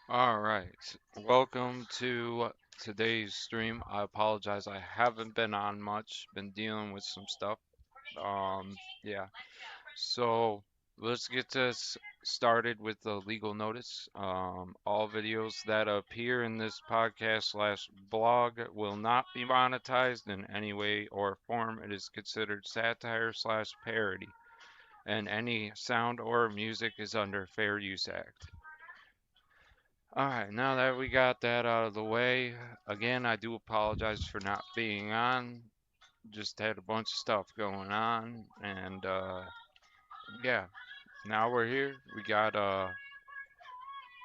All right. Welcome to today's stream. I apologize. I haven't been on much. Been dealing with some stuff. Yeah. So let's get this started with the legal notice. All videos that appear in this podcast slash blog will not be monetized in any way or form. It is considered satire slash parody, and any sound or music is under Fair Use Act. All right, now that we got that out of the way, again, I do apologize for not being on. Just had a bunch of stuff going on, and yeah, now we're here. We got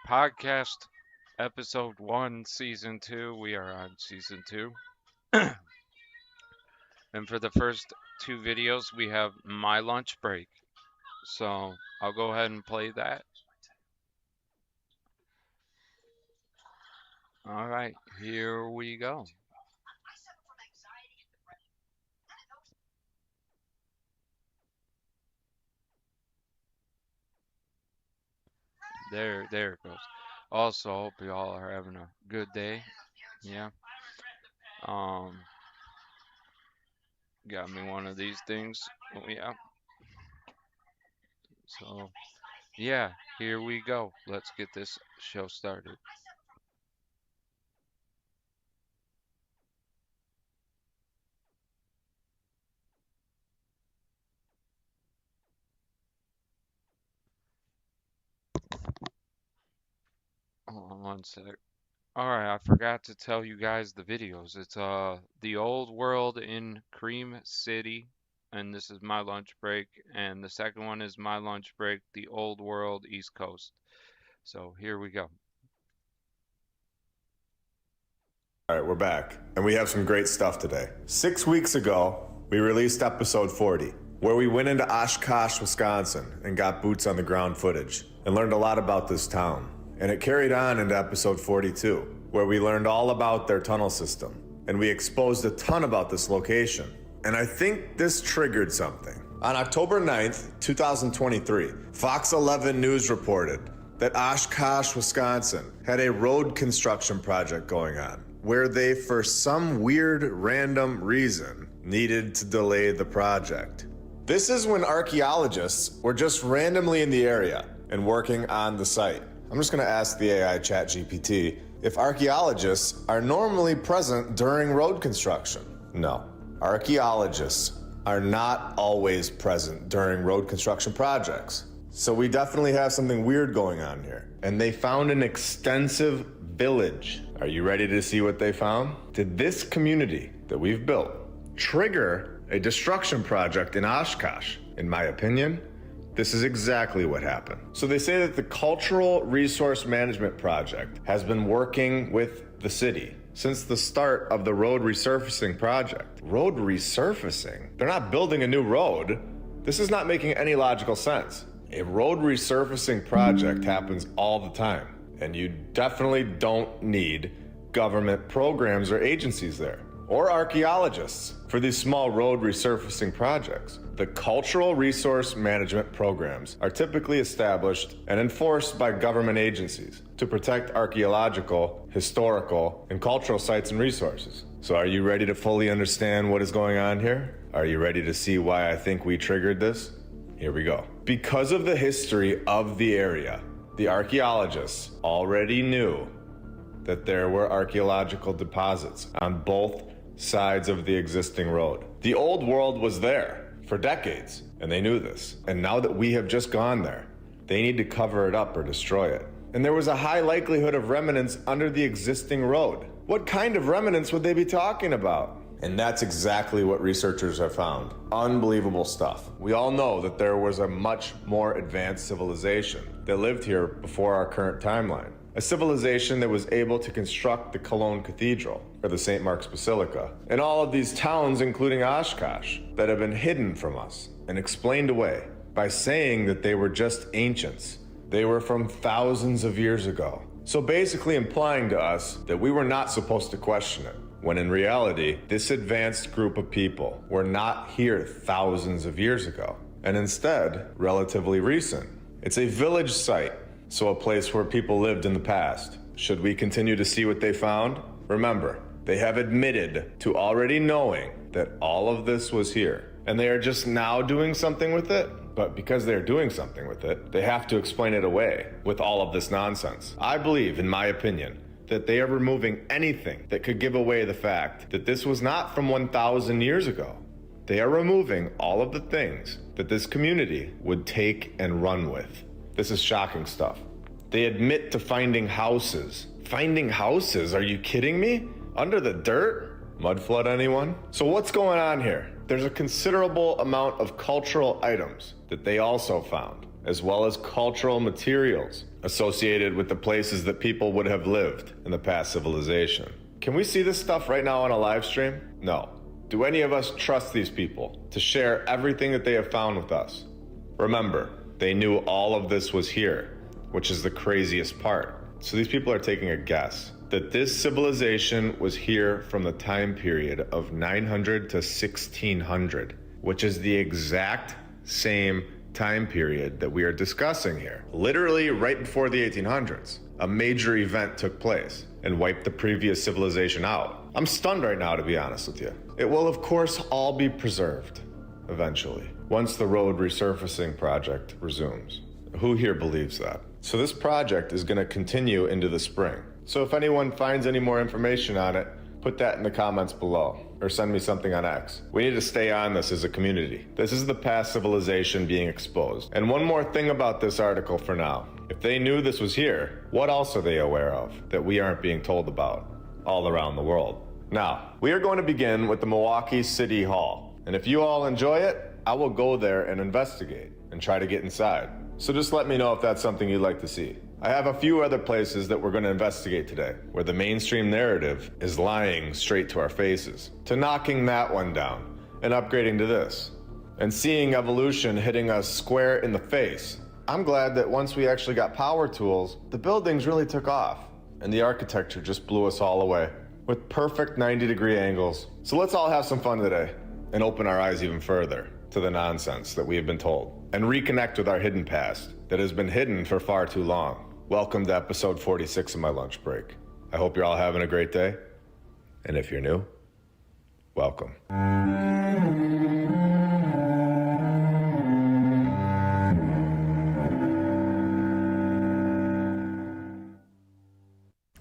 podcast episode 1, season 2. We are on season 2. And for the first two videos, we have my lunch break. So I'll go ahead and play that. All right, here we go. There it goes. Also, hope you all are having a good day. Yeah. Um, got me one of these things. Oh, yeah. So, yeah, here we go. Let's get this show started. Hold on one sec. All right, I forgot to tell you guys the videos. It's The Old World in Cream City, and this is my lunch break, and the second one is my lunch break, The Old World East Coast. So, here we go. All right, we're back, and we have some great stuff today. 6 weeks ago, we released episode 40, where we went into Oshkosh, Wisconsin, and got boots on the ground footage, and learned a lot about this town. And it carried on into episode 42, where we learned all about their tunnel system, and we exposed a ton about this location. And I think this triggered something. On October 9th, 2023, Fox 11 News reported that Oshkosh, Wisconsin had a road construction project going on, where they, for some weird random reason, needed to delay the project. This is when archaeologists were just randomly in the area and working on the site. I'm just gonna ask the AI ChatGPT if archaeologists are normally present during road construction. No, archaeologists are not always present during road construction projects. So we definitely have something weird going on here. And they found an extensive village. Are you ready to see what they found? Did this community that we've built trigger a destruction project in Oshkosh? In my opinion, this is exactly what happened. So they say that the Cultural Resource Management Project has been working with the city since the start of the road resurfacing project. Road resurfacing? They're not building a new road. This is not making any logical sense. A road resurfacing project happens all the time, and you definitely don't need government programs or agencies there, or archaeologists for these small road resurfacing projects. The cultural resource management programs are typically established and enforced by government agencies to protect archaeological, historical, and cultural sites and resources. So are you ready to fully understand what is going on here? Are you ready to see why I think we triggered this? Here we go. Because of the history of the area, the archaeologists already knew that there were archaeological deposits on both sides of the existing road. The old world was there for decades, and they knew this. And now that we have just gone there, they need to cover it up or destroy it. And there was a high likelihood of remnants under the existing road. What kind of remnants would they be talking about? And that's exactly what researchers have found. Unbelievable stuff. We all know that there was a much more advanced civilization that lived here before our current timeline. A civilization that was able to construct the Cologne Cathedral, or the St. Mark's Basilica, and all of these towns, including Oshkosh, that have been hidden from us and explained away by saying that they were just ancients. They were from thousands of years ago. So basically implying to us that we were not supposed to question it, when in reality, this advanced group of people were not here thousands of years ago, and instead, relatively recent. It's a village site, so a place where people lived in the past. Should we continue to see what they found? Remember, they have admitted to already knowing that all of this was here, and they are just now doing something with it. But because they're doing something with it, they have to explain it away with all of this nonsense. I believe, in my opinion, that they are removing anything that could give away the fact that this was not from 1,000 years ago. They are removing all of the things that this community would take and run with. This is shocking stuff. They admit to finding houses. Finding houses? Are you kidding me? Under the dirt? Mud flood, anyone? So what's going on here? There's a considerable amount of cultural items that they also found, as well as cultural materials associated with the places that people would have lived in the past civilization. Can we see this stuff right now on a live stream? No. Do any of us trust these people to share everything that they have found with us? Remember, they knew all of this was here, which is the craziest part. So these people are taking a guess that this civilization was here from the time period of 900 to 1600, which is the exact same time period that we are discussing here. Literally right before the 1800s, a major event took place and wiped the previous civilization out. I'm stunned right now, to be honest with you. It will, of course, all be preserved eventually, once the road resurfacing project resumes. Who here believes that? So this project is going to continue into the spring. So if anyone finds any more information on it, put that in the comments below, or send me something on X. We need to stay on this as a community. This is the past civilization being exposed. And one more thing about this article for now. If they knew this was here, what else are they aware of that we aren't being told about all around the world? Now, we are going to begin with the Milwaukee City Hall. And if you all enjoy it, I will go there and investigate and try to get inside. So just let me know if that's something you'd like to see. I have a few other places that we're going to investigate today, where the mainstream narrative is lying straight to our faces, to knocking that one down and upgrading to this, and seeing evolution hitting us square in the face. I'm glad that once we actually got power tools, the buildings really took off, and the architecture just blew us all away, with perfect 90-degree angles. So let's all have some fun today, and open our eyes even further to the nonsense that we have been told, and reconnect with our hidden past that has been hidden for far too long. Welcome to episode 46 of my lunch break. I hope you're all having a great day. And if you're new, welcome.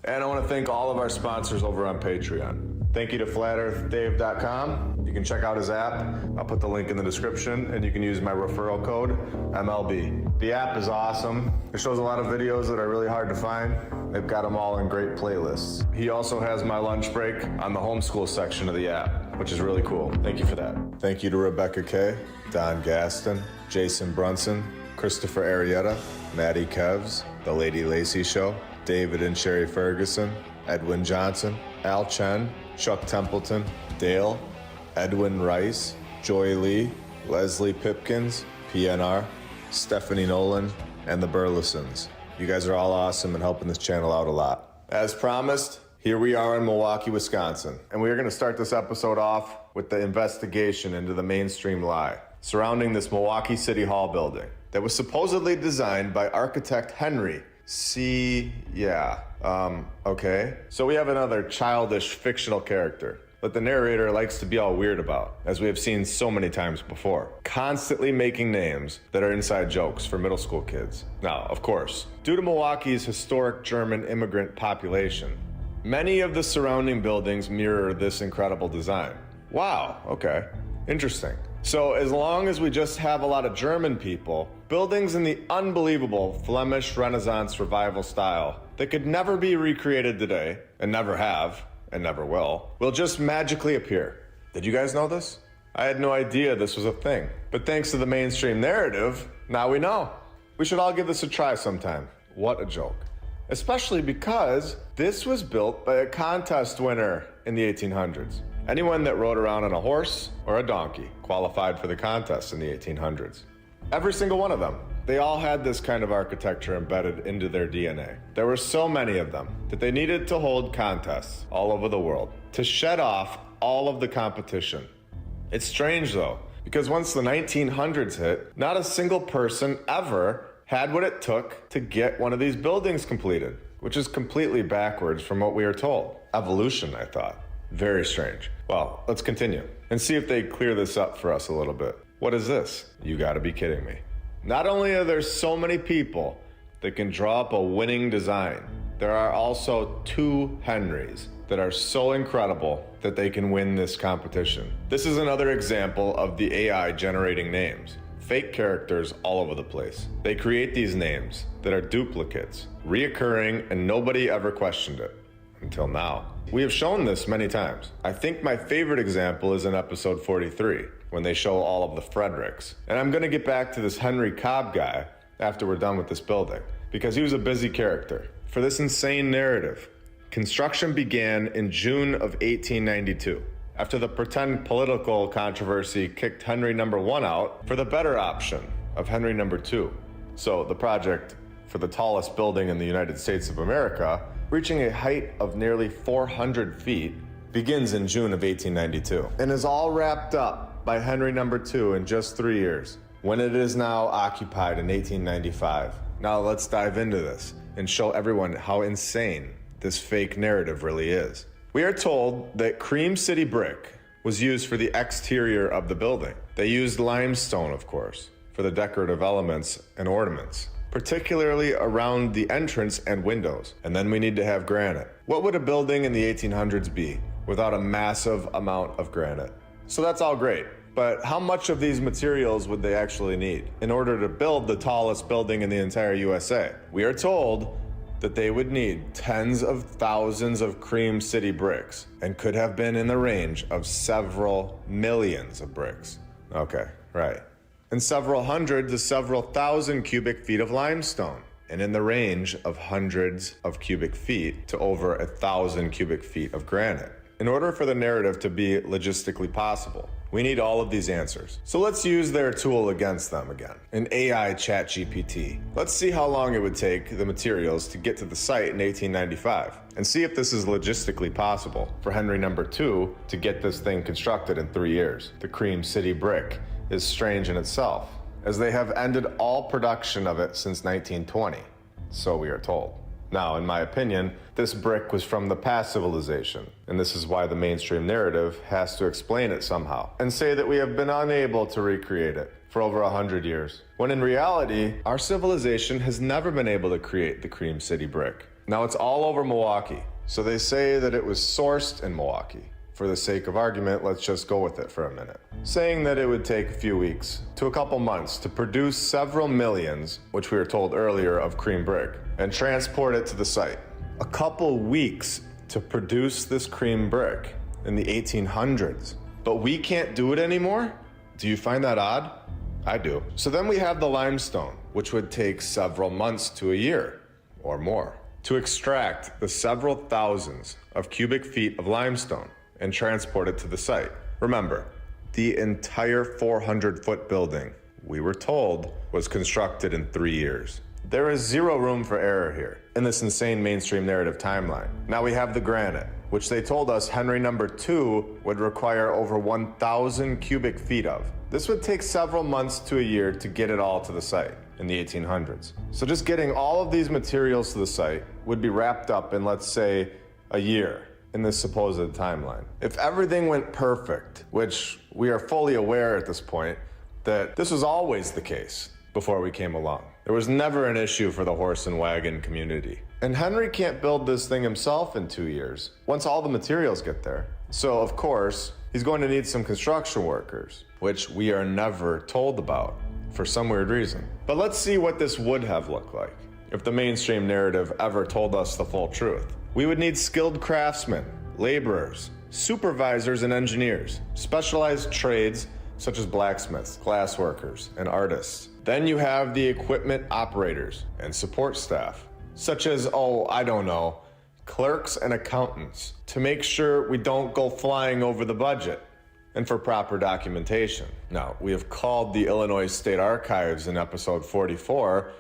And I want to thank all of our sponsors over on Patreon. Thank you to FlatEarthDave.com. You can check out his app. I'll put the link in the description, and you can use my referral code, MLB. The app is awesome. It shows a lot of videos that are really hard to find. They've got them all in great playlists. He also has my lunch break on the homeschool section of the app, which is really cool. Thank you for that. Thank you to Rebecca K., Don Gaston, Jason Brunson, Christopher Arietta, Maddie Kevs, The Lady Lacey Show, David and Sherry Ferguson, Edwin Johnson, Al Chen, Chuck Templeton, Dale, Edwin Rice, Joy Lee, Leslie Pipkins, PNR, Stephanie Nolan, and the Burlesons. You guys are all awesome and helping this channel out a lot. As promised, here we are in Milwaukee, Wisconsin, and we are going to start this episode off with the investigation into the mainstream lie surrounding this Milwaukee City Hall building that was supposedly designed by architect Henry okay. So we have another childish fictional character that the narrator likes to be all weird about, as we have seen so many times before, constantly making names that are inside jokes for middle school kids. Now, of course, due to Milwaukee's historic German immigrant population, many of the surrounding buildings mirror this incredible design. Wow, okay, interesting. So as long as we just have a lot of German people, buildings in the unbelievable Flemish Renaissance revival style that could never be recreated today, and never have, and never will just magically appear. Did you guys know this? I had no idea this was a thing. But thanks to the mainstream narrative, now we know. We should all give this a try sometime. What a joke. Especially because this was built by a contest winner in the 1800s. Anyone that rode around on a horse or a donkey qualified for the contest in the 1800s. Every single one of them. They all had this kind of architecture embedded into their DNA. There were so many of them that they needed to hold contests all over the world to shed off all of the competition. It's strange though, because once the 1900s hit, not a single person ever had what it took to get one of these buildings completed. which is completely backwards from what we are told. Evolution, I thought. Very strange. Well, let's continue and see if they clear this up for us a little bit. What is this? You gotta be kidding me. Not only are there so many people that can draw up a winning design, there are also 2 Henrys that are so incredible that they can win this competition. This is another example of the AI generating names. Fake characters all over the place. They create these names that are duplicates, reoccurring, and nobody ever questioned it. Until now. We have shown this many times. I think my favorite example is in episode 43, when they show all of the Fredericks. And I'm gonna get back to this Henry Cobb guy after we're done with this building, because he was a busy character. For this insane narrative, construction began in June of 1892, after the pretend political controversy kicked Henry #1 out for the better option of Henry #2. So the project for the tallest building in the United States of America, reaching a height of nearly 400 feet, begins in June of 1892 and is all wrapped up by Henry #2 in just 3 years, when it is now occupied in 1895. Now let's dive into this and show everyone how insane this fake narrative really is. We are told that cream city brick was used for the exterior of the building. They used limestone, of course, for the decorative elements and ornaments, particularly around the entrance and windows. And then we need to have granite. What would a building in the 1800s be without a massive amount of granite? So that's all great, but how much of these materials would they actually need in order to build the tallest building in the entire USA? We are told that they would need tens of thousands of cream city bricks and could have been in the range of several millions of bricks. Okay, right. And several hundred to several thousand cubic feet of limestone, and in the range of hundreds of cubic feet to over 1,000 cubic feet of granite. In order for the narrative to be logistically possible, we need all of these answers. So let's use their tool against them again, an AI ChatGPT. Let's see how long it would take the materials to get to the site in 1895, and see if this is logistically possible for Henry #2 to get this thing constructed in 3 years. The cream city brick is strange in itself, as they have ended all production of it since 1920, so we are told. Now, in my opinion, this brick was from the past civilization, and this is why the mainstream narrative has to explain it somehow, and say that we have been unable to recreate it for over 100 years, when in reality, our civilization has never been able to create the cream city brick. Now, it's all over Milwaukee, so they say that it was sourced in Milwaukee. For the sake of argument, let's just go with it for a minute. Saying that it would take a few weeks to a couple months to produce several millions, which we were told earlier, of cream brick, and transport it to the site. A couple weeks to produce this cream brick in the 1800s. But we can't do it anymore? Do you find that odd? I do. So then we have the limestone, which would take several months to a year or more to extract the several thousands of cubic feet of limestone and transport it to the site. Remember, the entire 400-foot building, we were told, was constructed in 3 years. There is zero room for error here in this insane mainstream narrative timeline. Now we have the granite, which they told us Henry #2 would require over 1,000 cubic feet of. This would take several months to a year to get it all to the site in the 1800s. So just getting all of these materials to the site would be wrapped up in, let's say, a year in this supposed timeline. If everything went perfect, which we are fully aware at this point that this was always the case before we came along. There was never an issue for the horse and wagon community. And Henry can't build this thing himself in 2 years, once all the materials get there. So of course, he's going to need some construction workers, which we are never told about for some weird reason. But let's see what this would have looked like if the mainstream narrative ever told us the full truth. We would need skilled craftsmen, laborers, supervisors and engineers, specialized trades such as blacksmiths, glass workers, and artists. Then you have the equipment operators and support staff, such as, clerks and accountants, to make sure we don't go flying over the budget, and for proper documentation. Now, we have called the Illinois State Archives in episode 44,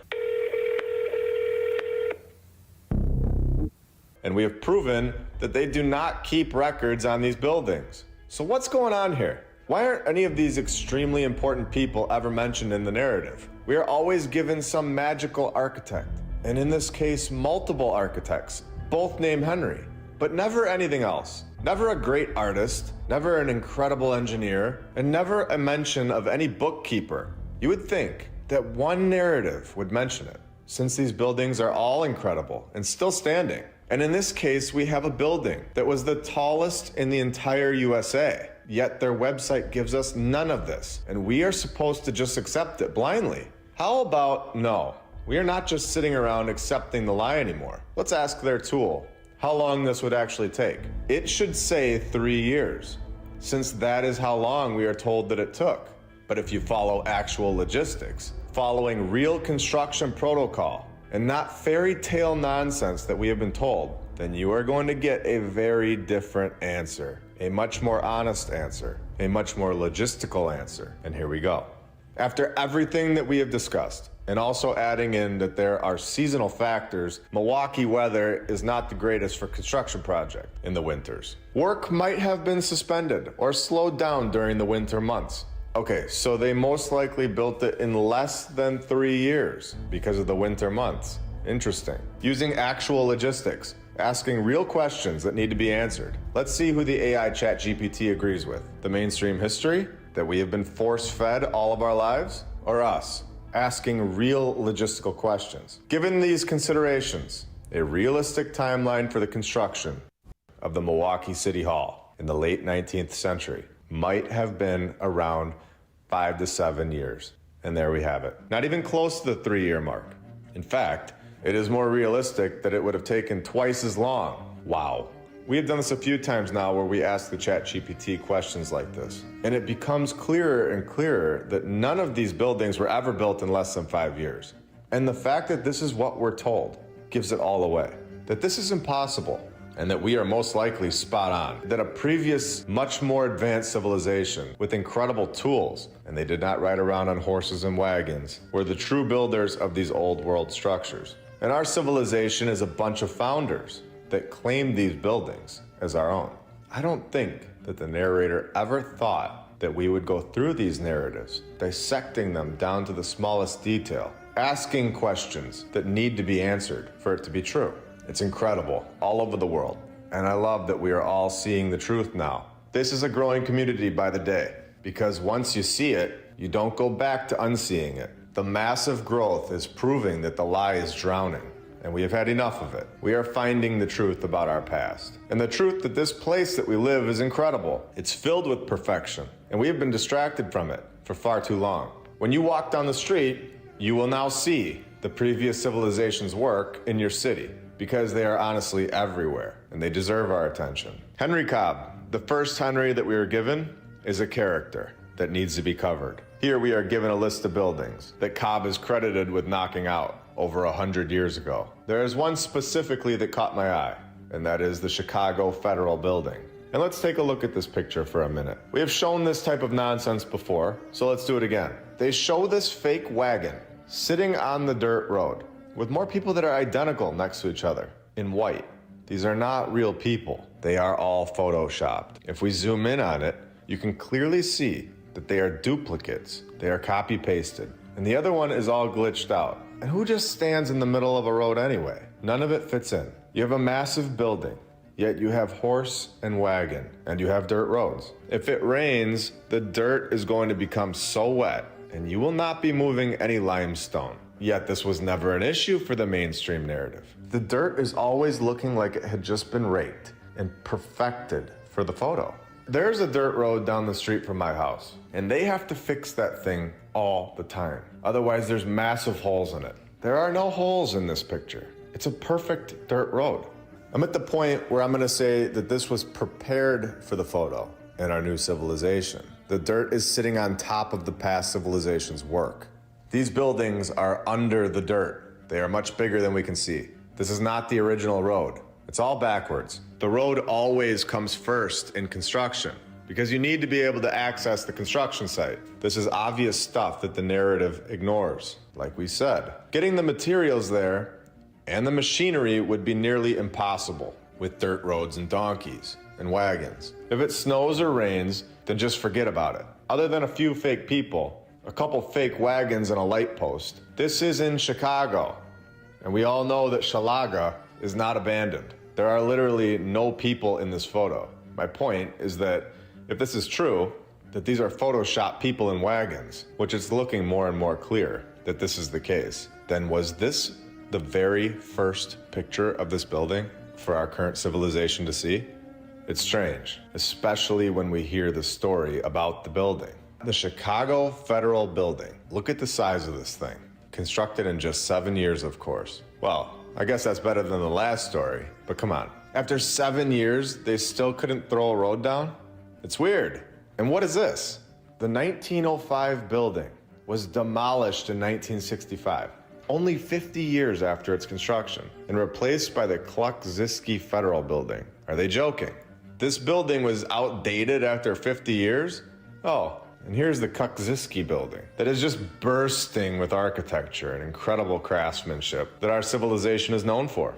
and we have proven that they do not keep records on these buildings. So what's going on here? Why aren't any of these extremely important people ever mentioned in the narrative? We are always given some magical architect and in this case, multiple architects, both named Henry, but never anything else. Never a great artist, never an incredible engineer, and never a mention of any bookkeeper. You would think that one narrative would mention it, since these buildings are all incredible and still standing. And in this case, we have a building that was the tallest in the entire USA, yet their website gives us none of this, and we are supposed to just accept it blindly. How about no? We are not just sitting around accepting the lie anymore. Let's ask their tool how long this would actually take. It should say 3 years, since that is how long we are told that it took. But if you follow actual logistics, following real construction protocol, and not fairy tale nonsense that we have been told, then you are going to get a very different answer, a much more honest answer, a much more logistical answer. And here we go. After everything that we have discussed, and also adding in that there are seasonal factors, Milwaukee weather is not the greatest for construction project in the winters. Work might have been suspended or slowed down during the winter months. Okay, so they most likely built it in less than 3 years because of the winter months. Interesting. Using actual logistics, asking real questions that need to be answered. Let's see who the AI chat GPT agrees with. The mainstream history that we have been force-fed all of our lives, or us? Asking real logistical questions. Given these considerations, a realistic timeline for the construction of the Milwaukee City Hall in the late 19th century might have been around 5 to 7 years. And there we have it. Not even close to the 3-year mark. In fact, it is more realistic that it would have taken twice as long. Wow. We have done this a few times now where we ask the ChatGPT questions like this. And it becomes clearer and clearer that none of these buildings were ever built in less than 5 years. And the fact that this is what we're told gives it all away. That this is impossible, and that we are most likely spot on. That a previous, much more advanced civilization with incredible tools, and they did not ride around on horses and wagons, were the true builders of these old world structures. And our civilization is a bunch of founders that claimed these buildings as our own. I don't think that the narrator ever thought that we would go through these narratives, dissecting them down to the smallest detail, asking questions that need to be answered for it to be true. It's incredible, all over the world. And I love that we are all seeing the truth now. This is a growing community by the day, because once you see it, you don't go back to unseeing it. The massive growth is proving that the lie is drowning, and we have had enough of it. We are finding the truth about our past. And the truth that this place that we live is incredible. It's filled with perfection, and we have been distracted from it for far too long. When you walk down the street, you will now see the previous civilization's work in your city, because they are honestly everywhere, and they deserve our attention. Henry Cobb, the first Henry that we were given, is a character that needs to be covered. Here we are given a list of buildings that Cobb is credited with knocking out over 100 years ago. There is one specifically that caught my eye, and that is the Chicago Federal Building. And let's take a look at this picture for a minute. We have shown this type of nonsense before, so let's do it again. They show this fake wagon sitting on the dirt road with more people that are identical next to each other in white. These are not real people. They are all photoshopped. If we zoom in on it, you can clearly see that they are duplicates. They are copy-pasted. And the other one is all glitched out. And who just stands in the middle of a road anyway? None of it fits in. You have a massive building, yet you have horse and wagon, and you have dirt roads. If it rains, the dirt is going to become so wet, and you will not be moving any limestone. Yet this was never an issue for the mainstream narrative. The dirt is always looking like it had just been raked and perfected for the photo. There's a dirt road down the street from my house, and they have to fix that thing all the time. Otherwise, there's massive holes in it. There are no holes in this picture. It's a perfect dirt road. I'm at the point where I'm gonna say that this was prepared for the photo in our new civilization. The dirt is sitting on top of the past civilization's work. These buildings are under the dirt. They are much bigger than we can see. This is not the original road. It's all backwards. The road always comes first in construction because you need to be able to access the construction site. This is obvious stuff that the narrative ignores. Like we said, getting the materials there and the machinery would be nearly impossible with dirt roads and donkeys and wagons. If it snows or rains, then just forget about it. Other than a few fake people, a couple fake wagons and a light post, this is in Chicago. And we all know that Shalaga is not abandoned. There are literally no people in this photo. My point is that if this is true, that these are Photoshop people in wagons, which is looking more and more clear that this is the case, then was this the very first picture of this building for our current civilization to see? It's strange, especially when we hear the story about the building. The Chicago Federal Building. Look at the size of this thing. Constructed in just 7 years, of course. Well, I guess that's better than the last story, but come on. After 7 years, they still couldn't throw a road down? It's weird. And what is this? The 1905 building was demolished in 1965, only 50 years after its construction, and replaced by the Kluck-Ziske Federal Building. Are they joking? This building was outdated after 50 years? Oh, and here's the Kluck-Ziske building that is just bursting with architecture and incredible craftsmanship that our civilization is known for.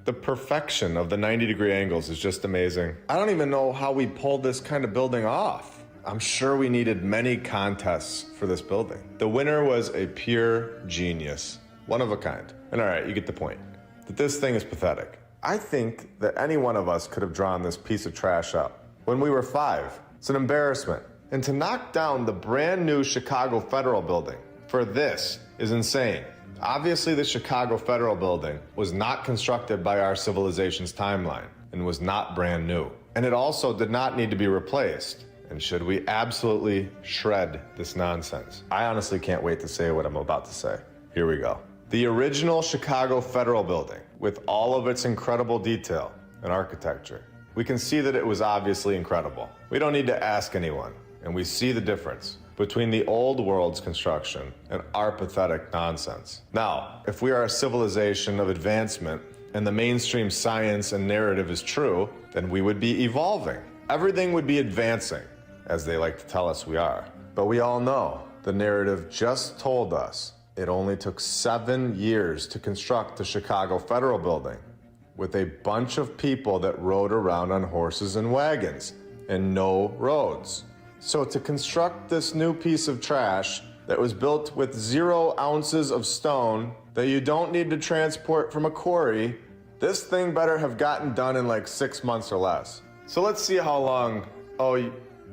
The perfection of the 90-degree angles is just amazing. I don't even know how we pulled this kind of building off. I'm sure we needed many contests for this building. The winner was a pure genius, one of a kind. And all right, you get the point, that this thing is pathetic. I think that any one of us could have drawn this piece of trash up when we were 5. It's an embarrassment. And to knock down the brand new Chicago Federal Building for this is insane. Obviously, the Chicago Federal Building was not constructed by our civilization's timeline and was not brand new. And it also did not need to be replaced. And should we absolutely shred this nonsense? I honestly can't wait to say what I'm about to say. Here we go. The original Chicago Federal Building, with all of its incredible detail and architecture, we can see that it was obviously incredible. We don't need to ask anyone, and we see the difference between the old world's construction and our pathetic nonsense. Now, if we are a civilization of advancement and the mainstream science and narrative is true, then we would be evolving. Everything would be advancing, as they like to tell us we are. But we all know the narrative just told us it only took 7 years to construct the Chicago Federal Building with a bunch of people that rode around on horses and wagons and no roads. So to construct this new piece of trash that was built with 0 ounces of stone that you don't need to transport from a quarry, this thing better have gotten done in like 6 months or less. So let's see how long. Oh,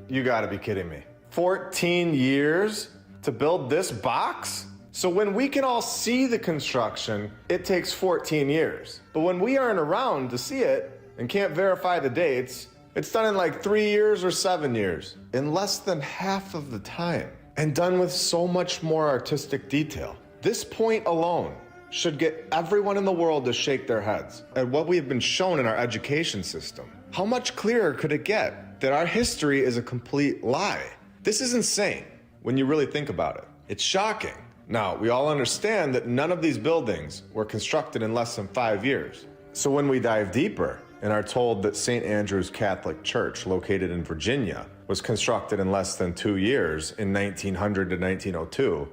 you gotta be kidding me. 14 years to build this box? So when we can all see the construction, it takes 14 years. But when we aren't around to see it and can't verify the dates, it's done in like 3 years or 7 years, in less than half of the time, and done with so much more artistic detail. This point alone should get everyone in the world to shake their heads at what we have been shown in our education system. How much clearer could it get that our history is a complete lie? This is insane when you really think about it. It's shocking. Now, we all understand that none of these buildings were constructed in less than 5 years. So when we dive deeper and are told that St. Andrew's Catholic Church, located in Virginia, was constructed in less than 2 years in 1900 to 1902,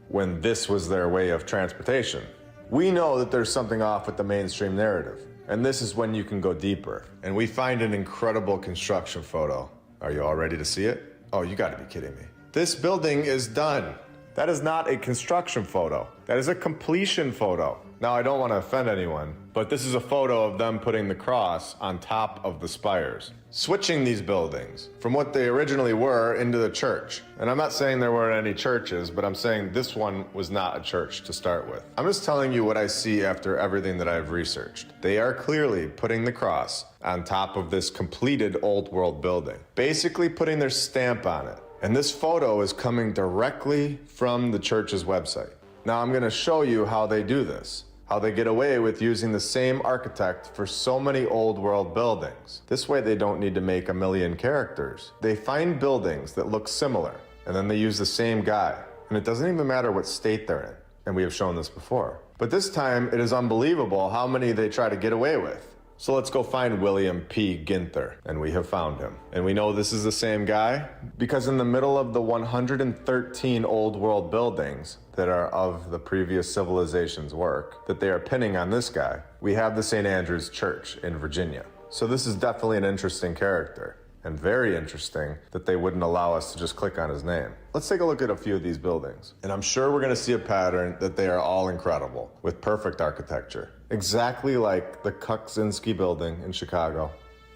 when this was their way of transportation, we know that there's something off with the mainstream narrative. And this is when you can go deeper. And we find an incredible construction photo. Are you all ready to see it? Oh, you gotta be kidding me. This building is done. That is not a construction photo. That is a completion photo. Now, I don't want to offend anyone, but this is a photo of them putting the cross on top of the spires, switching these buildings from what they originally were into the church. And I'm not saying there weren't any churches, but I'm saying this one was not a church to start with. I'm just telling you what I see after everything that I've researched. They are clearly putting the cross on top of this completed old world building, basically putting their stamp on it. And this photo is coming directly from the church's website. Now I'm going to show you how they do this, how they get away with using the same architect for so many old world buildings. This way they don't need to make a million characters. They find buildings that look similar, and then they use the same guy. And it doesn't even matter what state they're in. And we have shown this before. But this time it is unbelievable how many they try to get away with. So let's go find William P. Ginther, and we have found him. And we know this is the same guy because in the middle of the 113 old world buildings that are of the previous civilization's work that they are pinning on this guy, we have the St. Andrew's Church in Virginia. So this is definitely an interesting character. And very interesting that they wouldn't allow us to just click on his name. Let's take a look at a few of these buildings. And I'm sure we're gonna see a pattern that they are all incredible, with perfect architecture. Exactly like the Kuczynski building in Chicago.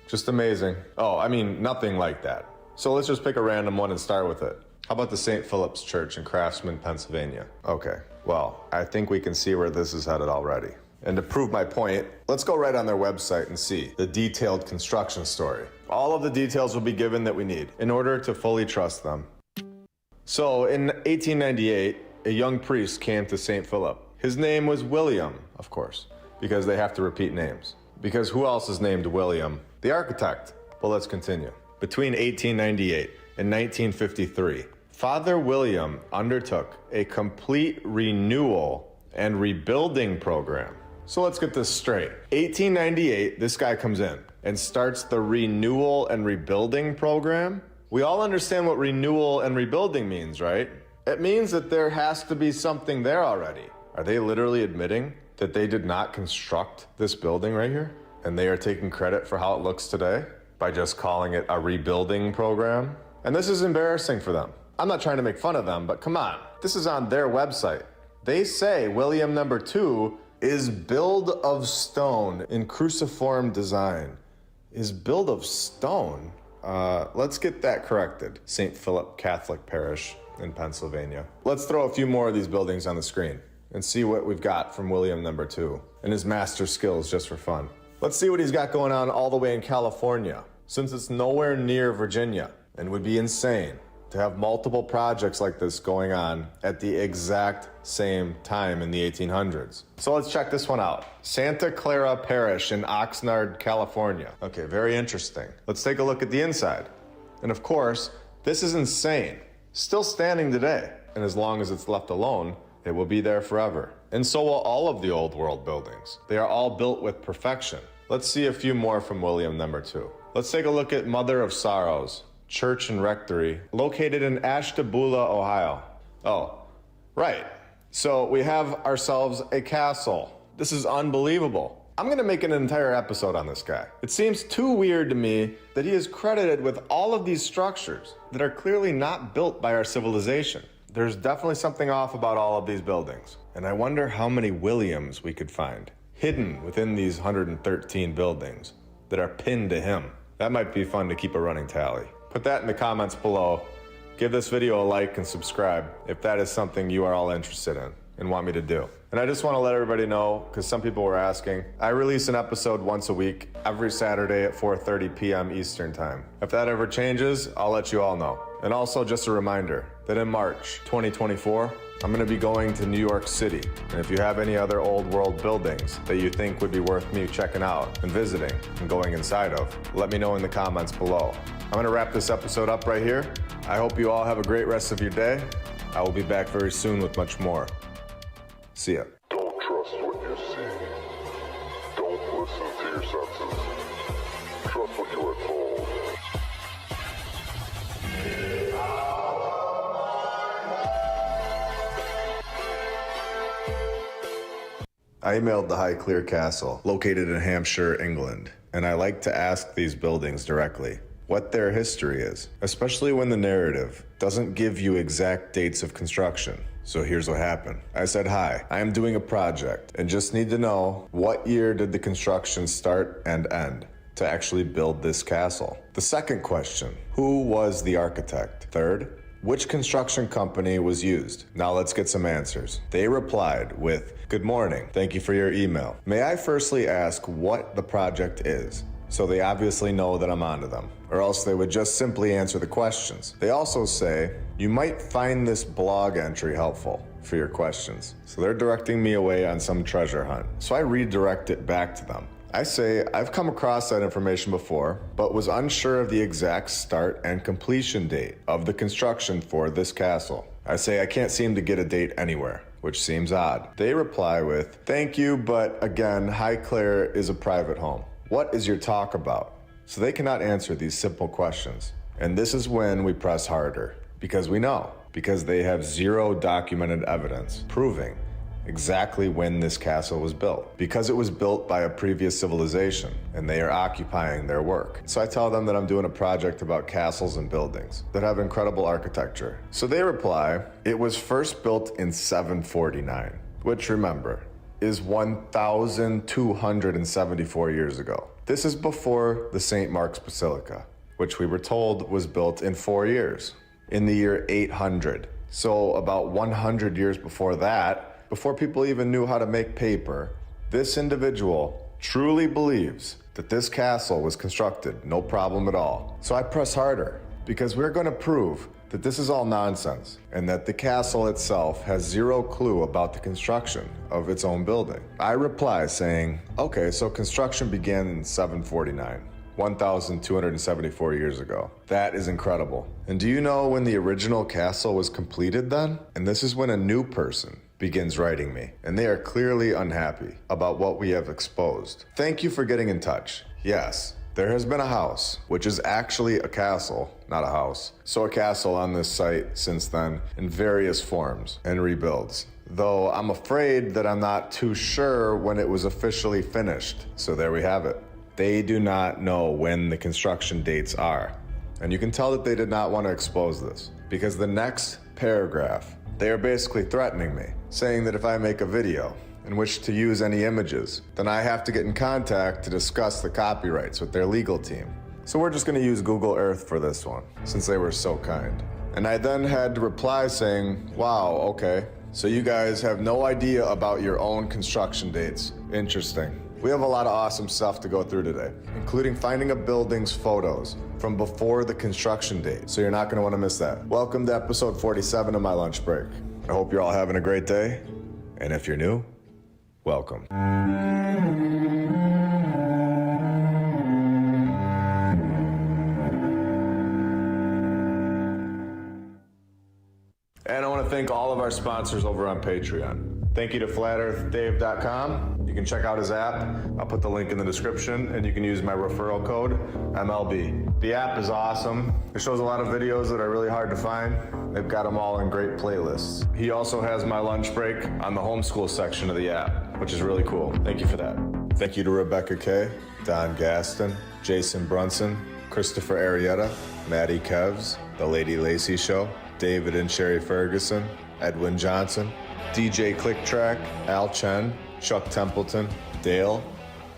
Just amazing. Oh, I mean, nothing like that. So let's just pick a random one and start with it. How about the St. Philip's Church in Craftsman, Pennsylvania? Okay, well, I think we can see where this is headed already. And to prove my point, let's go right on their website and see the detailed construction story. All of the details will be given that we need in order to fully trust them. So in 1898, a young priest came to St. Philip. His name was William, of course, because they have to repeat names. Because who else is named William? The architect. Well, let's continue. Between 1898 and 1953, Father William undertook a complete renewal and rebuilding program. So let's get this straight. 1898, this guy comes in and starts the renewal and rebuilding program. We all understand what renewal and rebuilding means, right? It means that there has to be something there already. Are they literally admitting that they did not construct this building right here? And they are taking credit for how it looks today by just calling it a rebuilding program? And this is embarrassing for them. I'm not trying to make fun of them, but come on. This is on their website. They say William number 2 is build of stone in cruciform design. Is build of stone? Let's get that corrected. St. Philip Catholic Parish in Pennsylvania. Let's throw a few more of these buildings on the screen and see what we've got from William number 2 and his master skills just for fun. Let's see what he's got going on all the way in California, since it's nowhere near Virginia and would be insane to have multiple projects like this going on at the exact same time in the 1800s. So let's check this one out. Santa Clara Parish in Oxnard, California. Okay, very interesting. Let's take a look at the inside. And of course, this is insane. Still standing today. And as long as it's left alone, it will be there forever. And so will all of the old world buildings. They are all built with perfection. Let's see a few more from William number 2. Let's take a look at Mother of Sorrows Church and Rectory, located in Ashtabula, Ohio. Oh, right. So we have ourselves a castle. This is unbelievable. I'm gonna make an entire episode on this guy. It seems too weird to me that he is credited with all of these structures that are clearly not built by our civilization. There's definitely something off about all of these buildings. And I wonder how many Williams we could find hidden within these 113 buildings that are pinned to him. That might be fun to keep a running tally. Put that in the comments below. Give this video a like and subscribe if that is something you are all interested in and want me to do. And I just want to let everybody know, because some people were asking, I release an episode once a week, every Saturday at 4:30 p.m. Eastern Time. If that ever changes, I'll let you all know. And also just a reminder that in March 2024, I'm going to be going to New York City. And if you have any other old world buildings that you think would be worth me checking out and visiting and going inside of, let me know in the comments below. I'm going to wrap this episode up right here. I hope you all have a great rest of your day. I will be back very soon with much more. See ya. Don't trust what you see. Don't listen to your senses. Trust what you are told. I emailed the Highclere Castle, located in Hampshire, England, and I like to ask these buildings directly what their history is, especially when the narrative doesn't give you exact dates of construction. So here's what happened. I said, hi, I am doing a project and just need to know what year did the construction start and end to actually build this castle. The second question, who was the architect? Third, which construction company was used? Now let's get some answers. They replied with, good morning, thank you for your email. May I firstly ask what the project is? So they obviously know that I'm onto them, or else they would just simply answer the questions. They also say, you might find this blog entry helpful for your questions. So they're directing me away on some treasure hunt. So I redirect it back to them. I say, I've come across that information before, but was unsure of the exact start and completion date of the construction for this castle. I say, I can't seem to get a date anywhere, which seems odd. They reply with, thank you, but again, Highclere is a private home. What is your talk about? So they cannot answer these simple questions. And this is when we press harder, because we know, because they have zero documented evidence proving exactly when this castle was built, because it was built by a previous civilization and they are occupying their work. So I tell them that I'm doing a project about castles and buildings that have incredible architecture. So they reply, it was first built in 749, which, remember, is 1,274 years ago. This is before the St. Mark's Basilica, which we were told was built in 4 years, in the year 800. So about 100 years before that, before people even knew how to make paper, this individual truly believes that this castle was constructed, no problem at all. So I press harder, because we're going to prove that this is all nonsense, and that the castle itself has zero clue about the construction of its own building. I reply saying, okay, so construction began in 749. 1,274 years ago. That is incredible. And do you know when the original castle was completed then? And this is when a new person begins writing me, and they are clearly unhappy about what we have exposed. Thank you for getting in touch. Yes, there has been a house, which is actually a castle, not a house. So a castle on this site since then in various forms and rebuilds. Though I'm afraid that I'm not too sure when it was officially finished. So there we have it. They do not know when the construction dates are. And you can tell that they did not want to expose this, because the next paragraph, they are basically threatening me, saying that if I make a video in which to use any images, then I have to get in contact to discuss the copyrights with their legal team. So we're just going to use Google Earth for this one, since they were so kind. And I then had to reply saying, wow, okay, so you guys have no idea about your own construction dates. Interesting. We have a lot of awesome stuff to go through today, including finding a building's photos from before the construction date, so you're not going to want to miss that. Welcome to episode 47 of my lunch break. I hope you're all having a great day, and if you're new, welcome. And I want to thank all of our sponsors over on Patreon. Thank you to FlatEarthDave.com. You can check out his app. I'll put the link in the description, and you can use my referral code, MLB. The app is awesome. It shows a lot of videos that are really hard to find. They've got them all in great playlists. He also has my lunch break on the homeschool section of the app, which is really cool. Thank you for that. Thank you to Rebecca Kay, Don Gaston, Jason Brunson, Christopher Arietta, Maddie Kevs, The Lady Lacey Show, David and Sherry Ferguson, Edwin Johnson, DJ Clicktrack, Al Chen, Chuck Templeton, Dale,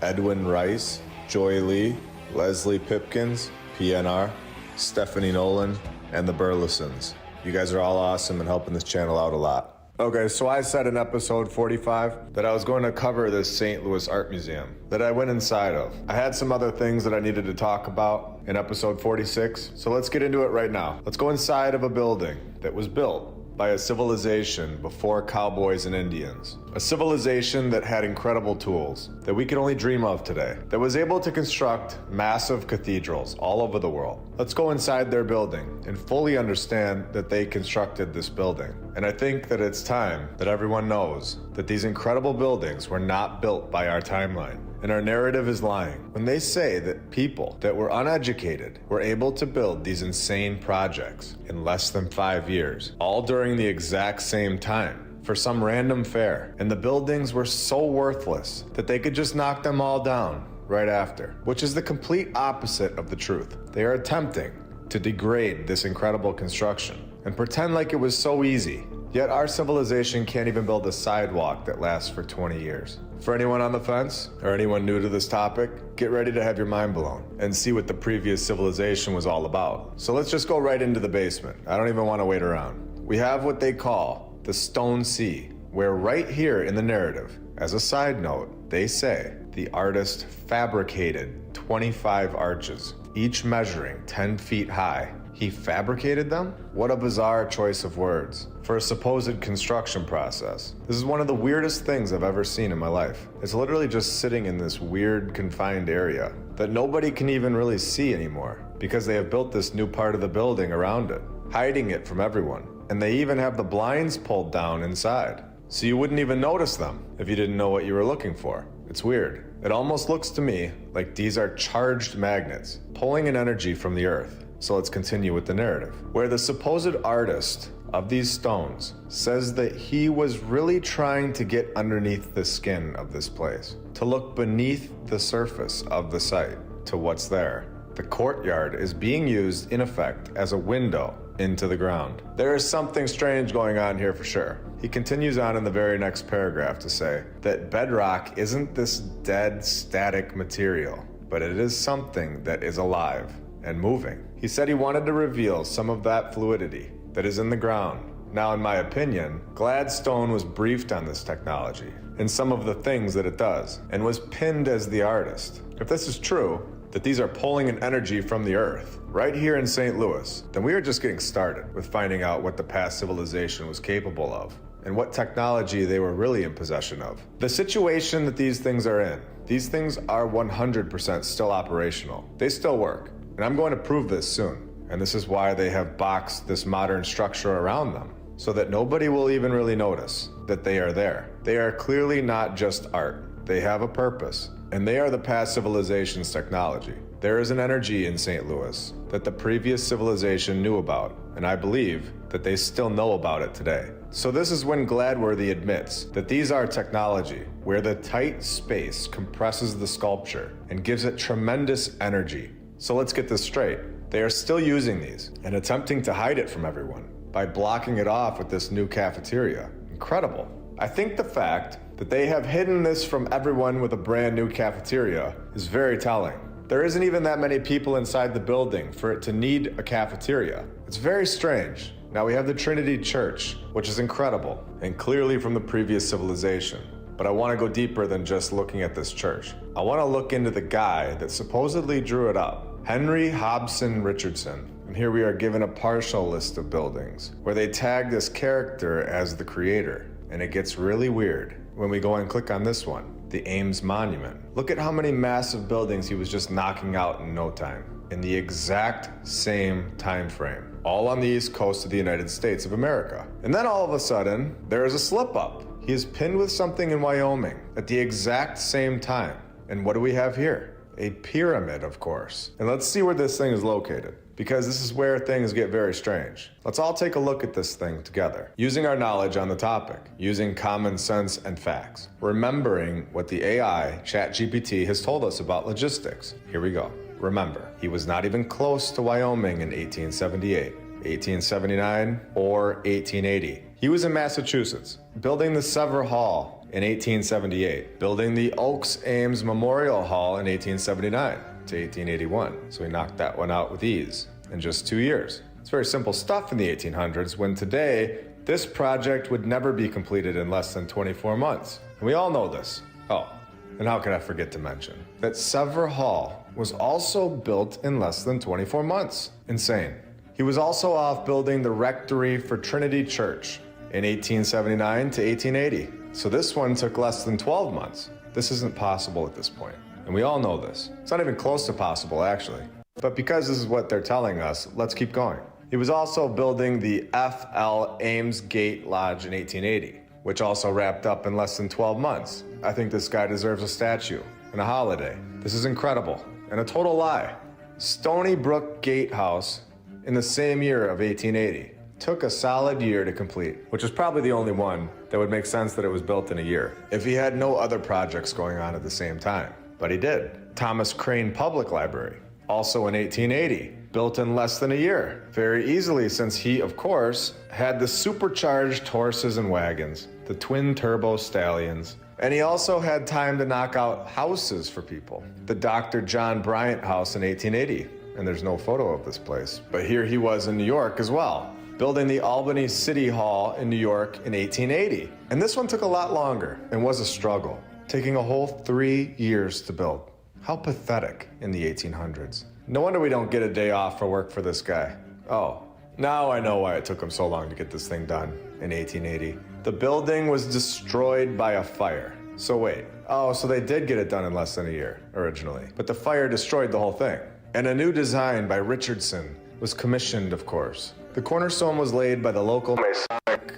Edwin Rice, Joy Lee, Leslie Pipkins, PNR, Stephanie Nolan, and the Burlesons. You guys are all awesome and helping this channel out a lot. Okay, so I said in episode 45 that I was going to cover this St. Louis Art Museum that I went inside of. I had some other things that I needed to talk about in episode 46, so let's get into it right now. Let's go inside of a building that was built by a civilization before cowboys and Indians. A civilization that had incredible tools that we can only dream of today, that was able to construct massive cathedrals all over the world. Let's go inside their building and fully understand that they constructed this building. And I think that it's time that everyone knows that these incredible buildings were not built by our timeline. And our narrative is lying when they say that people that were uneducated were able to build these insane projects in less than 5 years, all during the exact same time, for some random fair. And the buildings were so worthless that they could just knock them all down right after, which is the complete opposite of the truth. They are attempting to degrade this incredible construction and pretend like it was so easy. Yet our civilization can't even build a sidewalk that lasts for 20 years. For anyone on the fence, or anyone new to this topic, get ready to have your mind blown and see what the previous civilization was all about. So let's just go right into the basement. I don't even want to wait around. We have what they call the Stone Sea, where right here in the narrative, as a side note, they say the artist fabricated 25 arches, each measuring 10 feet high. He fabricated them? What a bizarre choice of words for a supposed construction process. This is one of the weirdest things I've ever seen in my life. It's literally just sitting in this weird confined area that nobody can even really see anymore because they have built this new part of the building around it, hiding it from everyone. And they even have the blinds pulled down inside, so you wouldn't even notice them if you didn't know what you were looking for. It's weird. It almost looks to me like these are charged magnets pulling an energy from the earth. So let's continue with the narrative, where the supposed artist of these stones says that he was really trying to get underneath the skin of this place, to look beneath the surface of the site to what's there. The courtyard is being used, in effect, as a window into the ground. There is something strange going on here for sure. He continues on in the very next paragraph to say that bedrock isn't this dead, static material, but it is something that is alive and moving. He said he wanted to reveal some of that fluidity that is in the ground. Now, in my opinion, Gladstone was briefed on this technology and some of the things that it does, and was pinned as the artist. If this is true, that these are pulling an energy from the earth right here in St. Louis, then we are just getting started with finding out what the past civilization was capable of and what technology they were really in possession of. The situation that these things are in, these things are 100% still operational. They still work, and I'm going to prove this soon. And this is why they have boxed this modern structure around them, so that nobody will even really notice that they are there. They are clearly not just art. They have a purpose, and they are the past civilization's technology. There is an energy in St. Louis that the previous civilization knew about, and I believe that they still know about it today. So this is when Gladworthy admits that these are technology, where the tight space compresses the sculpture and gives it tremendous energy. So let's get this straight. They are still using these and attempting to hide it from everyone by blocking it off with this new cafeteria. Incredible. I think the fact that they have hidden this from everyone with a brand new cafeteria is very telling. There isn't even that many people inside the building for it to need a cafeteria. It's very strange. Now we have the Trinity Church, which is incredible and clearly from the previous civilization. But I want to go deeper than just looking at this church. I want to look into the guy that supposedly drew it up, Henry Hobson Richardson. And here we are given a partial list of buildings where they tag this character as the creator. And it gets really weird when we go and click on this one, the Ames Monument. Look at how many massive buildings he was just knocking out in no time, in the exact same time frame, all on the east coast of the United States of America. And then all of a sudden, there is a slip up. He is pinned with something in Wyoming at the exact same time. And what do we have here? A pyramid, of course. And let's see where this thing is located, because this is where things get very strange. Let's all take a look at this thing together, using our knowledge on the topic, using common sense and facts, remembering what the AI, ChatGPT, has told us about logistics. Here we go. Remember, he was not even close to Wyoming in 1878, 1879, or 1880. He was in Massachusetts, building the Sever Hall in 1878, building the Oaks Ames Memorial Hall in 1879 to 1881. So he knocked that one out with ease in just 2 years. It's very simple stuff in the 1800s, when today, this project would never be completed in less than 24 months. And we all know this. Oh, and how could I forget to mention that Sever Hall was also built in less than 24 months. Insane. He was also off building the rectory for Trinity Church in 1879 to 1880. So this one took less than 12 months. This isn't possible at this point. And we all know this. It's not even close to possible, actually. But because this is what they're telling us, let's keep going. He was also building the F.L. Ames Gate Lodge in 1880, which also wrapped up in less than 12 months. I think this guy deserves a statue and a holiday. This is incredible and a total lie. Stony Brook Gatehouse in the same year of 1880. Took a solid year to complete, which is probably the only one that would make sense that it was built in a year, if he had no other projects going on at the same time. But he did. Thomas Crane Public Library, also in 1880, built in less than a year. Very easily, since he, of course, had the supercharged horses and wagons, the twin turbo stallions, and he also had time to knock out houses for people. The Dr. John Bryant House in 1880, and there's no photo of this place, but here he was in New York as well, building the Albany City Hall in New York in 1880. And this one took a lot longer and was a struggle, taking a whole 3 years to build. How pathetic in the 1800s. No wonder we don't get a day off for work for this guy. Oh, now I know why it took him so long to get this thing done in 1880. The building was destroyed by a fire. So wait, so they did get it done in less than a year originally, but the fire destroyed the whole thing. And a new design by Richardson was commissioned, of course. The cornerstone was laid by the local Masonic,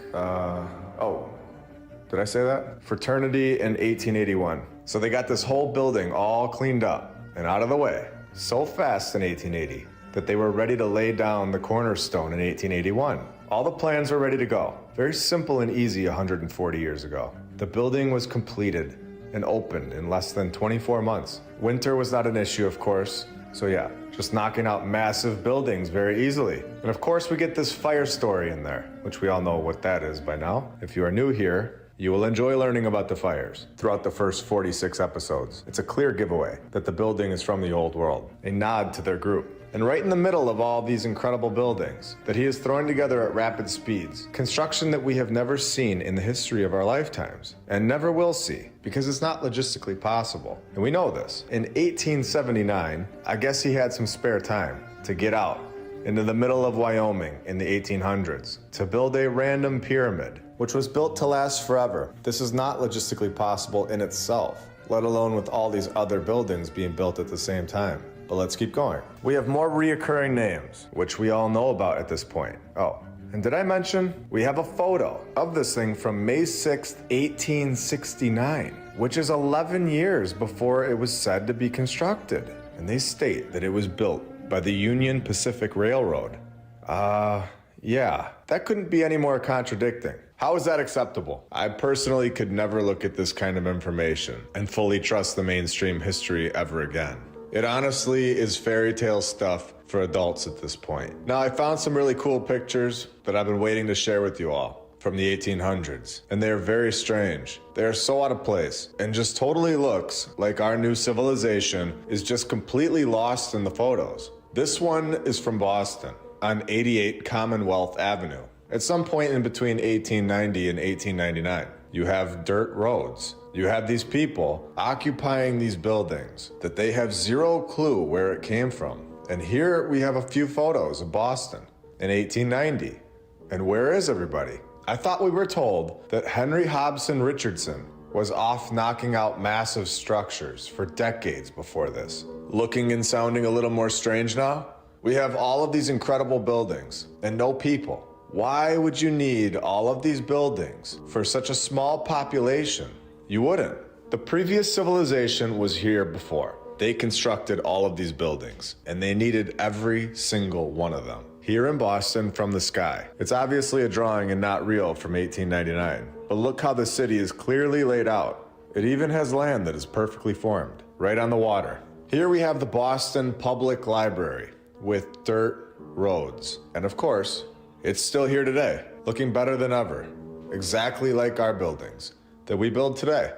did I say that? Fraternity in 1881. So they got this whole building all cleaned up and out of the way so fast in 1880 that they were ready to lay down the cornerstone in 1881. All the plans were ready to go. Very simple and easy 140 years ago. The building was completed and opened in less than 24 months. Winter was not an issue, of course. So yeah, just knocking out massive buildings very easily. And of course we get this fire story in there, which we all know what that is by now. If you are new here, you will enjoy learning about the fires throughout the first 46 episodes. It's a clear giveaway that the building is from the old world, a nod to their group. And right in the middle of all these incredible buildings that he is throwing together at rapid speeds, construction that we have never seen in the history of our lifetimes, and never will see, because it's not logistically possible. And we know this. In 1879, I guess he had some spare time to get out into the middle of Wyoming in the 1800s to build a random pyramid, which was built to last forever. This is not logistically possible in itself, let alone with all these other buildings being built at the same time. But let's keep going. We have more reoccurring names, which we all know about at this point. Oh, and did I mention we have a photo of this thing from May 6th, 1869, which is 11 years before it was said to be constructed. And they state that it was built by the Union Pacific Railroad. Yeah, that couldn't be any more contradicting. How is that acceptable? I personally could never look at this kind of information and fully trust the mainstream history ever again. It honestly is fairy tale stuff for adults at this point. Now, I found some really cool pictures that I've been waiting to share with you all from the 1800s, and they're very strange. They are so out of place and just totally looks like our new civilization is just completely lost in the photos. This one is from Boston on 88 Commonwealth Avenue. At some point in between 1890 and 1899, you have dirt roads. You have these people occupying these buildings that they have zero clue where it came from. And here we have a few photos of Boston in 1890. And where is everybody? I thought we were told that Henry Hobson Richardson was off knocking out massive structures for decades before this. Looking and sounding a little more strange now? We have all of these incredible buildings and no people. Why would you need all of these buildings for such a small population? You wouldn't. The previous civilization was here before. They constructed all of these buildings, and they needed every single one of them. Here in Boston from the sky. It's obviously a drawing and not real from 1899. But look how the city is clearly laid out. It even has land that is perfectly formed, right on the water. Here we have the Boston Public Library with dirt roads. And of course, it's still here today, looking better than ever. Exactly like our buildings that we build today.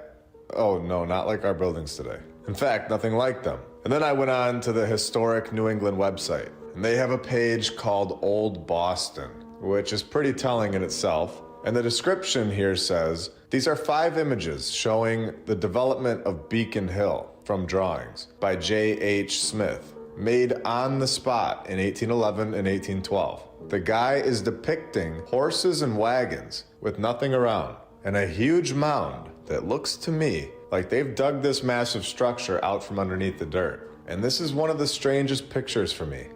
Oh no, not like our buildings today. In fact, nothing like them. And then I went on to the historic New England website, and they have a page called Old Boston, which is pretty telling in itself. And the description here says, these are 5 images showing the development of Beacon Hill from drawings by J.H. Smith, made on the spot in 1811 and 1812. The guy is depicting horses and wagons with nothing around, and a huge mound that looks to me like they've dug this massive structure out from underneath the dirt. And this is one of the strangest pictures for me.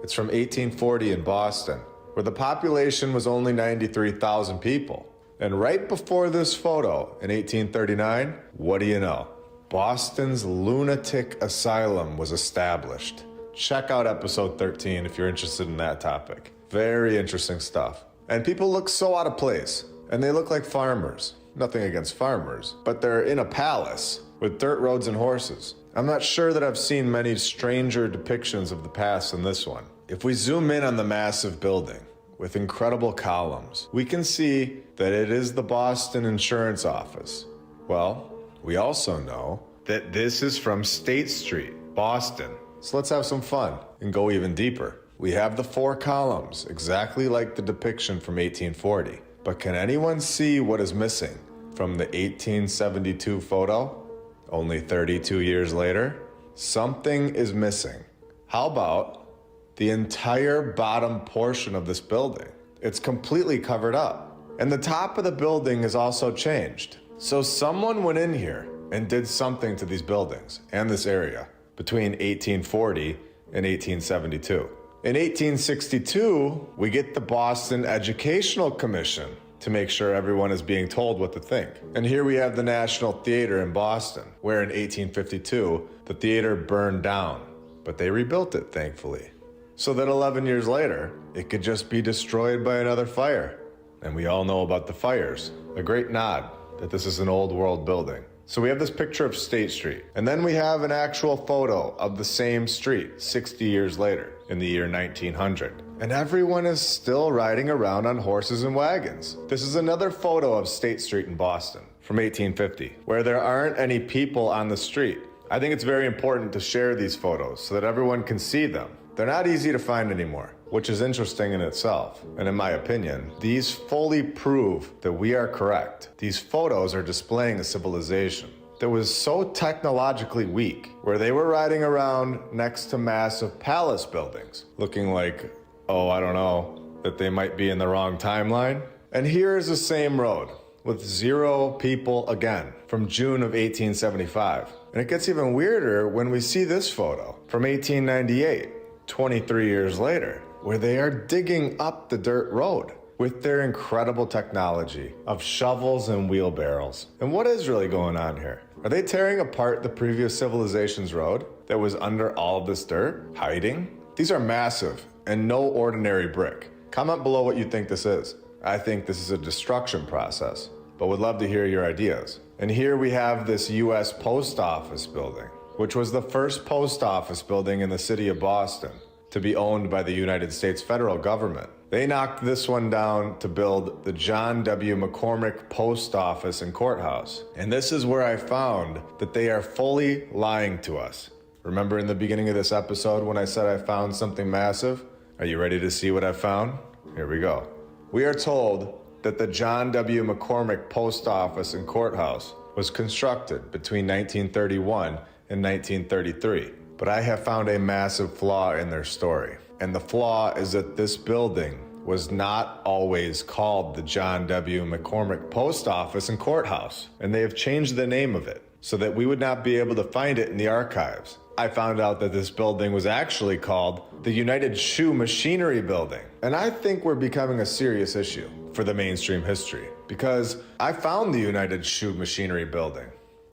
It's from 1840 in Boston, where the population was only 93,000 people. And right before this photo in 1839, what do you know? Boston's lunatic asylum was established. Check out episode 13 if you're interested in that topic. Very interesting stuff. And people look so out of place, and they look like farmers. Nothing against farmers, but they're in a palace with dirt roads and horses. I'm not sure that I've seen many stranger depictions of the past than this one. If we zoom in on the massive building with incredible columns, we can see that it is the Boston Insurance Office. Well, we also know that this is from State Street, Boston. So let's have some fun and go even deeper. We have the 4 columns, exactly like the depiction from 1840. But can anyone see what is missing from the 1872 photo? Only 32 years later? Something is missing. How about the entire bottom portion of this building? It's completely covered up. And the top of the building is also changed. So someone went in here and did something to these buildings and this area between 1840 and 1872. In 1862, we get the Boston Educational Commission to make sure everyone is being told what to think. And here we have the National Theater in Boston, where in 1852, the theater burned down, but they rebuilt it, thankfully. so that 11 years later, it could just be destroyed by another fire. And we all know about the fires. A great nod that this is an old world building. So we have this picture of State Street, and then we have an actual photo of the same street 60 years later in the year 1900. And everyone is still riding around on horses and wagons. This is another photo of State Street in Boston from 1850, where there aren't any people on the street. I think it's very important to share these photos so that everyone can see them. They're not easy to find anymore, which is interesting in itself. And in my opinion, these fully prove that we are correct. These photos are displaying a civilization that was so technologically weak, where they were riding around next to massive palace buildings, looking like, oh, I don't know, that they might be in the wrong timeline. And here is the same road with 0 people again from June of 1875. And it gets even weirder when we see this photo from 1898. 23 years later, where they are digging up the dirt road with their incredible technology of shovels and wheelbarrows. And what is really going on here? Are they tearing apart the previous civilization's road that was under all of this dirt, hiding? These are massive and no ordinary brick. Comment below what you think this is. I think this is a destruction process, but would love to hear your ideas. And here we have this US Post Office building, which was the first post office building in the city of Boston to be owned by the United States federal government. They knocked this one down to build the John W. McCormick Post Office and Courthouse. And this is where I found that they are fully lying to us. Remember in the beginning of this episode when I said I found something massive? Are you ready to see what I found? Here we go. We are told that the John W. McCormick Post Office and Courthouse was constructed between 1931 and 1933. But I have found a massive flaw in their story. And the flaw is that this building was not always called the John W. McCormick Post Office and Courthouse. And they have changed the name of it so that we would not be able to find it in the archives. I found out that this building was actually called the United Shoe Machinery Building. And I think we're becoming a serious issue for the mainstream history, because I found the United Shoe Machinery Building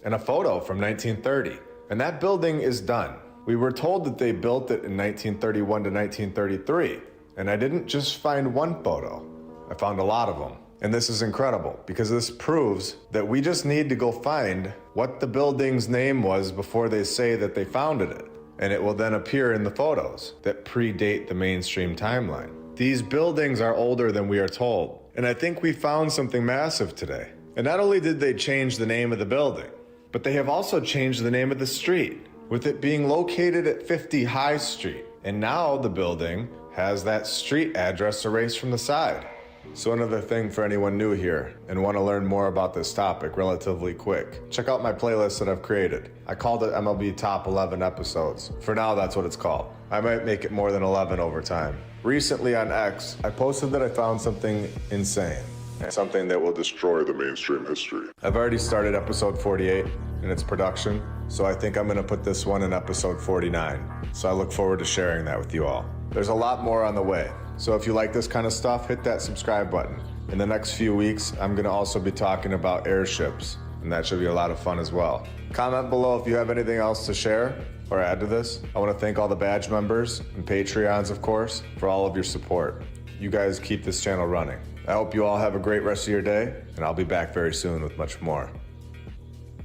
in a photo from 1930. And that building is done. We were told that they built it in 1931 to 1933. And I didn't just find one photo. I found a lot of them. And this is incredible because this proves that we just need to go find what the building's name was before they say that they founded it. And it will then appear in the photos that predate the mainstream timeline. These buildings are older than we are told. And I think we found something massive today. And not only did they change the name of the building, but they have also changed the name of the street, with it being located at 50 High Street. And now the building has that street address erased from the side. So another thing for anyone new here and want to learn more about this topic relatively quick, check out my playlist that I've created. I called it MLB Top 11 Episodes. For now, that's what it's called. I might make it more than 11 over time. Recently on X, I posted that I found something insane. Something that will destroy the mainstream history. I've already started episode 48 in its production, so I think I'm going to put this one in episode 49. So I look forward to sharing that with you all. There's a lot more on the way, so if you like this kind of stuff, hit that subscribe button. In the next few weeks, I'm going to also be talking about airships, and that should be a lot of fun as well. Comment below if you have anything else to share or add to this. I want to thank all the badge members and Patreons, of course, for all of your support. You guys keep this channel running. I hope you all have a great rest of your day, and I'll be back very soon with much more.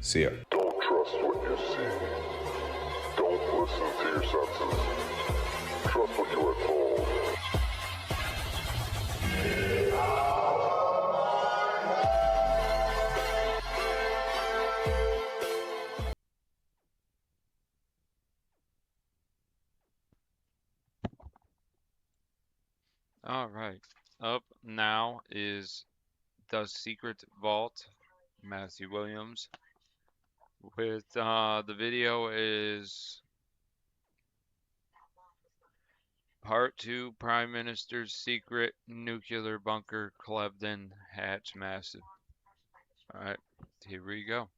See ya. Don't trust what you see. Don't listen to your senses. Trust what you are told. All right. Up now is The Secret Vault, Matthew Williams. With the video is Part 2, Prime Minister's Secret Nuclear Bunker, Clevedon Hatch Massive. All right, here we go.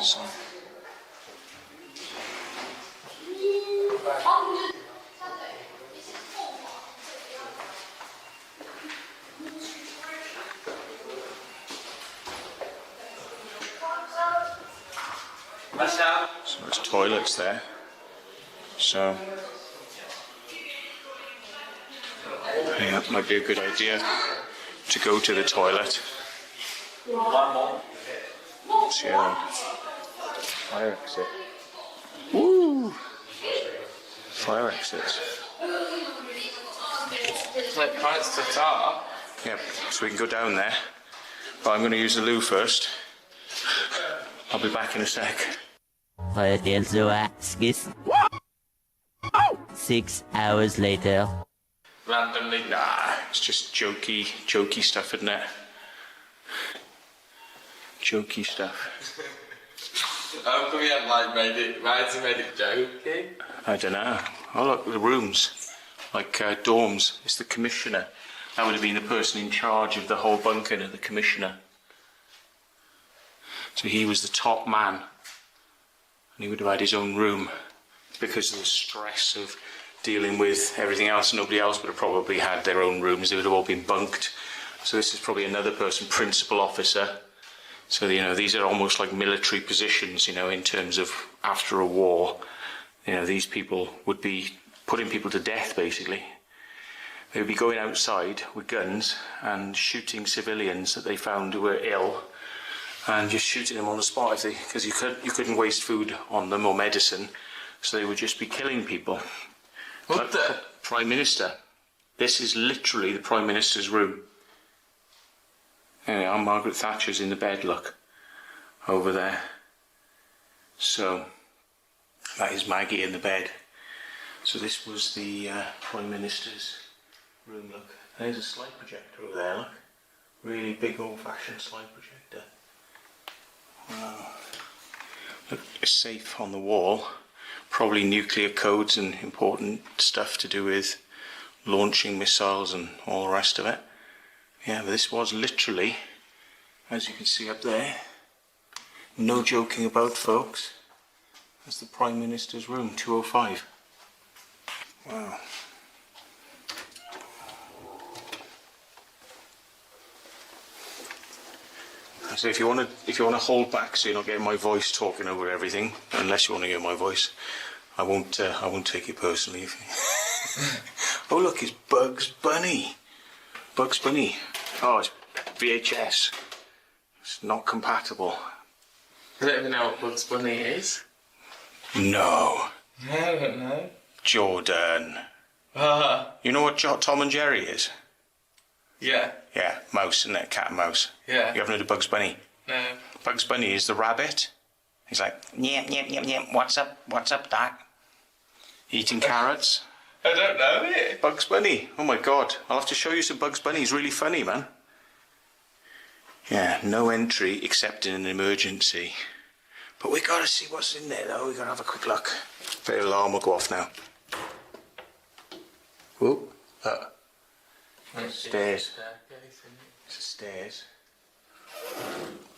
So. So there's toilets there. So yeah, might be a good idea to go to the toilet. So fire exit. Woo! Fire exits. Like pints to tar. Yep, so we can go down there. But I'm going to use the loo first. I'll be back in a sec. 6 hours later. Randomly. Nah, it's just jokey stuff, isn't it? Jokey stuff. How come we have why has he made it jokey? I don't know. Oh look, the rooms. Like dorms. It's the commissioner. That would have been the person in charge of the whole bunker, the commissioner. So he was the top man. And he would have had his own room. Because of the stress of dealing with everything else, nobody else would have probably had their own rooms. They would have all been bunked. So this is probably another person, principal officer. So, you know, these are almost like military positions, you know, in terms of after a war. You know, these people would be putting people to death, basically. They would be going outside with guns and shooting civilians that they found who were ill and just shooting them on the spot because you couldn't waste food on them or medicine. So they would just be killing people. What the? Prime Minister. This is literally the Prime Minister's room. Anyway, Margaret Thatcher's in the bed, look. Over there. So, that is Maggie in the bed. So this was the Prime Minister's room, look. There's a slide projector over there, look. Really big old-fashioned slide projector. Wow. Look, a safe on the wall. Probably nuclear codes and important stuff to do with launching missiles and all the rest of it. Yeah, but this was literally, as you can see up there, no joking about, folks. That's the Prime Minister's room, 205. Wow. So if you want to hold back so you're not getting my voice talking over everything, unless you want to hear my voice, I won't take it personally. Oh look, it's Bugs Bunny. Bugs Bunny. Oh, it's VHS. It's not compatible. I don't even know what Bugs Bunny is. No. No, I don't know. Jordan. You know what Tom and Jerry is? Yeah. Yeah, mouse, isn't it? Cat and mouse. Yeah. You haven't heard of Bugs Bunny? No. Bugs Bunny is the rabbit. He's like, yep, yep, yep, yep. What's up, Doc? Eating carrots. I don't know it. Bugs Bunny. Oh my God. I'll have to show you some Bugs Bunny. He's really funny, man. Yeah, no entry except in an emergency. But we gotta see what's in there, though. We gotta have a quick look. The alarm will go off now. Whoop. Stairs. It's the stairs.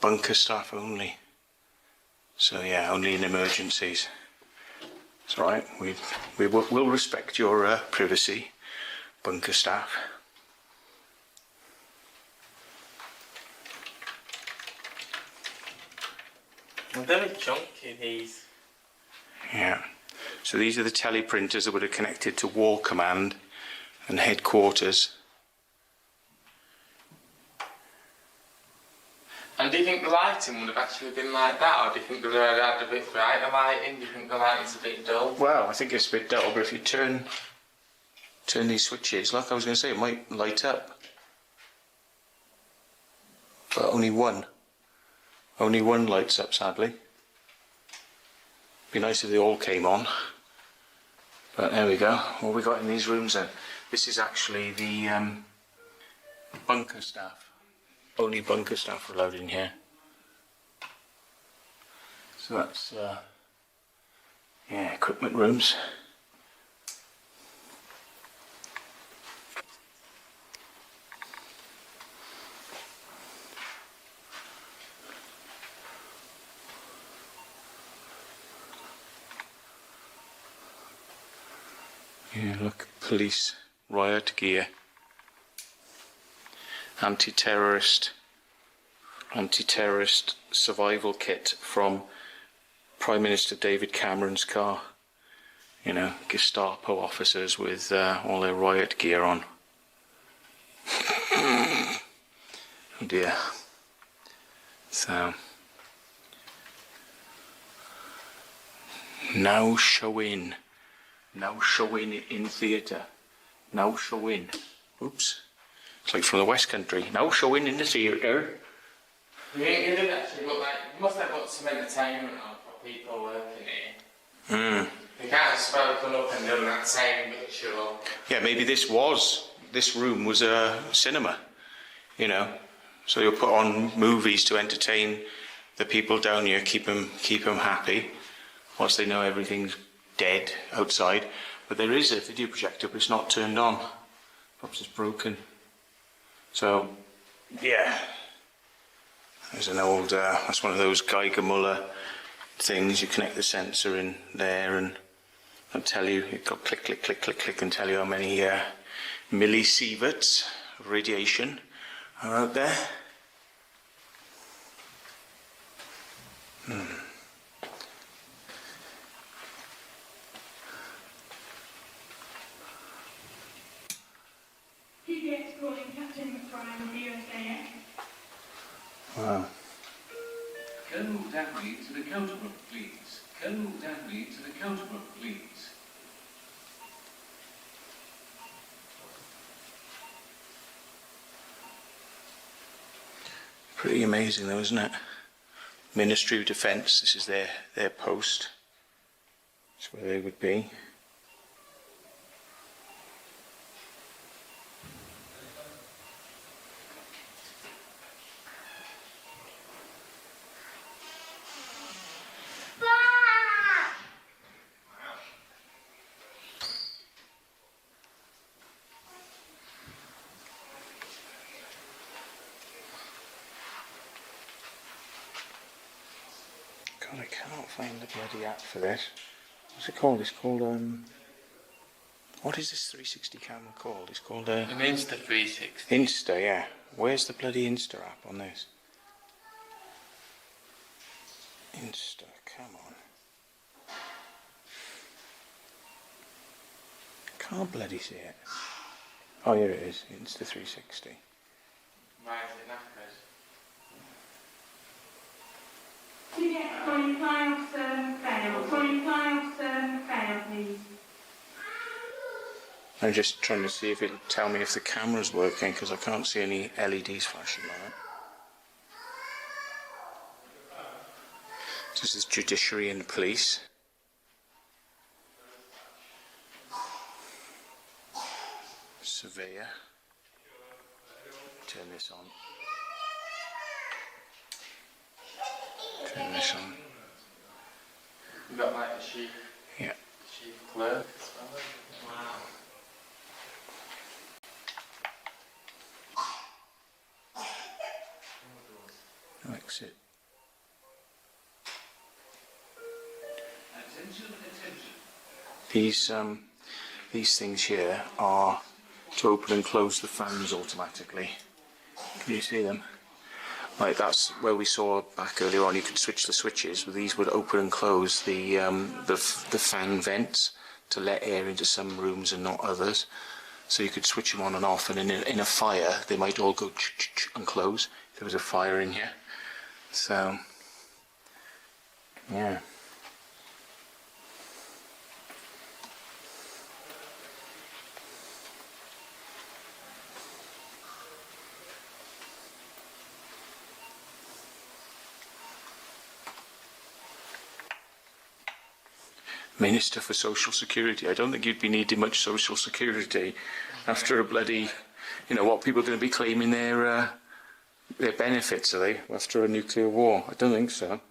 Bunker staff only. So yeah, only in emergencies. It's alright. We'll respect your privacy, bunker staff. I'm very chunky, these. Yeah. So these are the teleprinters that would have connected to War Command and headquarters. And do you think the lighting would have actually been like that, or do you think they would have had a bit brighter lighting? Do you think the lighting's a bit dull? Well, I think it's a bit dull, but if you turn these switches, like I was going to say, it might light up. But only one lights up, sadly. Be nice if they all came on. But there we go. What have we got in these rooms then? This is actually the bunker staff. Only bunker staff are allowed in here. So that's yeah, equipment rooms. Yeah, look, police riot gear. Anti-terrorist survival kit from Prime Minister David Cameron's car. You know, Gestapo officers with all their riot gear on. Oh dear. So, now showing in theatre. Now showing. Oops. It's like from the West Country. Now showing in the theatre. You didn't actually look like, you must have got some entertainment on for people working here. You can't have spoken up and done that same bit show. Yeah, maybe this room was a cinema, you know. So you'll put on movies to entertain the people down here, keep them happy, whilst they know everything's dead outside. But there is a video projector, but it's not turned on. Perhaps it's broken. So, yeah. There's an old, that's one of those Geiger Muller things. You connect the sensor in there and it'll tell you, you've got click, click, click, click, click, and tell you how many millisieverts of radiation are out there. PBX calling Captain McBride of the USAF. Wow. Colonel Danby to the counterbrook, please. Colonel Danby to the counterbrook, please. Pretty amazing though, isn't it? Ministry of Defence, this is their post. That's where they would be. God, I cannot find the bloody app for this. What's it called? It's called, what is this 360 camera called? It's called, An Insta 360. Insta, yeah. Where's the bloody Insta app on this? Insta, come on. Can't bloody see it. Oh, here it is. Insta 360. Why is it knackered? PBX calling flying officer fail. Calling flying officer fail, please. I'm just trying to see if it'll tell me if the camera's working because I can't see any LEDs flashing on it. This is judiciary and the police. Surveyor. Turn this on. Turn this on. You got like a chief clerk as well. Wow. Exit. These things here are to open and close the fans automatically. Can you see them? Like that's where we saw back earlier on. You could switch the switches. But these would open and close the fan vents to let air into some rooms and not others. So you could switch them on and off. And in a fire, they might all go and close if there was a fire in here. So yeah. Minister for Social Security. I don't think you'd be needing much social security after a bloody, you know, what people are going to be claiming their benefits, are they, after a nuclear war? I don't think so.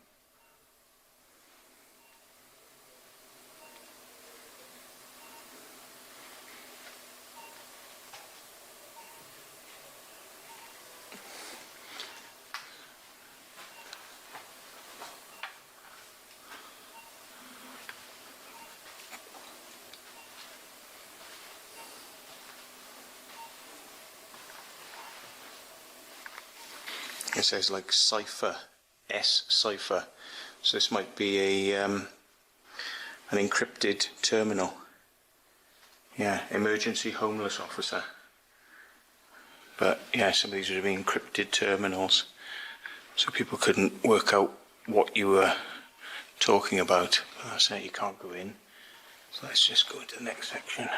It says like cipher, S cipher. So this might be an encrypted terminal. Yeah, emergency homeless officer. But yeah, some of these would have been encrypted terminals, so people couldn't work out what you were talking about. But that's it, you can't go in. So let's just go into the next section.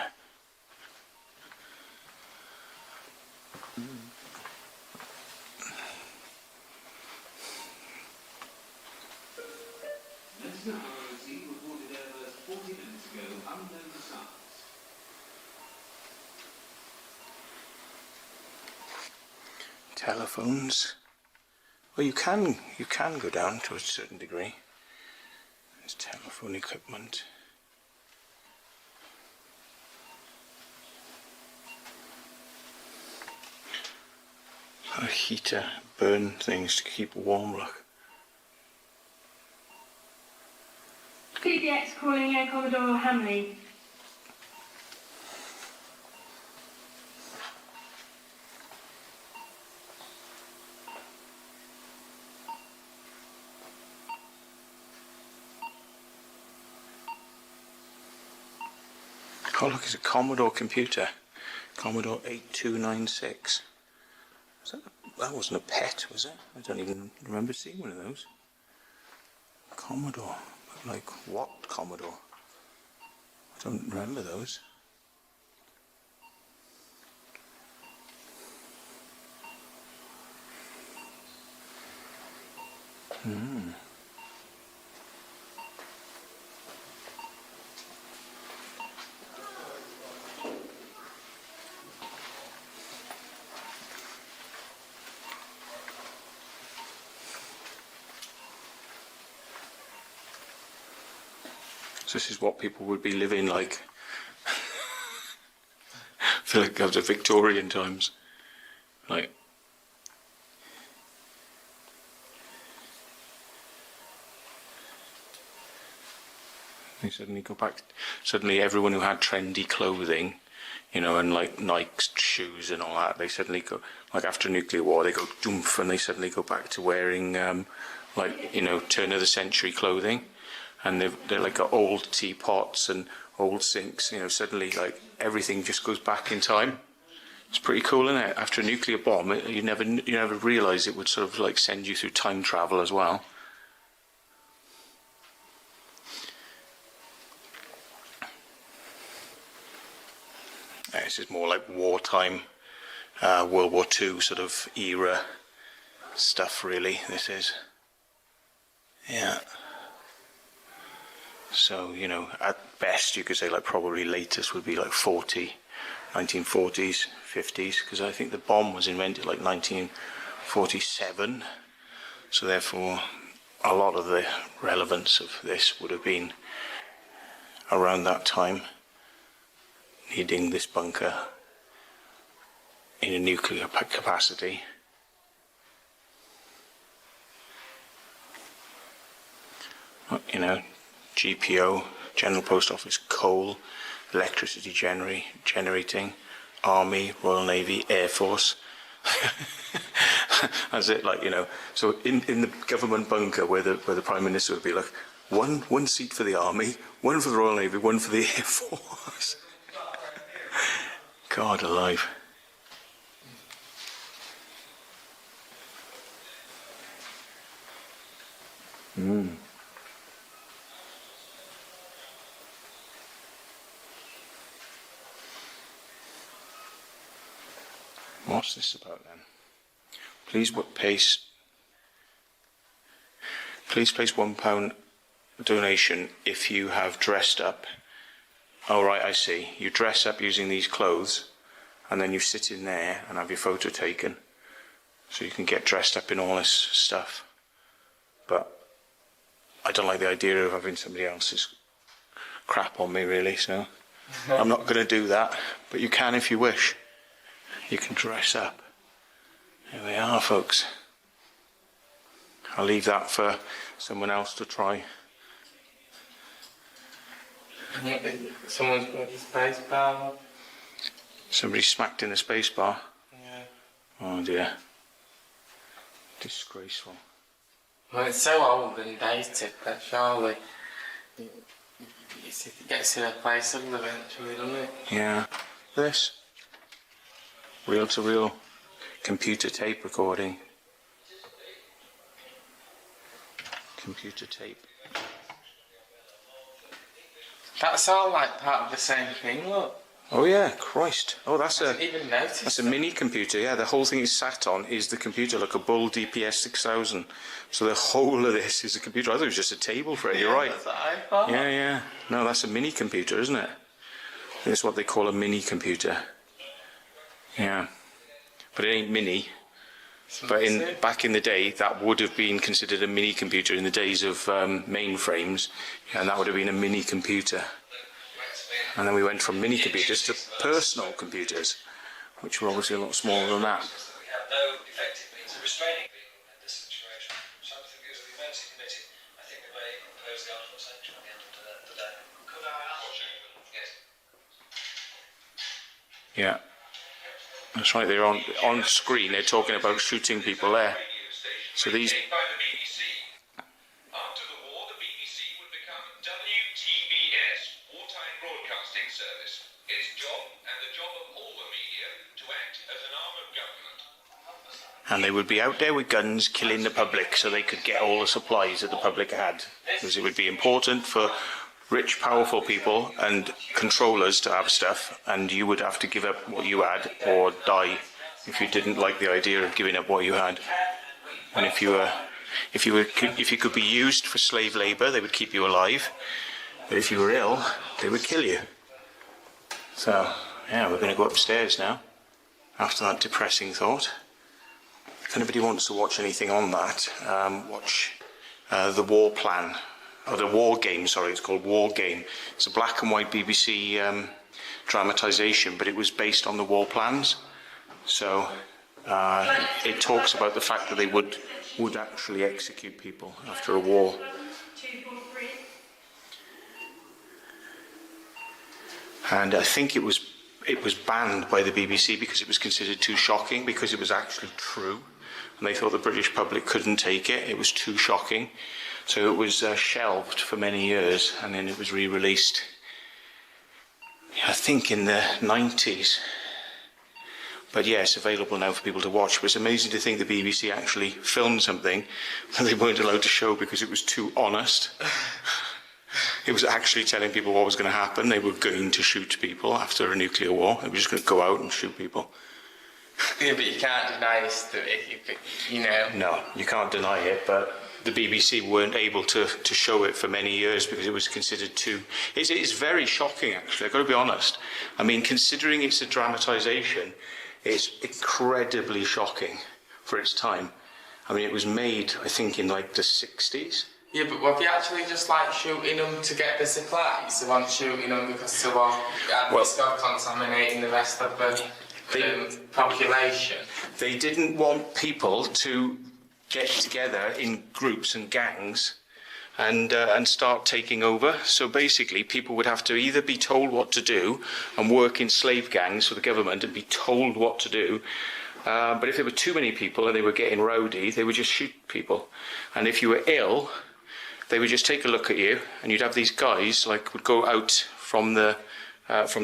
National ROC reported airburst 40 minutes ago, unknown size. Telephones. Well, you can go down to a certain degree. There's telephone equipment. A heater, burn things to keep warm, look. PDX calling Air Commodore Hamley. Oh look, it's a Commodore computer. Commodore 8296. That wasn't a pet, was it? I don't even remember seeing one of those. Commodore. But like what Commodore? I don't remember those. So this is what people would be living like. I feel like of the Victorian times. Like, they suddenly go back. Suddenly everyone who had trendy clothing, you know, and like Nike's shoes and all that, they suddenly go, like after nuclear war, they go doomph and they suddenly go back to wearing, like, you know, turn of the century clothing. And they're like got old teapots and old sinks, you know, suddenly like everything just goes back in time. It's pretty cool, isn't it? After a nuclear bomb, you never realise it would sort of like send you through time travel as well. This is more like wartime, World War II sort of era stuff, really, this is. Yeah. So, you know, at best you could say like probably latest would be like 1940s, 50s, because I think the bomb was invented like 1947. So therefore, a lot of the relevance of this would have been around that time, needing this bunker in a nuclear capacity. You know, GPO, General Post Office, coal, electricity generating, Army, Royal Navy, Air Force. That's it, like, you know. So in the government bunker where the Prime Minister would be like, one seat for the Army, one for the Royal Navy, one for the Air Force. God alive. What's this about then? Please place £1 donation if you have dressed up. Oh right, I see. You dress up using these clothes and then you sit in there and have your photo taken. So you can get dressed up in all this stuff. But I don't like the idea of having somebody else's crap on me, really, so I'm not going to do that. But you can if you wish. You can dress up. Here we are, folks. I'll leave that for someone else to try. Someone's got the space bar. Somebody smacked in the space bar. Yeah. Oh dear. Disgraceful. Well, it's so old and dated that surely it gets to a place eventually, doesn't it? Yeah. This. Reel-to-reel computer tape recording. Computer tape. That's all like part of the same thing, look. Oh yeah, Christ. Oh, I didn't even notice. that's a mini computer. Yeah, the whole thing it's sat on is the computer, like a Bull DPS 6000. So the whole of this is a computer. I thought it was just a table for it. You're right. That's what I thought. Yeah. No, that's a mini computer, isn't it? That's what they call a mini computer. Yeah. But it ain't mini. But back in the day, that would have been considered a mini computer in the days of mainframes, and that would have been a mini computer. And then we went from mini computers to personal computers, which were obviously a lot smaller than that. We have no effective means of restraining people in this situation. So I think it was the Emergency Committee. I think we may impose the article sanction at the end of the day. Could I ask? Yes. Yeah. That's right, they're on screen, they're talking about shooting people there. So these... By the BBC. After the war, the BBC would become WTBS, Wartime Broadcasting Service. Its job, and the job of all the media, to act as an arm of government. And they would be out there with guns killing the public so they could get all the supplies that the public had. Because it would be important for rich, powerful people and controllers to have stuff, and you would have to give up what you had or die if you didn't like the idea of giving up what you had. And if you could be used for slave labour, they would keep you alive. But if you were ill, they would kill you. So, yeah, we're going to go upstairs now, after that depressing thought. If anybody wants to watch anything on that, watch The War Plan. Or The War Game, sorry, it's called War Game. It's a black and white BBC dramatisation, but it was based on the war plans. So it talks about the fact that they would actually execute people after a war. And I think it was banned by the BBC because it was considered too shocking, because it was actually true. And they thought the British public couldn't take it. It was too shocking. So it was shelved for many years, and then it was re-released, I think, in the 90s. But yeah, it's available now for people to watch. But it's amazing to think the BBC actually filmed something that they weren't allowed to show because it was too honest. It was actually telling people what was going to happen. They were going to shoot people after a nuclear war. They were just going to go out and shoot people. Yeah, but you can't deny this, you know. No, you can't deny it, but the BBC weren't able to show it for many years because it was considered too... It's very shocking, actually, I've got to be honest. I mean, considering it's a dramatisation, it's incredibly shocking for its time. I mean, it was made, I think, in like the 60s. Yeah, but were they actually just like shooting them to get the supplies? The ones shooting them because they were at risk of contaminating the rest of the population? They didn't want people to get together in groups and gangs and start taking over. So basically people would have to either be told what to do and work in slave gangs for the government and be told what to do, but if there were too many people and they were getting rowdy, they would just shoot people. And if you were ill, they would just take a look at you, and you'd have these guys like would go out from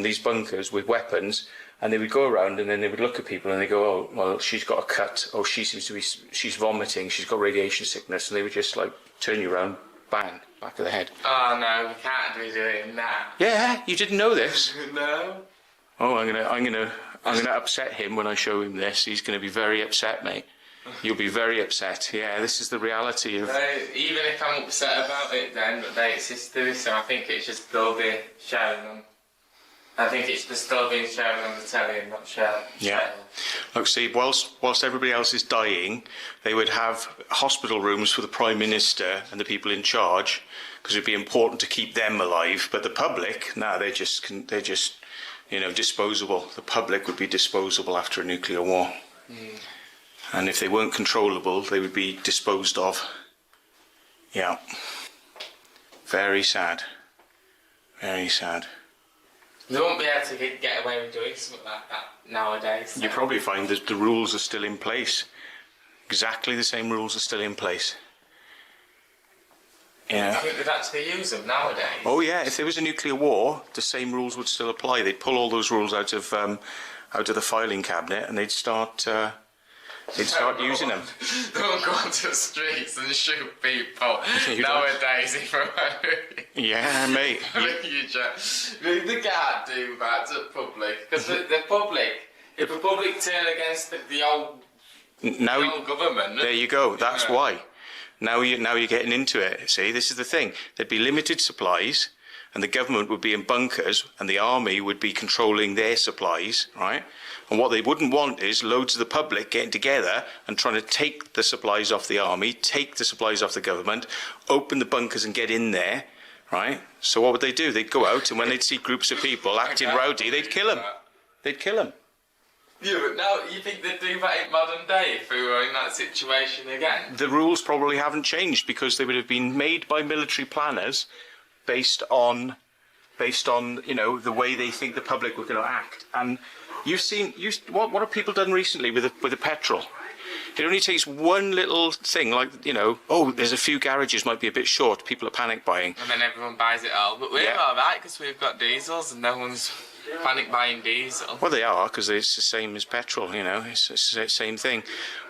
these bunkers with weapons, and they would go around and then they would look at people and they go, oh, well, she's got a cut, oh, she's vomiting, she's got radiation sickness, and they would just like turn you around, bang, back of the head. Oh no, we can't be doing that. Yeah, you didn't know this? No. Oh, I'm gonna upset him when I show him this. He's gonna be very upset, mate. You'll be very upset. Yeah, this is the reality of... Even if I'm upset about it then, but it's history, so I think it should still be showing them. I think it's still being shown on the telly and not shown. Yeah. Look, see, whilst everybody else is dying, they would have hospital rooms for the Prime Minister and the people in charge, because it'd be important to keep them alive. But the public, they're just disposable. The public would be disposable after a nuclear war. Mm. And if they weren't controllable, they would be disposed of. Yeah. Very sad. Very sad. They won't be able to get away with doing something like that nowadays. So. You probably find that the rules are still in place. Exactly the same rules are still in place. Yeah. I think they'd actually use them nowadays. Oh yeah, if there was a nuclear war, the same rules would still apply. They'd pull all those rules out of the filing cabinet, and they'd start using them. Don't go onto the streets and shoot people nowadays. Yeah, mate. They can't do that to the public, because the public, if the public turn against the old government. There you go. That's why. Now you're getting into it. See, this is the thing. There'd be limited supplies, and the government would be in bunkers, and the army would be controlling their supplies, right? And what they wouldn't want is loads of the public getting together and trying to take the supplies off the army, take the supplies off the government, open the bunkers and get in there, right? So what would they do? They'd go out, and when they'd see groups of people acting rowdy, they'd kill them. They'd kill them. Yeah, but now you think they'd do that in modern day if we were in that situation again? The rules probably haven't changed because they would have been made by military planners based on the way they think the public were going to act. And what have people done recently with the petrol? It only takes one little thing, like, there's a few garages might be a bit short, people are panic buying. And then everyone buys it all. But we're alright because we've got diesels and no one's panic buying diesel. Well, they are, because it's the same as petrol, it's the same thing.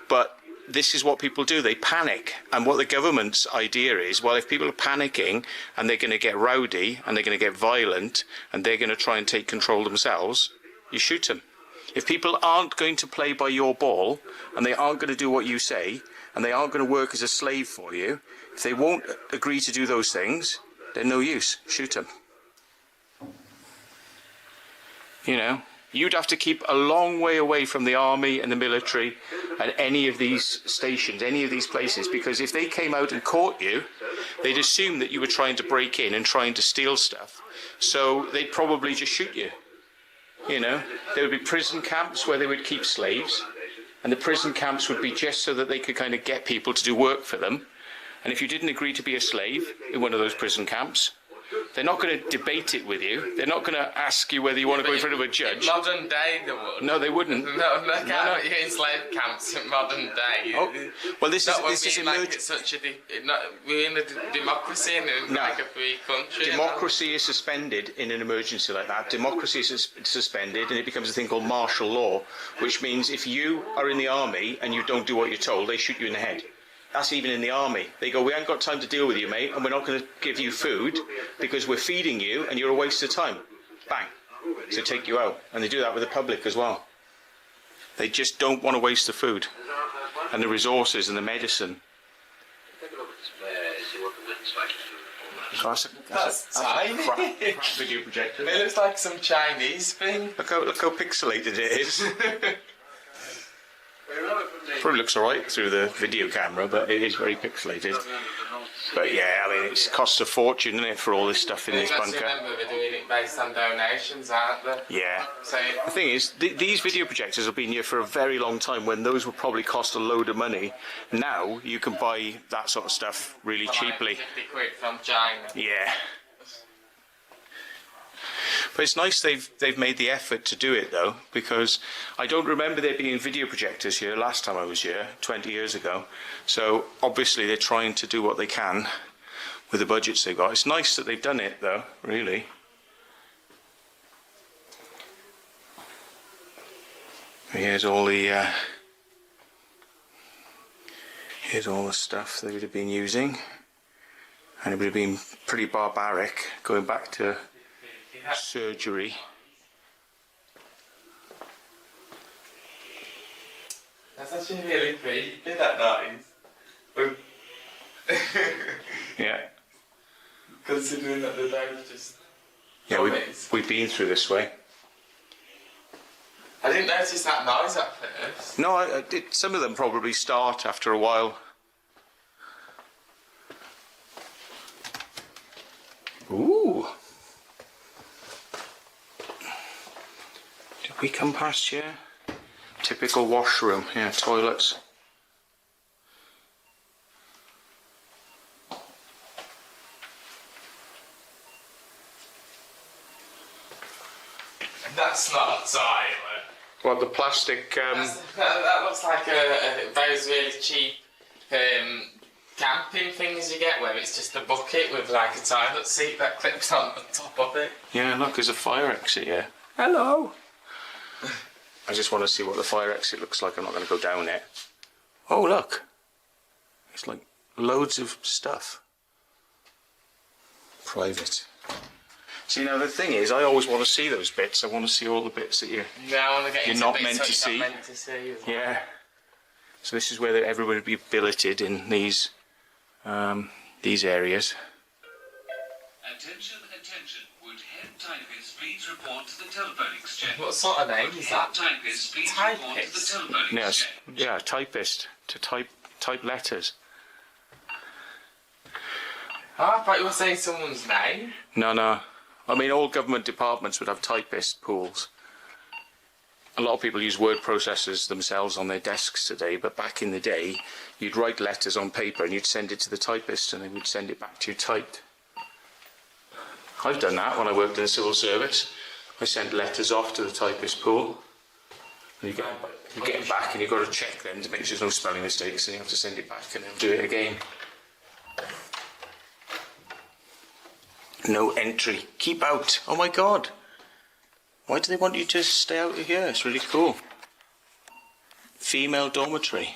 But this is what people do, they panic. And what the government's idea is, well, if people are panicking and they're going to get rowdy and they're going to get violent and they're going to try and take control themselves, you shoot them. If people aren't going to play by your ball and they aren't going to do what you say and they aren't going to work as a slave for you, if they won't agree to do those things, they're no use. Shoot them. You'd have to keep a long way away from the army and the military and any of these stations, any of these places, because if they came out and caught you, they'd assume that you were trying to break in and trying to steal stuff. So they'd probably just shoot you. There would be prison camps where they would keep slaves, and the prison camps would be just so that they could kind of get people to do work for them. And if you didn't agree to be a slave in one of those prison camps, they're not going to debate it with you. They're not going to ask you whether you want to go in front of a judge. In modern day, they would. No, they wouldn't. No, you're in slave camps in modern day. Oh, well, this is like it's such a we're in a democracy and like a free country. Democracy is suspended in an emergency like that. Democracy is suspended, and it becomes a thing called martial law, which means if you are in the army and you don't do what you're told, they shoot you in the head. That's even in the army. They go, we ain't got time to deal with you, mate, and we're not going to give you food because we're feeding you and you're a waste of time. Bang. So take you out. And they do that with the public as well. They just don't want to waste the food and the resources and the medicine. So that's tiny. A crap video projector. It looks like some Chinese thing. Look how pixelated it is. Probably looks alright through the video camera, but it is very pixelated. But yeah, I mean, it costs a fortune, doesn't it, for all this stuff in this bunker. Remember, they're doing it based on donations, aren't they? Yeah. So the thing is, these video projectors have been here for a very long time, when those would probably cost a load of money. Now you can buy that sort of stuff really cheaply. Like 50 quid from China. Yeah. But it's nice they've made the effort to do it, though, because I don't remember there being video projectors here last time I was here, 20 years ago. So obviously they're trying to do what they can with the budgets they've got. It's nice that they've done it, though, really. Here's all the stuff they would have been using, and it would have been pretty barbaric going back to surgery. That's actually really creepy, that noise. Yeah. Considering that the both just... Yeah, we've been through this way. I didn't notice that noise at first. No, I did. Some of them probably start after a while. Ooh. Did we come past here? Typical washroom, yeah, toilets. That's not a toilet. What, the plastic... That looks like a very those really cheap camping things you get where it's just a bucket with like a toilet seat that clips on the top of it. Yeah, look, there's a fire exit here. Hello! I just want to see what the fire exit looks like. I'm not going to go down it. Oh, look. It's like loads of stuff. Private. See, now the thing is, I always want to see those bits. I want to see all the bits that you're not meant to see. Yeah. So this is where everyone would be billeted in these areas. Attention, attention. Would head typist please report to the telephone exchange? What sort of name is that? Typist please report to the telephone exchange. Yes. Yeah, typist. To type letters. Oh, I thought you were saying someone's name. No. I mean, all government departments would have typist pools. A lot of people use word processors themselves on their desks today, but back in the day, you'd write letters on paper and you'd send it to the typist and they would send it back to you typed. I've done that when I worked in the civil service. I sent letters off to the typist pool. And you get it back and you've got to check them to make sure there's no spelling mistakes, and you have to send it back and then do it again. No entry. Keep out. Oh my God. Why do they want you to stay out of here? It's really cool. Female dormitory.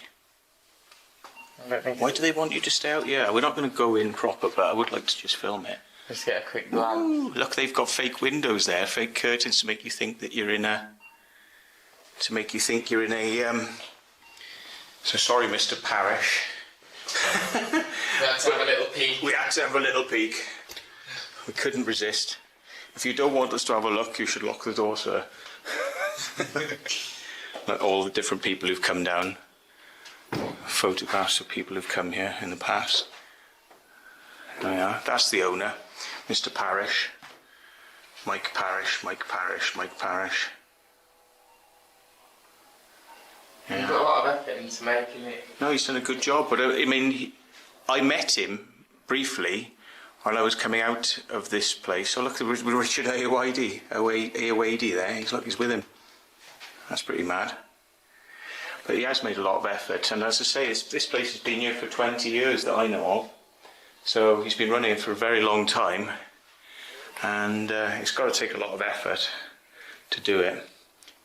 Why do they want you to stay out here? We're not going to go in proper, but I would like to just film it. Just get a quick glance. Ooh, look, they've got fake windows there, fake curtains to make you think that you're in a... So sorry, Mr. Parish. We had to have a little peek. We had to have a little peek. We couldn't resist. If you don't want us to have a look, you should lock the door, sir. Like all the different people who've come down. Photographs of people who've come here in the past. There we are. That's the owner, Mr. Parish. Mike Parish. Yeah. You've got a lot of effort into making it. No, he's done a good job, but I mean, I met him briefly while I was coming out of this place. Oh, look, there was Richard Ayoade there. He's with him. That's pretty mad. But he has made a lot of effort, and as I say, this place has been here for 20 years that I know of. So he's been running it for a very long time, and it's got to take a lot of effort to do it.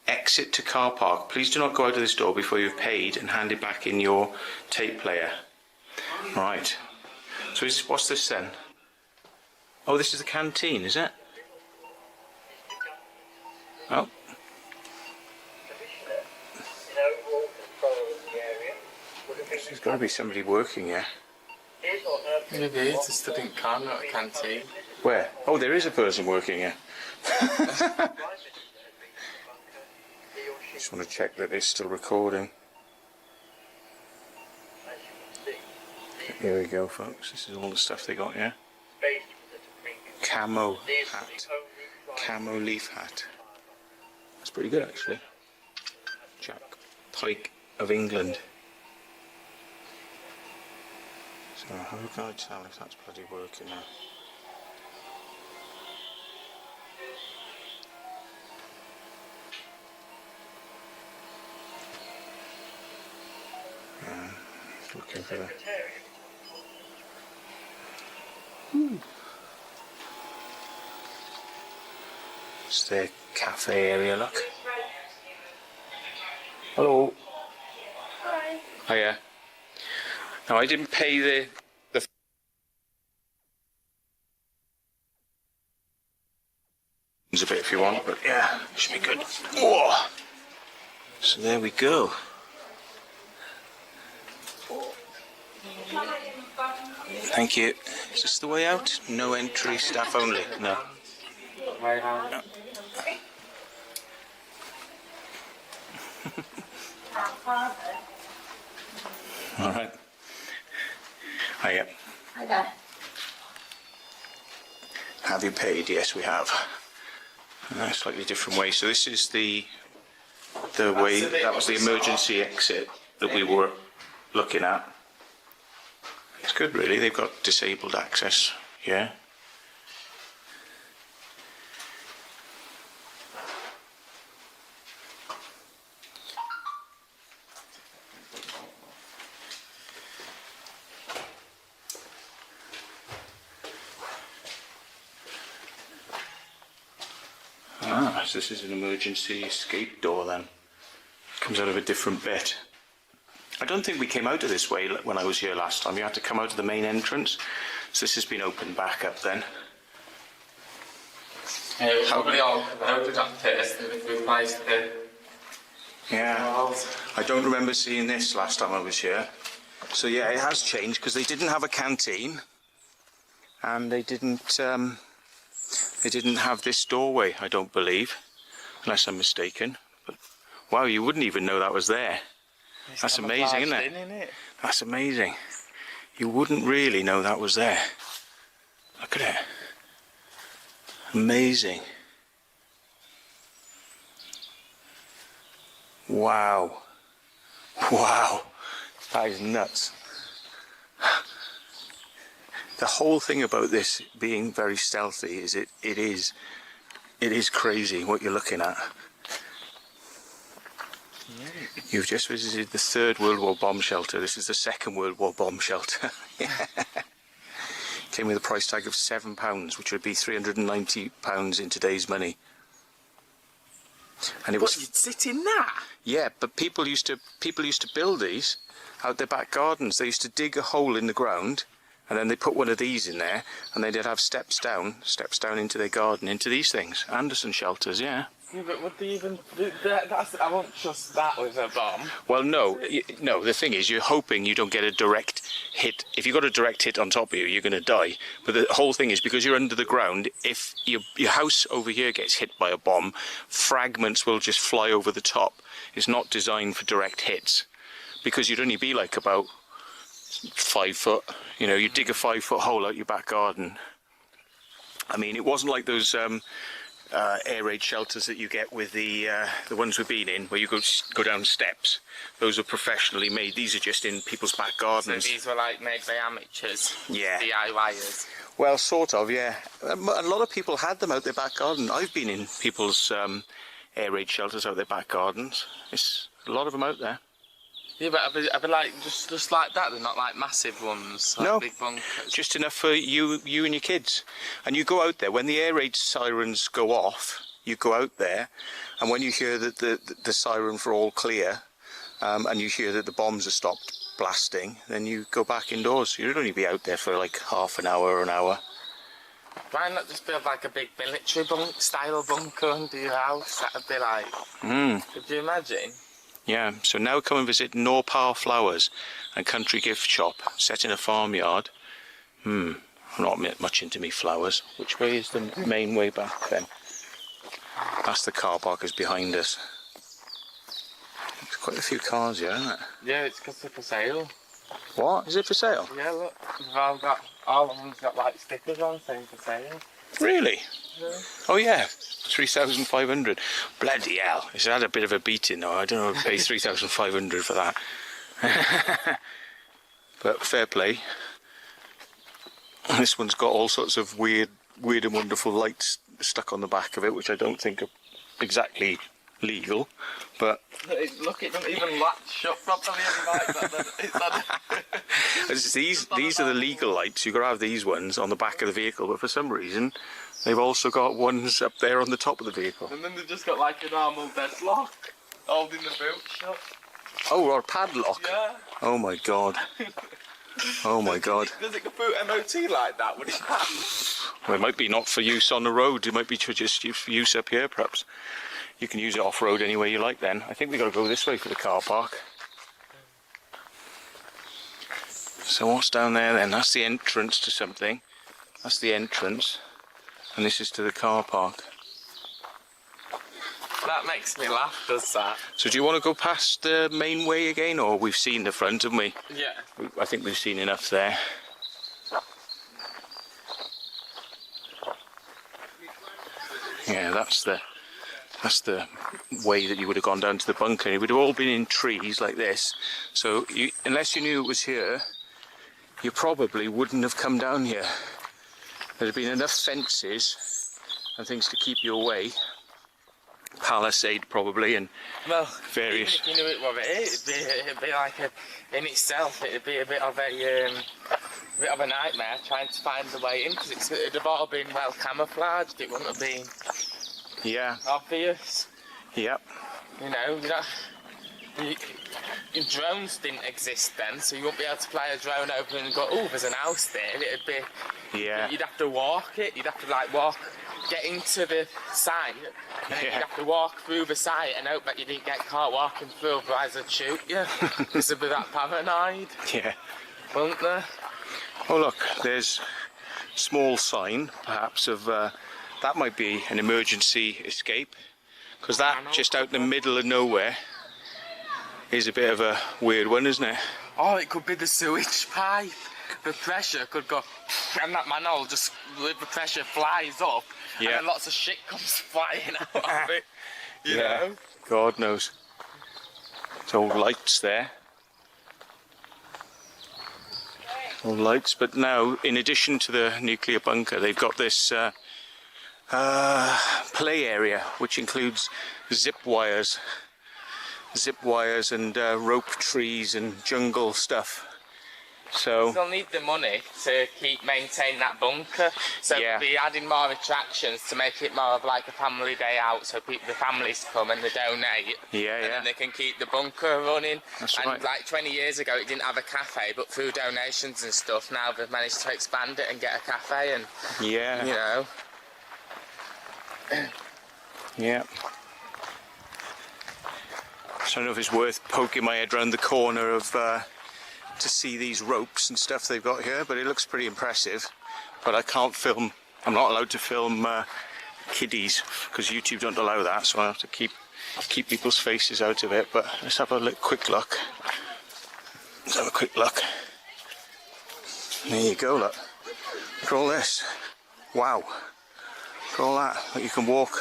Exit to car park. Please do not go out of this door before you've paid and hand it back in your tape player. Right. So what's this then? Oh, this is the canteen, is it? Oh. There's got to be somebody working here. Maybe it's just a big car, not a canteen. Where? Oh, there is a person working here. Just want to check that it's still recording. Here we go, folks. This is all the stuff they got here. Camo hat. Camo leaf hat. That's pretty good, actually. Jack Pike of England. So how can I tell if that's bloody working now? Looking for that. It's the cafe area, look. Hello. Hi. Hiya. Now, I didn't pay the a bit if you want, but yeah, it should be good. Whoa. So there we go. Thank you. Is this the way out? No entry, staff only? No. No. All right. Hiya. Hi there. Have you paid? Yes, we have. A slightly different way. So this is the way, that was the emergency exit that we were looking at. It's good, really. They've got disabled access here. So this is an emergency escape door then. Comes out of a different bit. I don't think we came out of this way when I was here last time. You had to come out of the main entrance. So this has been opened back up then. Yeah, it was probably all opened up first and we've replaced the Yeah. walls. I don't remember seeing this last time I was here. So yeah, it has changed because they didn't have a canteen. And they didn't have this doorway, I don't believe. Unless I'm mistaken. But, wow, you wouldn't even know that was there. That's amazing, isn't it? That's amazing. You wouldn't really know that was there. Look at it. Amazing. Wow. Wow. That is nuts. The whole thing about this being very stealthy is it is crazy what you're looking at. You've just visited the 3rd World War bomb shelter. This is the 2nd World War bomb shelter. Came with a price tag of £7, which would be £390 in today's money. And it was. You'd sit in that? Yeah, but people used to build these out their back gardens. They used to dig a hole in the ground, and then they put one of these in there, and they'd have steps down into their garden, into these things. Anderson shelters, yeah. Yeah, but would they even do that? I won't trust that with a bomb. Well, no, the thing is, you're hoping you don't get a direct hit. If you got a direct hit on top of you, you're going to die. But the whole thing is, because you're under the ground, if your house over here gets hit by a bomb, fragments will just fly over the top. It's not designed for direct hits, because you'd only be like about 5 foot. You know, you dig a 5-foot hole out your back garden. I mean, it wasn't like those air raid shelters that you get with the ones we've been in, where you go down steps. Those are professionally made. These are just in people's back gardens. So these were like made by amateurs, yeah, DIYers. Well, sort of, yeah. A lot of people had them out their back garden. I've been in people's air raid shelters out their back gardens. It's a lot of them out there. Yeah, but are they like just like that? They're not like massive ones, like no, big bunkers. Just enough for you and your kids. And you go out there when the air raid sirens go off. You go out there, and when you hear that the siren for all clear, and you hear that the bombs are stopped blasting, then you go back indoors. You'd only be out there for like half an hour or an hour. Why not just build like a big military style bunker under your house? That'd be like. Could you imagine? Yeah, so now come and visit Norpar Flowers and Country Gift Shop, set in a farmyard. I'm not much into me flowers. Which way is the main way back then? That's the car park is behind us. There's quite a few cars here, isn't it? Yeah, it's because they're for sale. What? Is it for sale? Yeah, look. All of them's got like stickers on saying for sale. Really? Yeah. Oh yeah, 3,500. Bloody hell! It's had a bit of a beating though. I don't know if I'd pay 3,500 for that. But fair play. This one's got all sorts of weird and wonderful lights stuck on the back of it, which I don't think are exactly legal. But look, it doesn't even latch shut properly. These are the legal lights. You've got to have these ones on the back of the vehicle, but for some reason they've also got ones up there on the top of the vehicle. And then they've just got like a normal deadlock holding the boot shut. Oh, or a padlock. Yeah. Oh my god. Oh my god. Does it go through MOT like that? Would it happen? Well, it might be not for use on the road. It might be just for use up here, perhaps. You can use it off-road any way you like then. I think we've got to go this way for the car park. So what's down there then? That's the entrance to something. That's the entrance. And this is to the car park. That makes me laugh, does that? So do you want to go past the main way again, or we've seen the front, haven't we? Yeah. I think we've seen enough there. Yeah, that's the way that you would have gone down to the bunker. It would have all been in trees like this. So unless you knew it was here, you probably wouldn't have come down here. There'd have been enough fences and things to keep you away. Palisade probably, and various. Even if you knew what it is, it'd be like in itself, it'd be a bit of a nightmare trying to find the way in, because it'd have all been well camouflaged. It wouldn't have been. Yeah. Obvious. Yep. You know, drones didn't exist then, so you wouldn't be able to fly a drone over and go, oh, there's an house there. It'd be, Yeah. you'd have to walk it. You'd have to like get into the site, and then you'd have to walk through the site and hope that you didn't get caught walking through, otherwise they'd shoot you. Because they'd be that paranoid, Yeah. wouldn't they? Oh look, there's a small sign, perhaps, of that might be an emergency escape, because that just out in the middle of nowhere is a bit of a weird one, isn't it? Oh, it could be the sewage pipe. The pressure could go, and that manhole just, with the pressure, flies up, and then lots of shit comes flying out of it. You know? God knows. It's old lights there. Old lights, but now, in addition to the nuclear bunker, they've got this play area, which includes zip wires and rope trees and jungle stuff. So they'll need the money to maintain that bunker, so they'll be adding more attractions to make it more of like a family day out, so the families come and they donate, and then they can keep the bunker running. That's and right. like 20 years ago it didn't have a cafe, but through donations and stuff now they've managed to expand it and get a cafe, and you know. Yeah. So I don't know if it's worth poking my head around the corner of to see these ropes and stuff they've got here, but it looks pretty impressive. But I can't film. I'm not allowed to film kiddies because YouTube don't allow that, so I have to keep people's faces out of it. But let's have a quick look. Let's have a quick look. There you go. Look at all this. Wow. Look at all that. Like you can walk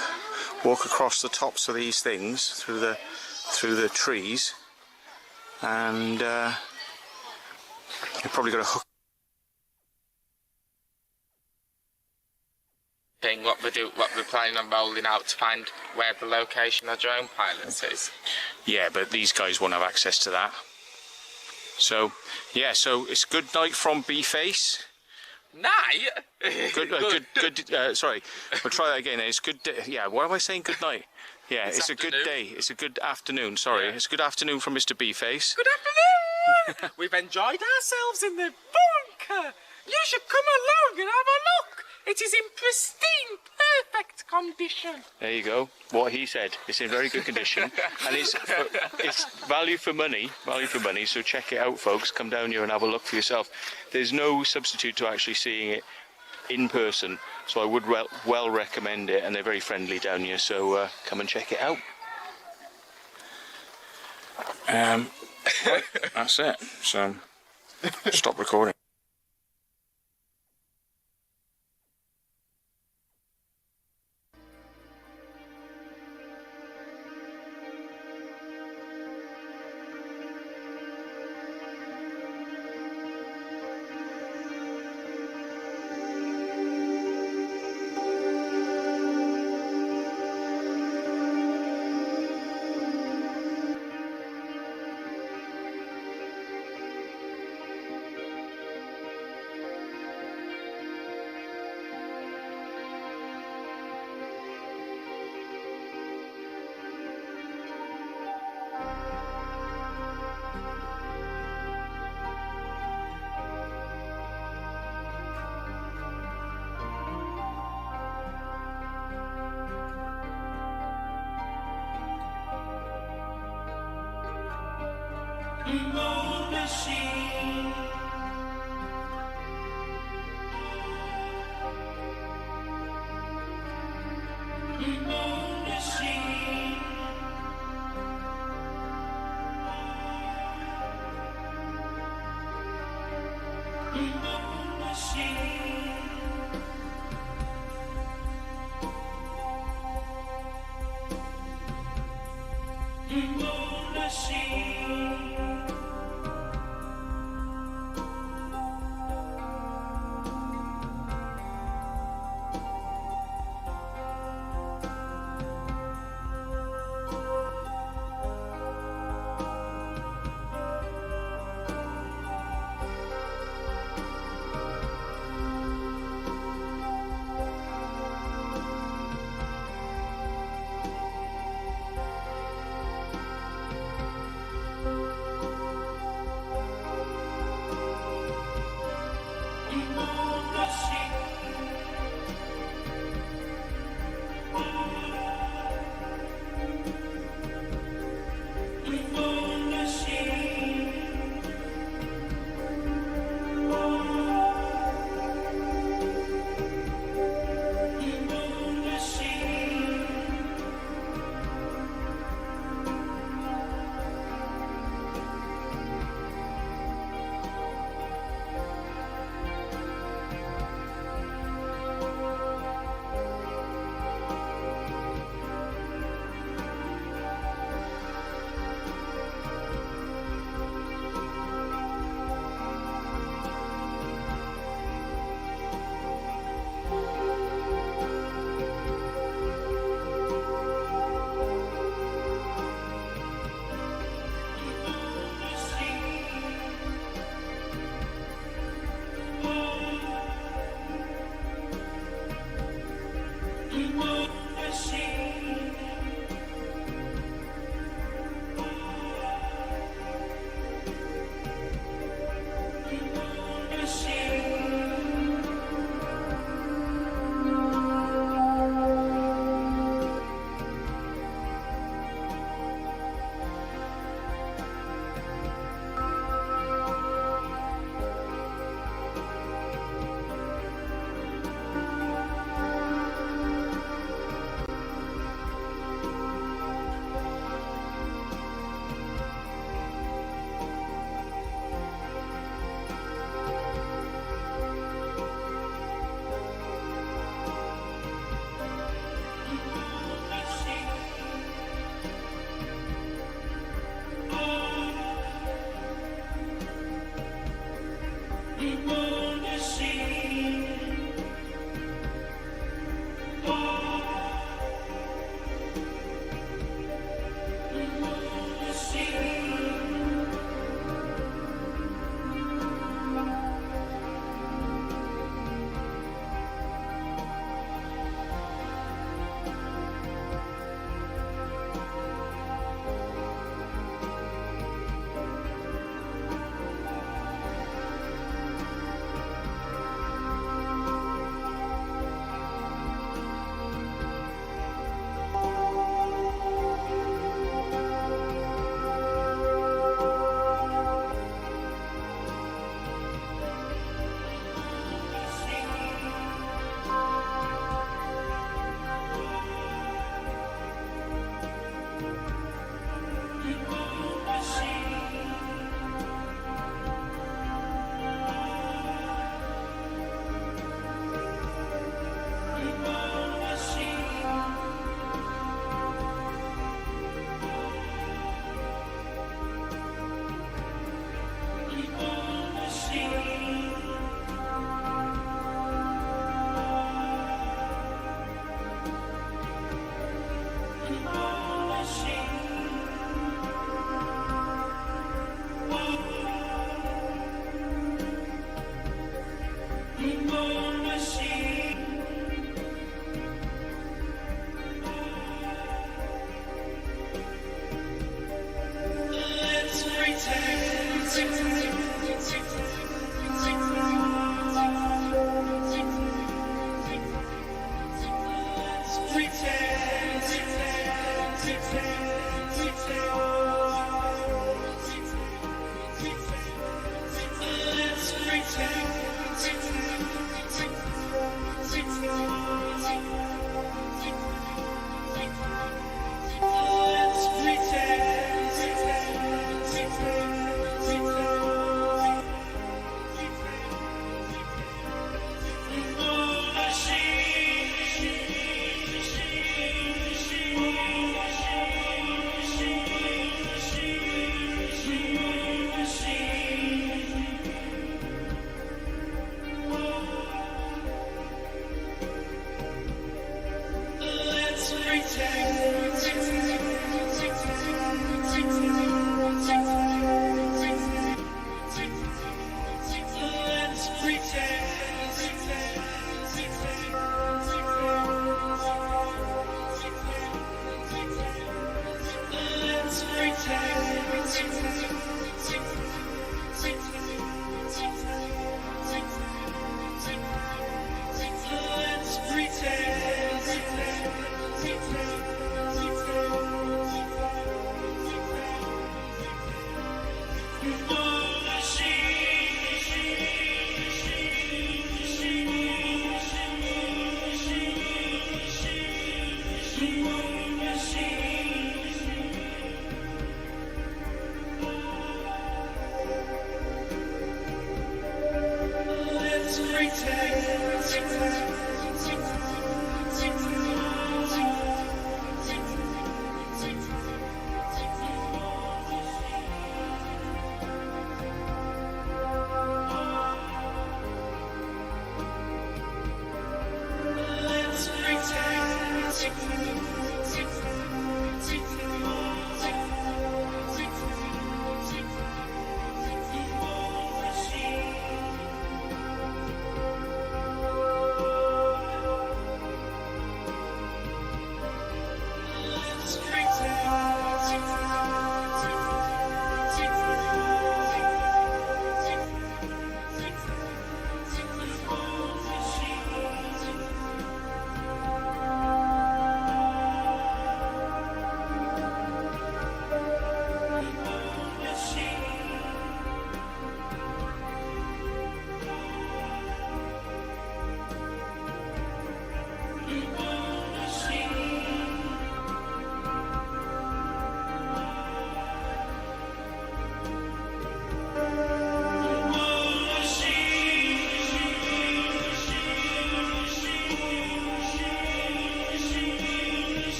across the tops of these things through the trees, and you've probably got a hook. What we're planning on rolling out to find where the location of drone pilots is. Yeah, but these guys won't have access to that. So, yeah, so it's good night from B-Face. Night? Sorry, we'll try that again. It's good day. Yeah, what am I saying? Good night. Yeah, it's a good day. It's a good afternoon. Sorry, it's good afternoon from Mr. B-Face. Good afternoon! We've enjoyed ourselves in the bunker. You should come along and have a look. It is in pristine, perfect condition. There you go. What he said. It's in very good condition, and it's value for money. Value for money. So check it out, folks. Come down here and have a look for yourself. There's no substitute to actually seeing it in person, so I would well recommend it, and they're very friendly down here. So come and check it out. Right, that's it. So stop recording.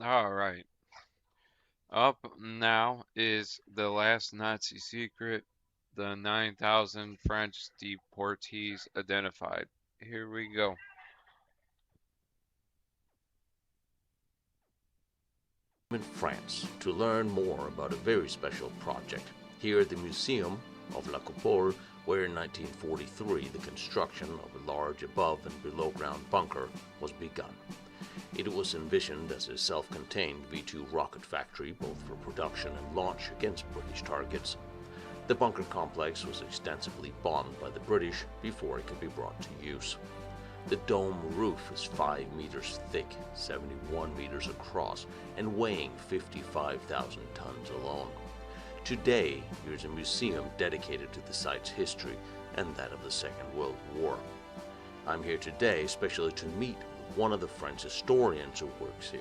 All right. Up now is the last Nazi secret, the 9,000 French deportees identified. Here we go. In France to learn more about a very special project here at the Museum of La Coupole, where in 1943 the construction of a large above and below ground bunker was begun. It was envisioned as a self-contained V-2 rocket factory both for production and launch against British targets. The bunker complex was extensively bombed by the British before it could be brought to use. The dome roof is 5 meters thick, 71 meters across, and weighing 55,000 tons alone. Today, here's a museum dedicated to the site's history and that of the Second World War. I'm here today especially to meet with one of the French historians who works here,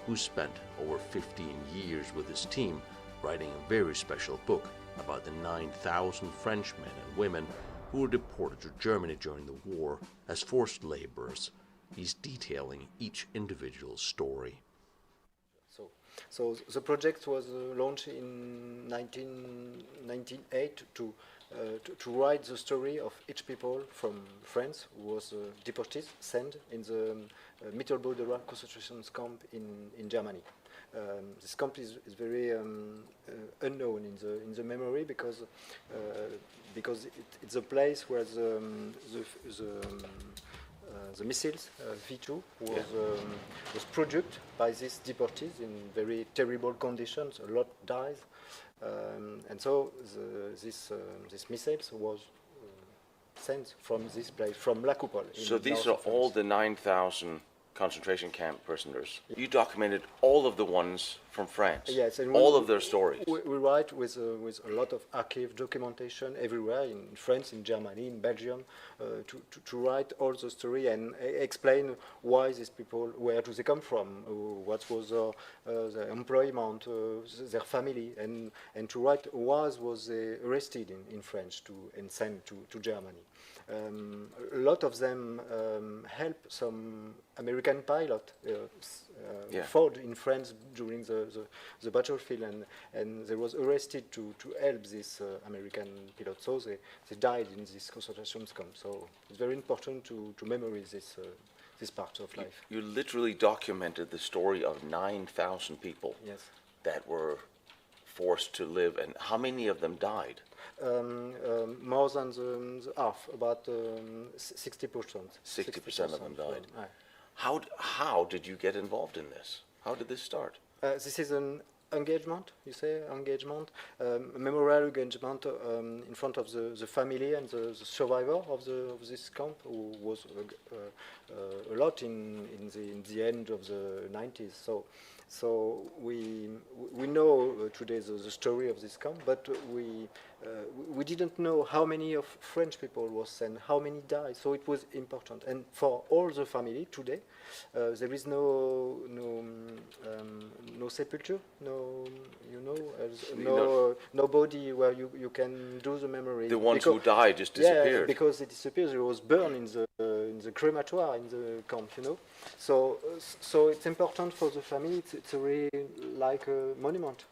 who spent over 15 years with his team writing a very special book about the 9,000 French men and women who were deported to Germany during the war as forced laborers. He's detailing each individual story. So the project was launched in 1998 to to write the story of each people from France who was deported, sent in the Mittelbau-Dora concentration camp in Germany. This camp is very unknown in the memory because it's a place where the missiles V2 was produced by these deportees in very terrible conditions. A lot dies, and so this missiles was sent from this place, from La Coupole. So these are all the 9,000 concentration camp prisoners. You documented all of the ones from France. Yes, and all of their stories. We write with a lot of archive documentation everywhere in France, in Germany, in Belgium, to write all the story and explain why these people, where do they come from, what was their employment, their family, and to write why was they arrested in France and sent to Germany. A lot of them help some American pilot fought in France during the battlefield, and they was arrested to help this American pilot. So they died in this concentration camp. So it's very important to memorize this part of life. You literally documented the story of 9,000 people that were forced to live, and how many of them died? More than the half, about 60%. 60% of them died. How did you get involved in this? How did this start? This is an engagement, you say, engagement, memorial engagement in front of the family and the survivor of this camp, who was a lot in the end of the 90s. So we know today the story of this camp, but we didn't know how many of French people was sent, how many died. So it was important, and for all the family today, there is no sepulture, nobody where you can do the memory. The ones who died just disappeared. Yeah, because it disappears. It was burned in the crematoire in the camp, So it's important for the family. It's really like a monument.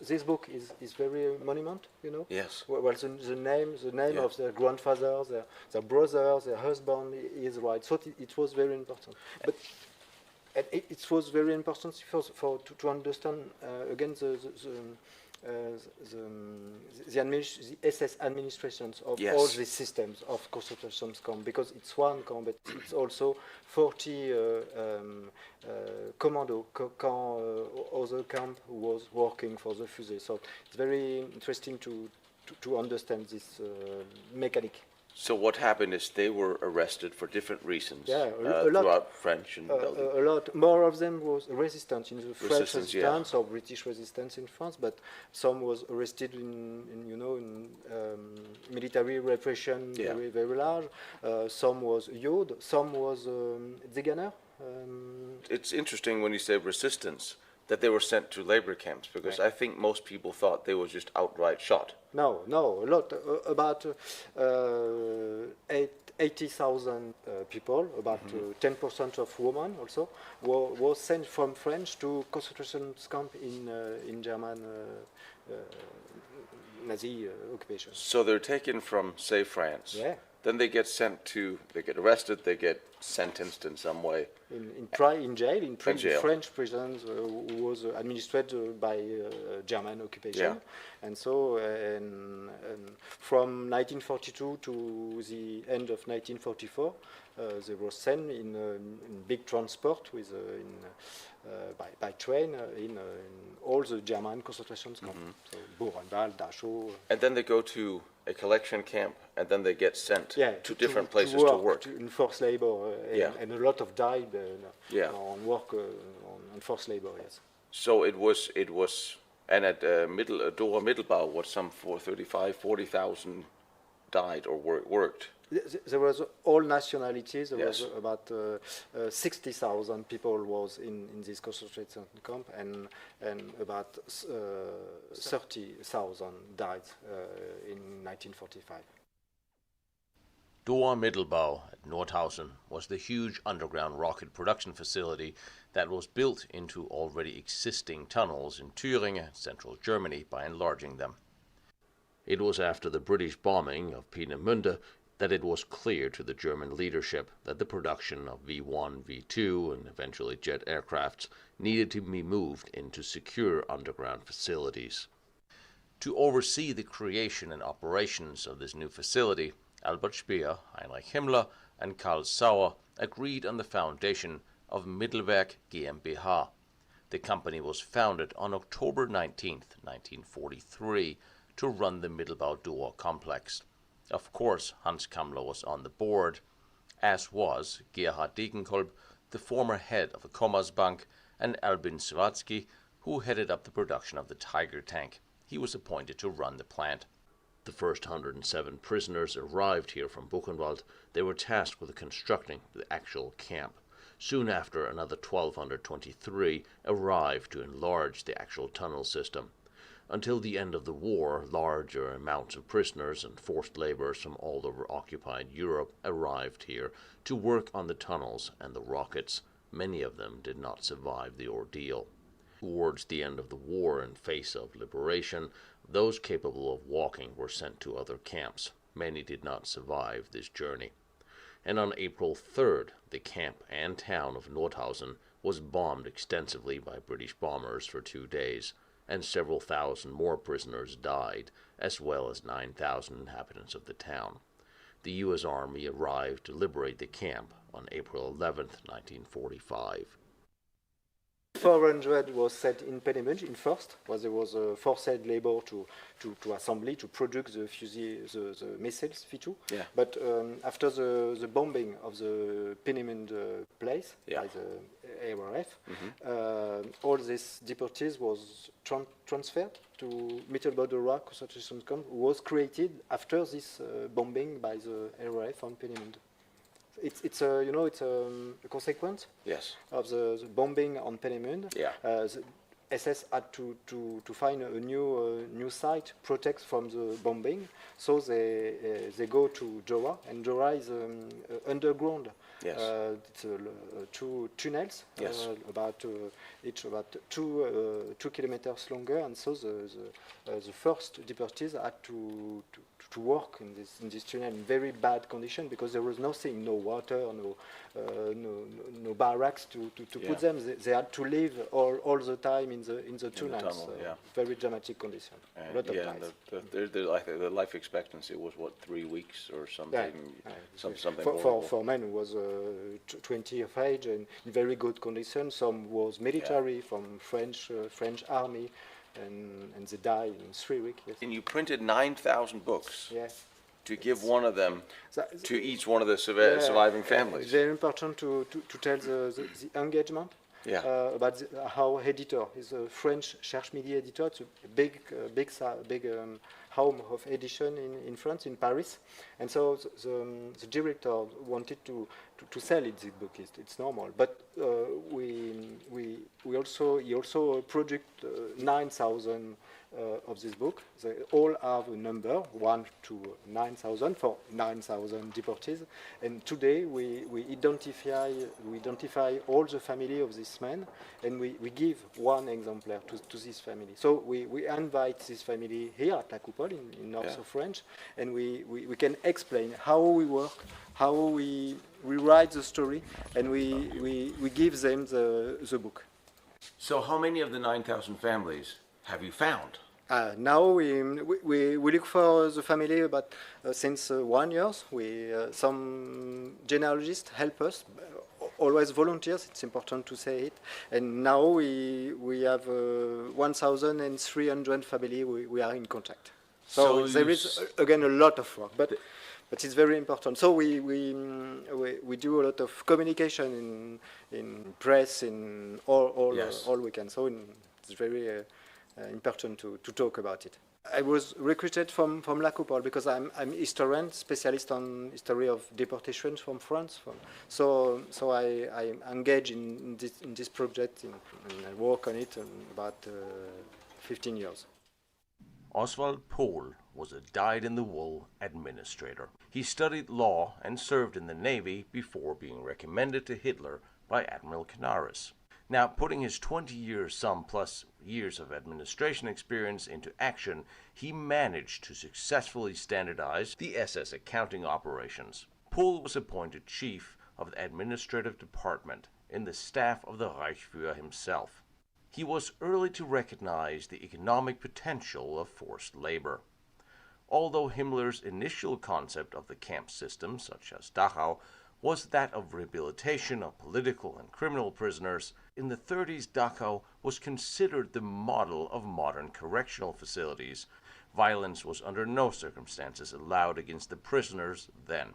This book is very monument, Yes. Well, the name of their grandfather, their brother, their husband is right. So it was very important. But it was very important to understand again the SS administrations of all these systems of concentration camp, because it's one camp, but it's also 40 commando other camp who was working for the fusée. So it's very interesting to understand this mechanic. So what happened is they were arrested for different reasons throughout throughout French and Belgium. A lot more of them was resistance in the French resistance or British resistance in France, but some was arrested in military repression very, very large. Some was Yod, some was Zeganer. It's interesting when you say resistance that they were sent to labor camps, because I think most people thought they were just outright shot. No, a lot, about 80,000 people, about 10% of women also, were sent from French to concentration camp in German Nazi occupation. So they're taken from, say, France. Yeah. Then they get arrested, they get sentenced in some way. In jail, in French prisons was administered by German occupation. Yeah. And so from 1942 to the end of 1944, they were sent in big transport with by train in all the German concentration camps. So Buchenwald, Dachau. And then they go to a collection camp, and then they get sent to different places to work. In forced labor, and a lot of died on work on forced labor. Yes. So it was, and at Dora Mittelbau, what, some 40,000 died or worked. There was all nationalities. There was about 60,000 people was in this concentration camp, and about 30,000 died in 1945. Dora Mittelbau at Nordhausen was the huge underground rocket production facility that was built into already existing tunnels in Thuringia, central Germany, by enlarging them. It was after the British bombing of Peenemünde that it was clear to the German leadership that the production of V-1, V-2, and eventually jet aircrafts needed to be moved into secure underground facilities. To oversee the creation and operations of this new facility, Albert Speer, Heinrich Himmler, and Karl Sauer agreed on the foundation of Mittelwerk GmbH. The company was founded on October 19, 1943, to run the Mittelbau-Dor complex. Of course, Hans Kammler was on the board, as was Gerhard Degenkolb, the former head of the Commerzbank, and Albin Swatsky, who headed up the production of the Tiger tank. He was appointed to run the plant. The first 107 prisoners arrived here from Buchenwald. They were tasked with constructing the actual camp. Soon after, another 1,223 arrived to enlarge the actual tunnel system. Until the end of the war, larger amounts of prisoners and forced laborers from all over occupied Europe arrived here to work on the tunnels and the rockets. Many of them did not survive the ordeal. Towards the end of the war, in face of liberation, those capable of walking were sent to other camps. Many did not survive this journey. And on April 3rd, the camp and town of Nordhausen was bombed extensively by British bombers for 2 days, and several thousand more prisoners died, as well as 9,000 inhabitants of the town. The U.S. Army arrived to liberate the camp on April 11, 1945. 400 was set in Peenemünde in first, where there was a forced labor to assembly, to produce the missiles, V2. Yeah. But after the bombing of the Peenemünde place by the ARF, all these deportees was transferred to Mittelbau-Dor concentration camp, was created after this bombing by the ARF on Peenemünde. It's a consequence of the bombing on Peenemünde. Yeah. The SS had to find a new site protect from the bombing, so they go to Jora, and Jora is underground. Yes. It's two tunnels, Yes. each about 2 kilometers longer, and so the first deportees had to work in this tunnel in very bad condition, because there was nothing, no water, no barracks to put them. They had to live all the time in the tunnels. Very dramatic condition. A lot of times. The life expectancy was what, 3 weeks or something? Something for men who was 20 of age and in very good condition. Some was military from French army. And they died in 3 weeks. Yes. And you printed 9,000 books. Yes. To give one of them to each one of the surviving families. It's very important to tell the engagement about how editor is a French Cherche Midi editor. It's a big home of edition in France, in Paris, and so the director wanted to sell it. This book it's normal, but he also produced 9,000 of this book. They all have a number 1 to 9,000 for 9,000 deportees, and today we identify all the family of this man, and we give one exemplar to this family. So we invite this family here at La Coupole in north of France, and we can explain how we work, how we write the story, and we give them the book. So how many of the 9,000 families have you found? Now we look for the family about since 1 year. Some genealogists help us, always volunteers. It's important to say it. And now we have 1,300 family we are in contact. So there is again a lot of work, but it's very important. So we do a lot of communication in press, in all weekend. So it's very important to talk about it. I was recruited from La Coupole because I'm historian, specialist on history of deportations from France. So I engage in this project and I work on it about 15 years. Oswald Pohl was a dyed-in-the-wool administrator. He studied law and served in the Navy before being recommended to Hitler by Admiral Canaris. Now, putting his 20-year some plus years of administration experience into action, he managed to successfully standardize the SS accounting operations. Pohl was appointed chief of the administrative department in the staff of the Reichsführer himself. He was early to recognize the economic potential of forced labor. Although Himmler's initial concept of the camp system, such as Dachau, was that of rehabilitation of political and criminal prisoners, in the 30s Dachau was considered the model of modern correctional facilities. Violence was under no circumstances allowed against the prisoners then.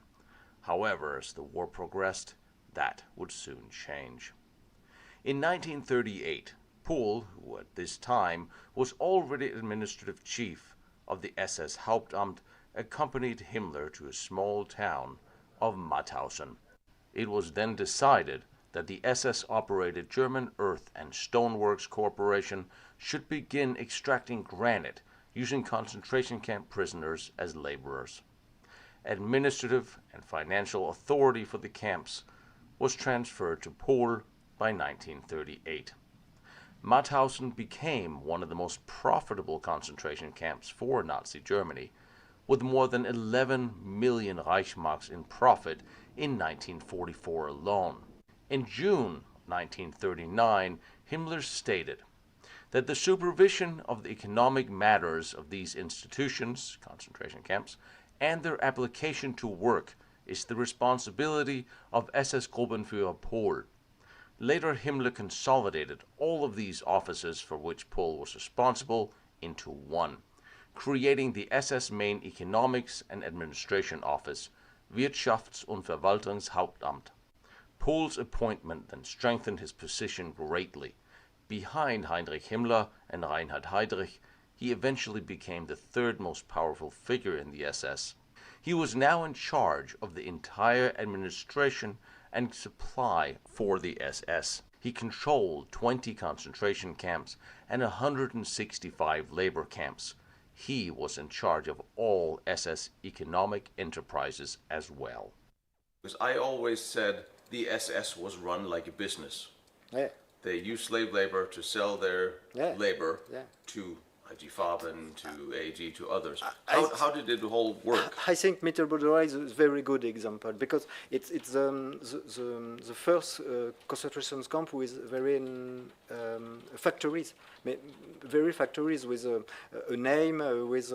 However, as the war progressed, that would soon change. In 1938, Pohl, who at this time was already administrative chief of the SS Hauptamt, accompanied Himmler to a small town of Mauthausen. It was then decided that the SS-operated German Earth and Stoneworks Corporation should begin extracting granite using concentration camp prisoners as laborers. Administrative and financial authority for the camps was transferred to Pohl by 1938. Mauthausen became one of the most profitable concentration camps for Nazi Germany, with more than 11 million Reichsmarks in profit in 1944 alone. In June 1939, Himmler stated that the supervision of the economic matters of these institutions, concentration camps, and their application to work is the responsibility of SS Gruppenführer Pohl. Later, Himmler consolidated all of these offices for which Pohl was responsible into one, creating the SS Main Economics and Administration Office, Wirtschafts- und Verwaltungshauptamt. Pohl's appointment then strengthened his position greatly. Behind Heinrich Himmler and Reinhard Heydrich, he eventually became the third most powerful figure in the SS. He was now in charge of the entire administration and supply for the SS. He controlled 20 concentration camps and 165 labor camps. He was in charge of all SS economic enterprises as well. Because I always said the SS was run like a business. Yeah. They used slave labor to sell their labor to IG Farben, to AG, to others. How did it all work? I think Mittelbauer is a very good example because it's the first concentration camp with very factories, very factories with a name, with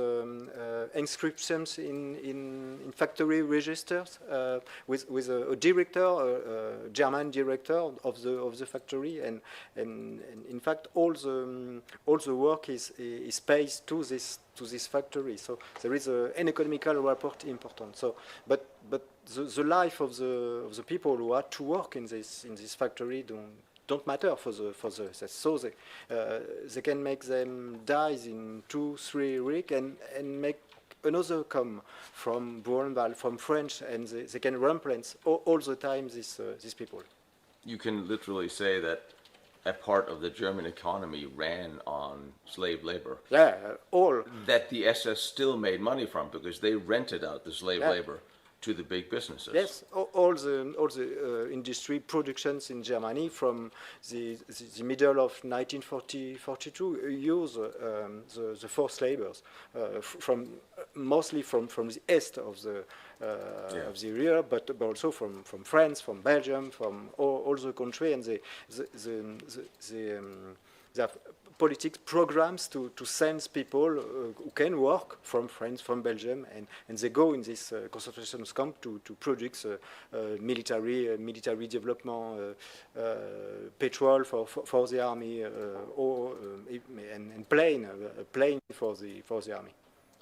inscriptions in factory registers, with a director, a German director of the factory, and in fact all the work is paid to this factory. So there is an economical report important. So, but the life of the people who are to work in this factory don't matter for the so they can make them die in 2-3 weeks and make another come from Buchenwald, from French, and they can replace all the time these people. You can literally say that a part of the German economy ran on slave labor. Yeah, all. That the SS still made money from because they rented out the slave labor to the big businesses. Yes, all the industry productions in Germany from the middle of 1942 use the forced labors mostly from the east of the area, but also from France, from Belgium, from all the country, and they have politics programs to send people who can work from France, from Belgium, and they go in this concentration camp to produce military development, petrol for the army, and plane for the army.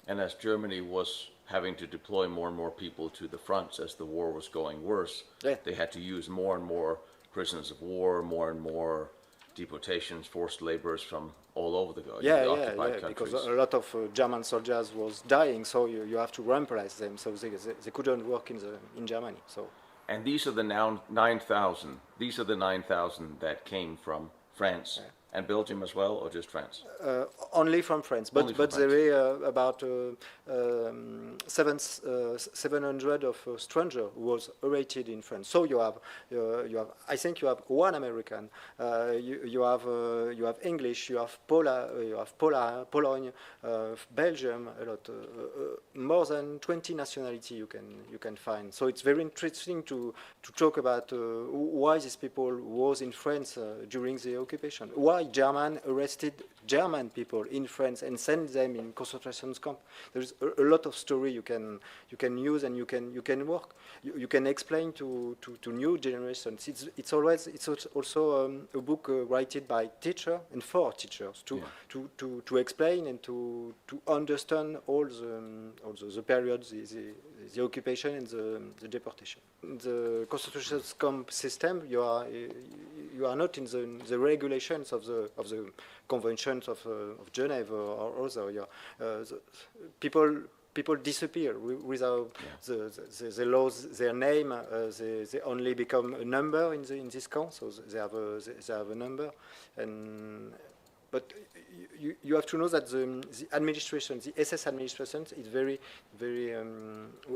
And as Germany was having to deploy more and more people to the fronts as the war was going worse, they had to use more and more prisoners of war, more and more deportations, forced laborers from all over the occupied countries. Because a lot of German soldiers was dying, so you have to replace them, so they couldn't work in Germany. So. And these are the now 9,000. These are the 9,000 that came from France And Belgium as well, or just France? Only from France, but there are about 700 of strangers who was arrested in France. So you have I think you have one American, you have English, you have Poland, Belgium, a lot, more than 20 nationalities you can find. So it's very interesting to talk about why these people was in France during the occupation. Why German arrested German people in France and sent them in concentration camp. There's a lot of story you can use and you can work. You can explain to new generations. It's also a book written by teacher and for teachers to explain and to understand all the periods, the occupation and the deportation. The concentration camp system, you are not in the regulations of the conventions of Geneva or other. People disappear without the laws. Their name, they only become a number in this camp. So they have a number, but you have to know that the administration, the SS administration, is very.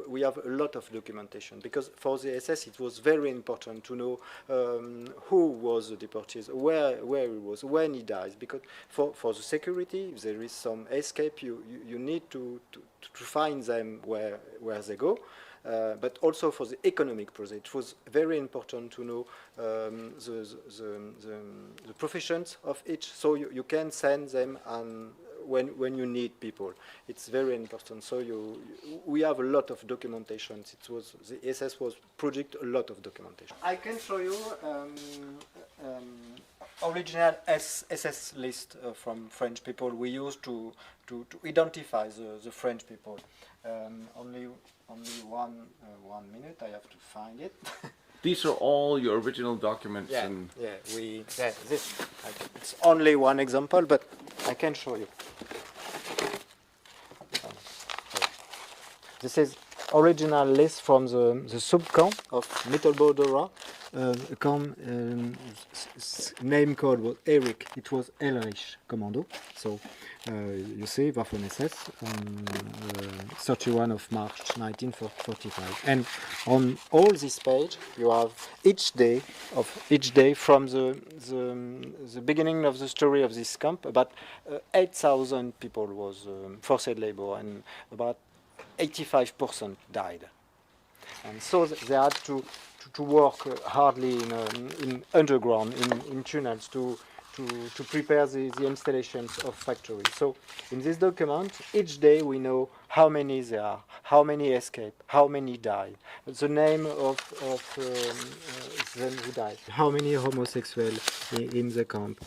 We have a lot of documentation because for the SS it was very important to know who was the deportees, where he was, when he dies. Because for the security, if there is some escape, you need to find them where they go. But also for the economic project, it was very important to know the professions of each, so you can send them when you need people. It's very important. So we have a lot of documentation. The SS was project a lot of documentation. I can show you original SS list from French people we used to identify the French people. Only 1 minute. I have to find it. These are all your original documents. It's only one example, but I can show you. This is original list from the sub-camp of Mittelbau-Dora. Camp name code was Eric. It was Elrich Commando. So you see Waffen-SS, 31 of March 1945. And on all this page, you have each day from the beginning of the story of this camp. About 8,000 people was forced labor, and about 85% died. And so they had to work hardly in underground, in tunnels, to prepare the installations of factories. So in this document, each day we know how many there are, how many escape, how many die, the name of them who died, how many homosexuals in the camp,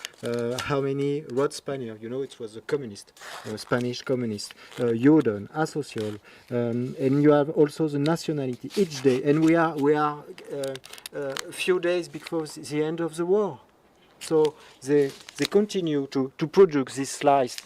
how many road Spaniards, it was a communist, Spanish communist, Juden, asocial, and you have also the nationality each day. And we are a few days before the end of the war. So they continue to produce this slice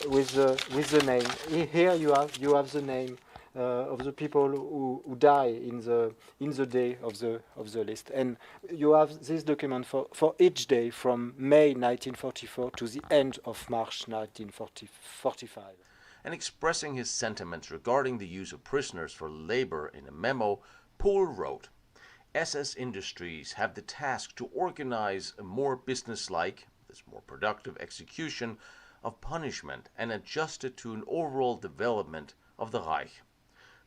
with the name. Here you have the name of the people who die in the day of the list, and you have this document for each day from May 1944 to the end of March 1945. And expressing his sentiments regarding the use of prisoners for labor in a memo, Pohl wrote, SS industries have the task to organize a more businesslike, this more productive execution of punishment and adjust it to an overall development of the Reich.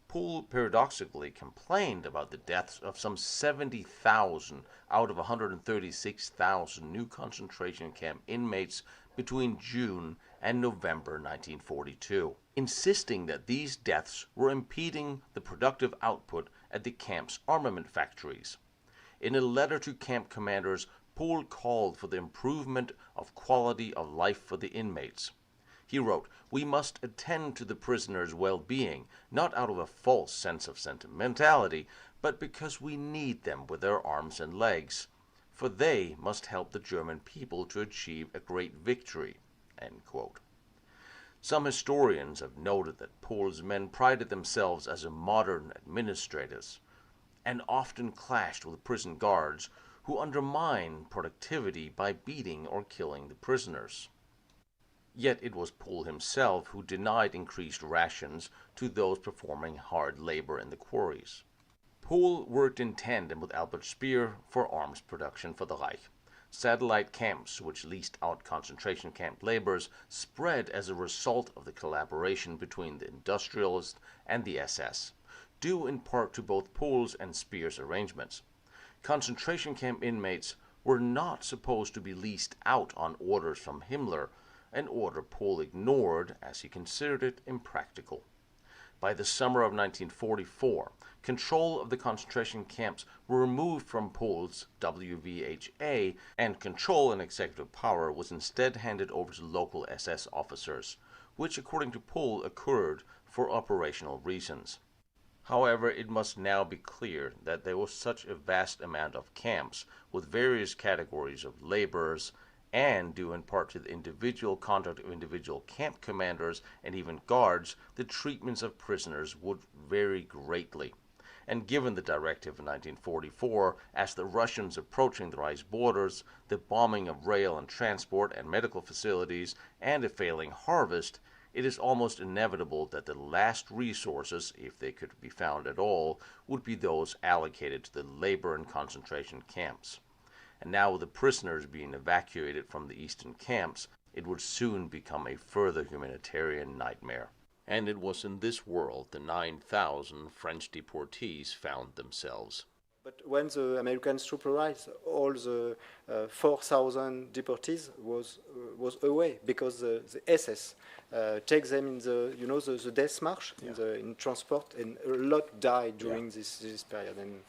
Pohl paradoxically complained about the deaths of some 70,000 out of 136,000 new concentration camp inmates between June and November 1942, insisting that these deaths were impeding the productive output at the camp's armament factories. In a letter to camp commanders, Pohl called for the improvement of quality of life for the inmates. He wrote, "We must attend to the prisoners' well-being, not out of a false sense of sentimentality, but because we need them with their arms and legs, for they must help the German people to achieve a great victory." End quote. Some historians have noted that Pohl's men prided themselves as modern administrators, and often clashed with prison guards who undermined productivity by beating or killing the prisoners. Yet it was Poole himself who denied increased rations to those performing hard labor in the quarries. Poole worked in tandem with Albert Speer for arms production for the Reich. Satellite camps, which leased out concentration camp laborers, spread as a result of the collaboration between the industrialists and the SS, due in part to both Poole's and Speer's arrangements. Concentration camp inmates were not supposed to be leased out on orders from Himmler, an order Poole ignored as he considered it impractical. By the summer of 1944, control of the concentration camps were removed from Poole's WVHA, and control and executive power was instead handed over to local SS officers, which according to Poole occurred for operational reasons. However, it must now be clear that there was such a vast amount of camps with various categories of laborers, and due in part to the individual conduct of individual camp commanders and even guards, the treatments of prisoners would vary greatly. And given the directive in 1944, as the Russians approaching the Reich's borders, the bombing of rail and transport and medical facilities, and a failing harvest, it is almost inevitable that the last resources, if they could be found at all, would be those allocated to the labor and concentration camps. And now with the prisoners being evacuated from the eastern camps, it would soon become a further humanitarian nightmare. And it was in this world the 9,000 French deportees found themselves. But when the American troops arrived, all the 4,000 deportees was away because the SS takes them in the death march in transport, and a lot died during this period. And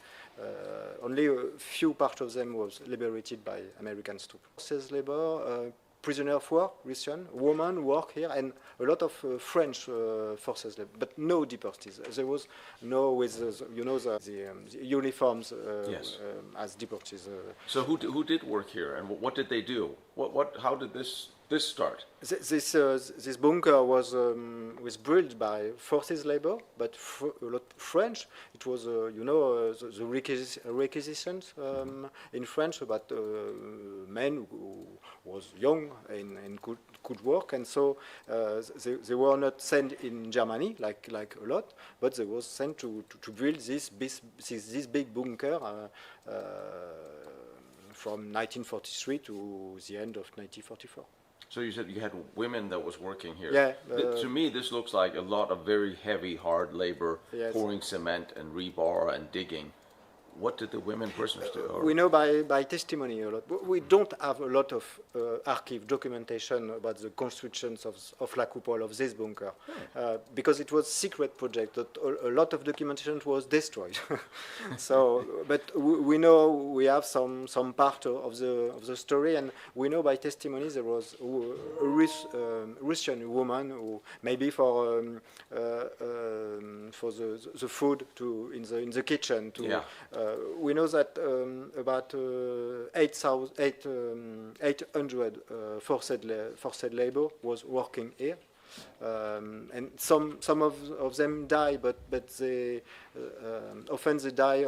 only a few part of them was liberated by American troops. Forces labor, prisoner of war, Russian, women work here, and a lot of French forces labor, but no deportees. There was no with the uniforms as deportees. So who did work here, and what did they do? How did this start? This bunker was built by forces labor, but a lot French. It was the requisitions in French about men who was young and could work, and so they were not sent in Germany like a lot, but they was sent to build this big bunker from 1943 to the end of 1944. So you said you had women that was working here. Yeah. To me, this looks like a lot of very heavy, hard labor, pouring cement and rebar and digging. What did the women prisoners do? We know by testimony a lot. We don't have a lot of archive documentation about the constructions of La Coupole, of this bunker, because it was a secret project. That a lot of documentation was destroyed. So, but we know we have some part of the story, and we know by testimony there was a Russian woman who maybe for the food in the kitchen to. We know that about 800 forced labor was working here, and some of them die, but they often they die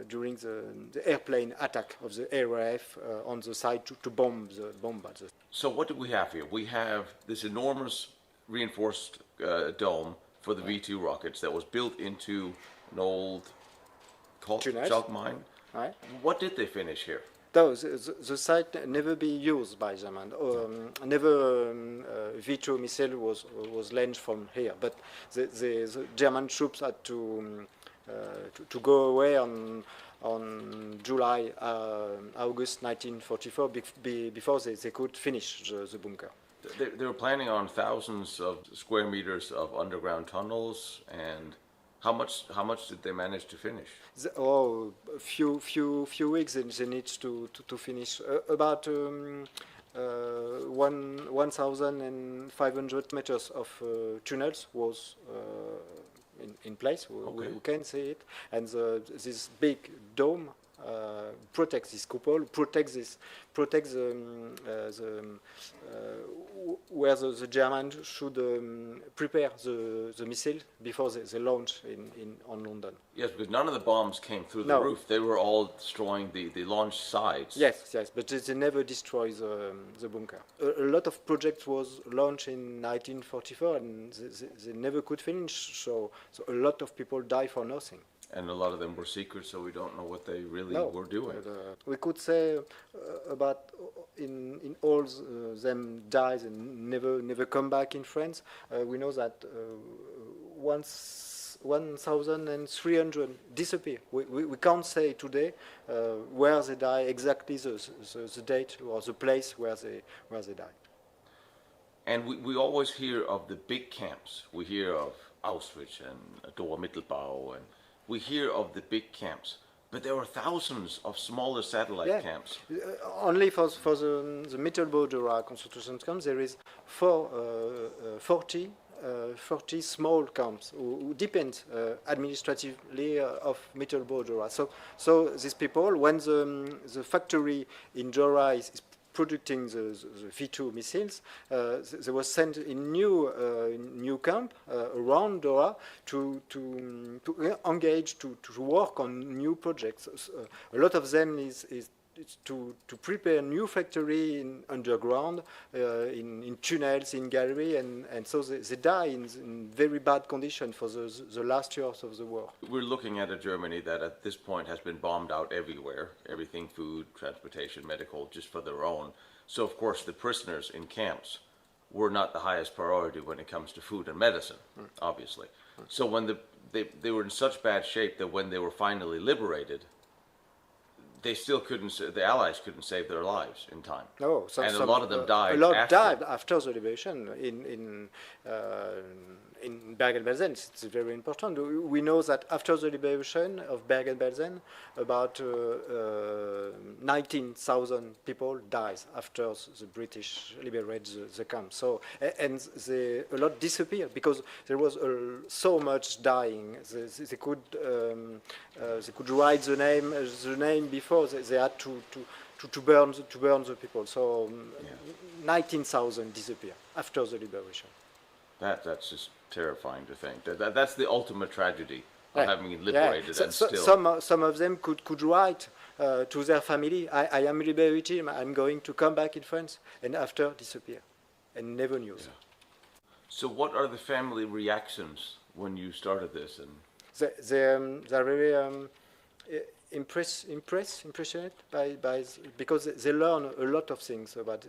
during the airplane attack of the RAF on the side to bomb the bombers. So what do we have here? We have this enormous reinforced dome for the V-2 rockets that was built into an old chalk mine. Right. What did they finish here? No, the site never be used by German. Never V2 missile was launched from here. But the German troops had to go away on July, August 1944 before they could finish the bunker. They were planning on thousands of square meters of underground tunnels, and how much did they manage to finish? A few weeks. They need to finish about 1,500 meters of tunnels was in place. We can see it, and this big dome protects this coupole, protects where the Germans should prepare the missile before they launch on London. Yes, because none of the bombs came through the roof. They were all destroying the launch sides. Yes, but they never destroy the bunker. A lot of projects was launched in 1944 and they never could finish, so a lot of people die for nothing. And a lot of them were secret, so we don't know what they really were doing. We could say about in all them dies and never come back in France. We know that 1,300 disappear. We can't say today where they die exactly, the date or the place where they die. And we always hear of the big camps. We hear of Auschwitz and Dora Mittelbau, and we hear of the big camps. But there are thousands of smaller satellite camps. Only for the Mittelbau-Dora concentration camps, there is 40 small camps who depend administratively of Mittelbau-Dora. So these people, when the factory in Dora is producing the V2 missiles, they were sent in new camp around Dora to engage to work on new projects. A lot of them is to prepare new factory underground, in tunnels, in gallery, and so they die in very bad condition for the last years of the war. We're looking at a Germany that at this point has been bombed out everywhere, everything, food, transportation, medical, just for their own. So of course the prisoners in camps were not the highest priority when it comes to food and medicine, obviously. So when they were in such bad shape that when they were finally liberated, they still the Allies couldn't save their lives in time. No, and a lot of them died. A lot died after the liberation in Bergen-Belsen. It's very important. We know that after the liberation of Bergen-Belsen, about 19,000 people died after the British liberated the camp. So and a lot disappeared because there was so much dying. They could write the name before they had to burn the people. So 19,000 disappeared after the liberation. That's just terrifying to think. That's the ultimate tragedy of having been liberated and still. Some of them could write to their family, I am liberated, I'm going to come back in France, and after disappear, and never knew. Yeah. So what are the family reactions when you started this? And they're very impressioned by because they learn a lot of things about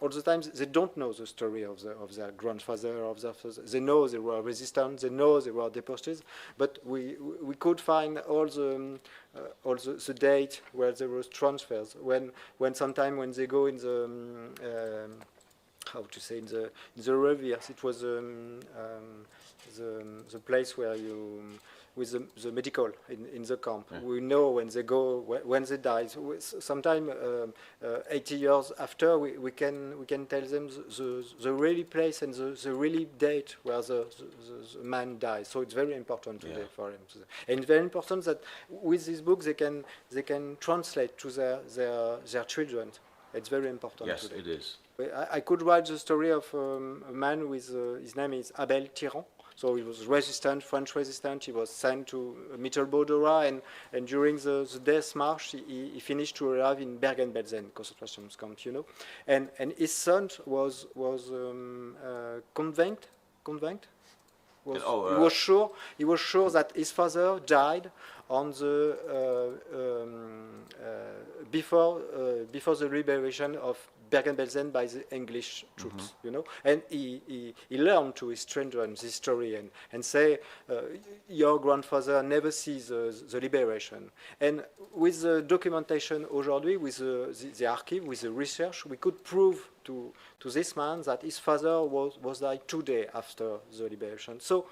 all the time. They don't know the story of their grandfather, of their father. They know they were resistant, they know they were deported, but we could find all the date where there was transfers, when sometime when they go in the how to say, in the reviers, it was the place where you with the medical in the camp. Yeah. We know when they go, when they die. So sometime 80 years after, we can tell them the really place and the really date where the man dies. So it's very important today for them. And very important that with this book they can translate to their children. It's very important. Yes, today. it is. I could write the story of a man with his name is Abel Tyran. So he was resistant, French resistant. He was sent to Mittelbau-Dora, and during the death march, he finished to arrive in Bergen-Belsen concentration camp, you know. And his son was convinced. He was sure that his father died on the before the liberation of Bergen-Belsen by the English troops, you know, and he learned to his children this story and say, your grandfather never sees the liberation. And with the documentation aujourd'hui, with the archive, with the research, we could prove to this man that his father was died 2 days after the liberation. So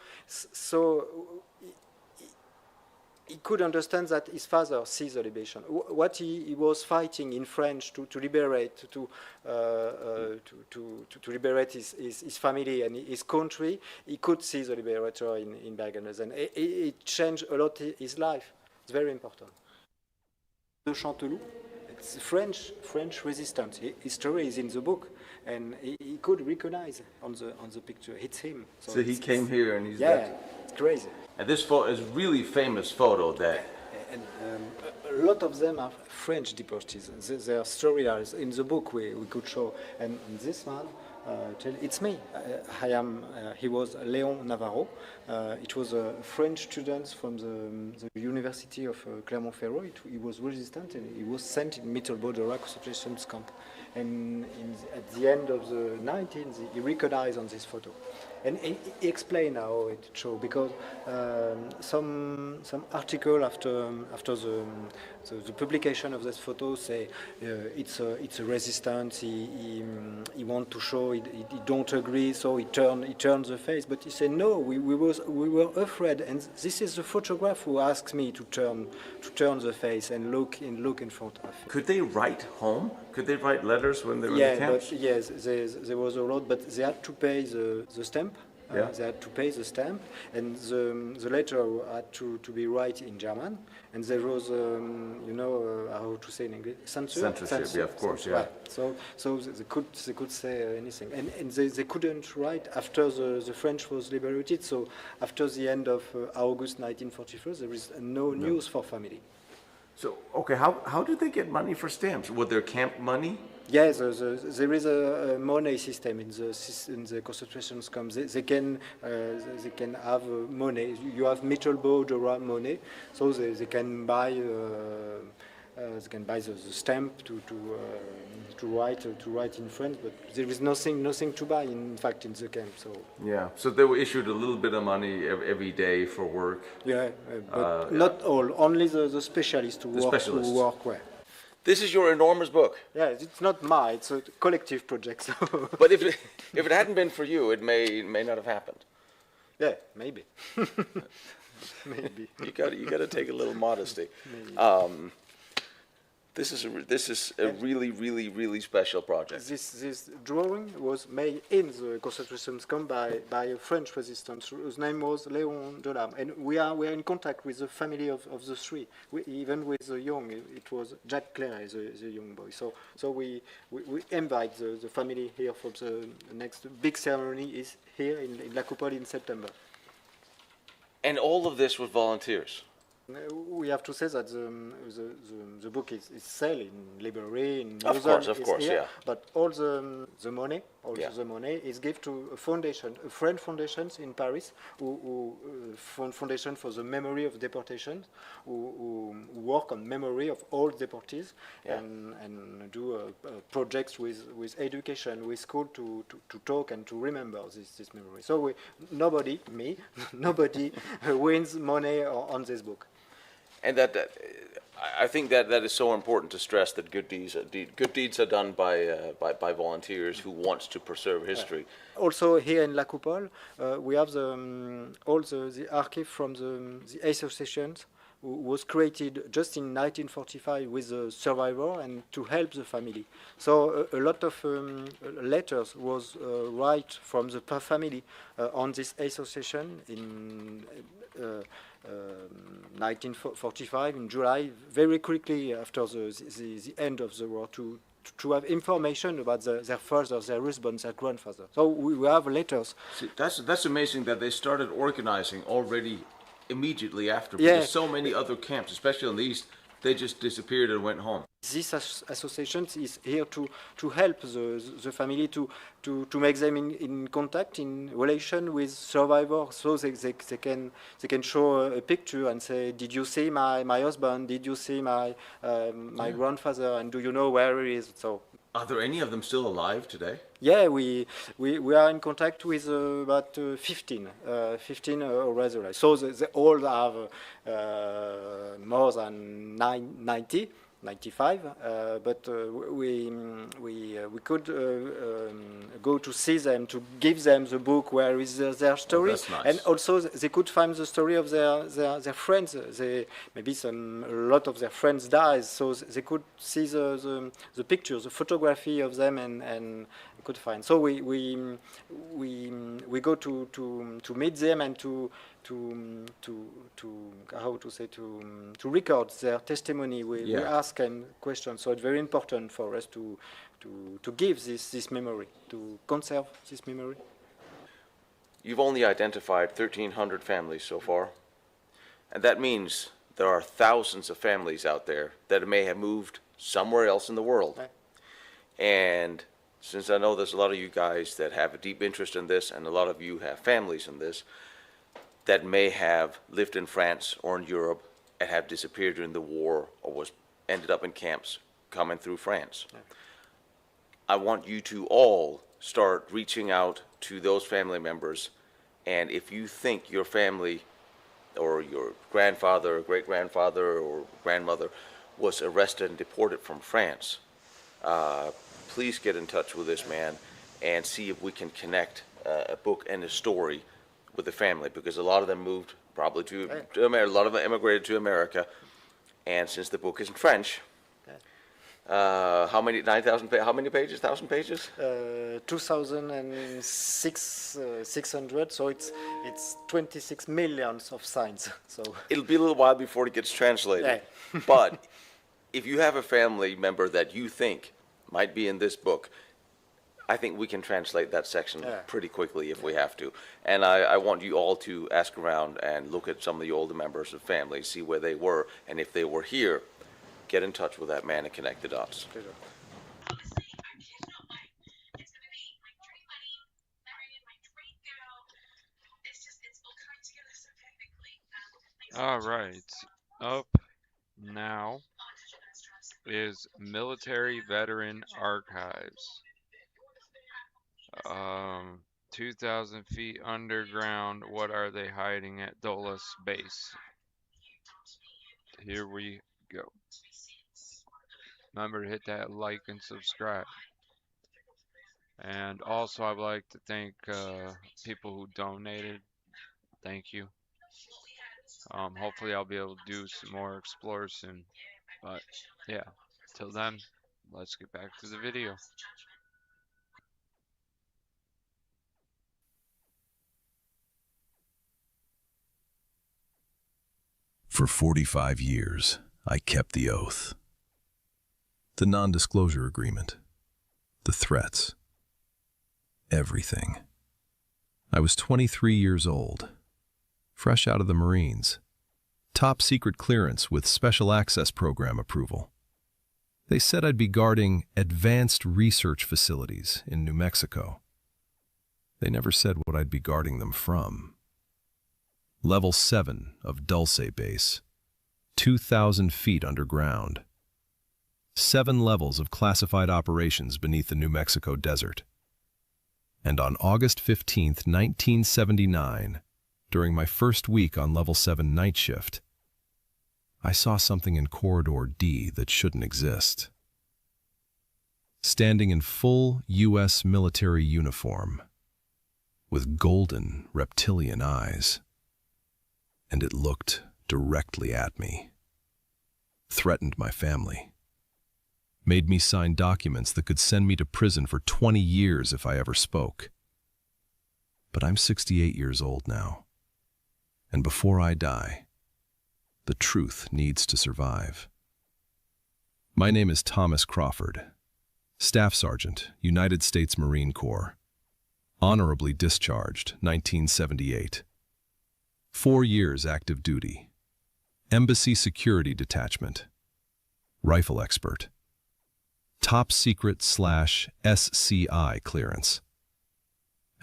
he could understand that his father sees the liberation. What he was fighting in French to liberate, to liberate his family and his country, he could see the liberator in Bergen-Belsen. It changed a lot his life. It's very important. De Chanteloup, it's French resistance. His story is in the book, and he could recognize on the picture. It's him. So he came here and he's it's crazy. And this photo is really famous photo that. And a lot of them are French deportees. Their story is in the book we could show. And this man, it's me. I am. He was Léon Navarro. It was a French student from the University of Clermont-Ferrand. He was resistant and he was sent in Mittelbau concentration camp. And at the end of the 19th, he recognized on this photo. And he explained how it showed, because some article after the publication of this photo say it's a resistance. He want to show he don't agree, so he turned the face. But he said no, we were afraid, and this is the photograph who asked me to turn the face and look in front of. Could they write home? Could they write letters when they were in the camps? Yes, there was a lot, but they had to pay the stamp. They had to pay the stamp, and the letter had to be right in German, and there was, how to say in English, censorship. Yeah, of course, yeah. So they could say anything, and they couldn't write after the French was liberated. So after the end of August 1944, there is no news for family. So okay, how did they get money for stamps? Was there camp money? Yes, there is a money system in the concentration camps. They can have money. You have Mittelbau money, so they can buy the stamp to write in French. But there is nothing to buy in fact in the camp. So they were issued a little bit of money every day for work. But not all. Only the specialists who work well. This is your enormous book. Yeah, it's not mine. It's a collective project. So. But if it hadn't been for you, it may not have happened. Yeah, maybe. Maybe. You got to take a little modesty. This is a really special project. This drawing was made in the concentration camp by a French resistant whose name was Léon Delame, and we are in contact with the family of the three. Even with the young, it was Jacques Claire, the young boy. So we invite the family here for the next big ceremony is here in La Coupole in September. And all of this was volunteers. We have to say that the book is sold in library in of course, here, yeah. But all the money is given to a foundation, a French foundation in Paris, who foundation for the memory of deportation, who work on memory of all deportees, and do projects with education, with school to talk and to remember this memory. So nobody wins money on this book. And I think that is so important to stress that good deeds are done by volunteers who wants to preserve history. Also here in La Coupole, we have all the archive from the associations who was created just in 1945 with the survivor and to help the family. So a lot of letters was write from the family on this association in 1945 in July, very quickly after the end of the war, to have information about their father, their husband, their grandfather. So we have letters. See, that's amazing that they started organizing already immediately after, because so many other camps, especially in the East, they just disappeared and went home. This association is here to help the family to make them in contact, in relation with survivors, so they can show a picture and say, did you see my husband? Did you see my grandfather? And do you know where he is? So. Are there any of them still alive today? Yeah, we are in contact with about 15 already alive. So they all have more than 90, 95, but we could go to see them, to give them the book where is their story. Oh, that's nice. And also they could find the story of their friends. Maybe a lot of their friends died, so they could see the pictures, the photography of them, and could find. So we go to meet them and to how to say to record their testimony. We ask ask questions. So it's very important for us to give this memory, to conserve this memory. You've only identified 1,300 families so far, and that means there are thousands of families out there that may have moved somewhere else in the world. Right. And since I know there's a lot of you guys that have a deep interest in this, and a lot of you have families in this, that may have lived in France or in Europe and have disappeared during the war or ended up in camps coming through France. Yeah. I want you to all start reaching out to those family members, and if you think your family or your grandfather or great-grandfather or grandmother was arrested and deported from France, please get in touch with this man and see if we can connect a book and a story with the family, because a lot of them moved probably to America, a lot of them immigrated to America, and since the book is in French, how many 9,000? How many pages? 1,000 pages? 2,600. So it's 26 millions of signs. So it'll be a little while before it gets translated. Yeah. But if you have a family member that you think might be in this book, I think we can translate that section pretty quickly if we have to. And I want you all to ask around and look at some of the older members of family, see where they were, and if they were here, get in touch with that man and connect the dots. All right, up now is Military Veteran Archives. 2,000 feet underground. What are they hiding at Dulles Base? Here we go. Remember to hit that like and subscribe. And also, I'd like to thank people who donated. Thank you. Hopefully, I'll be able to do some more explores soon. But yeah, till then, let's get back to the video. For 45 years, I kept the oath. The non-disclosure agreement, the threats, everything. I was 23 years old, fresh out of the Marines, top secret clearance with special access program approval. They said I'd be guarding advanced research facilities in New Mexico. They never said what I'd be guarding them from. Level 7 of Dulce Base, 2,000 feet underground. 7 levels of classified operations beneath the New Mexico desert. And on August 15th, 1979, during my first week on Level 7 night shift, I saw something in Corridor D that shouldn't exist. Standing in full U.S. military uniform, with golden reptilian eyes, and it looked directly at me, threatened my family, made me sign documents that could send me to prison for 20 years if I ever spoke. But I'm 68 years old now, and before I die, the truth needs to survive. My name is Thomas Crawford, Staff Sergeant, United States Marine Corps, honorably discharged, 1978. 4 years active duty, Embassy Security Detachment, rifle expert, top secret /SCI clearance.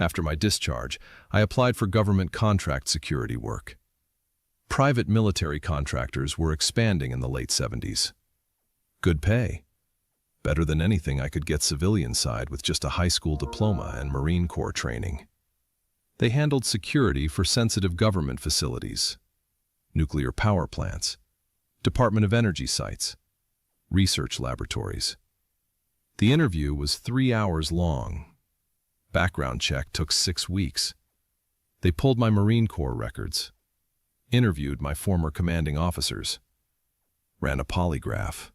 After my discharge, I applied for government contract security work. Private military contractors were expanding in the late 70s. Good pay, better than anything I could get civilian side with just a high school diploma and Marine Corps training. They handled security for sensitive government facilities, nuclear power plants, Department of Energy sites, research laboratories. The interview was 3 hours long. Background check took 6 weeks. They pulled my Marine Corps records, interviewed my former commanding officers, ran a polygraph,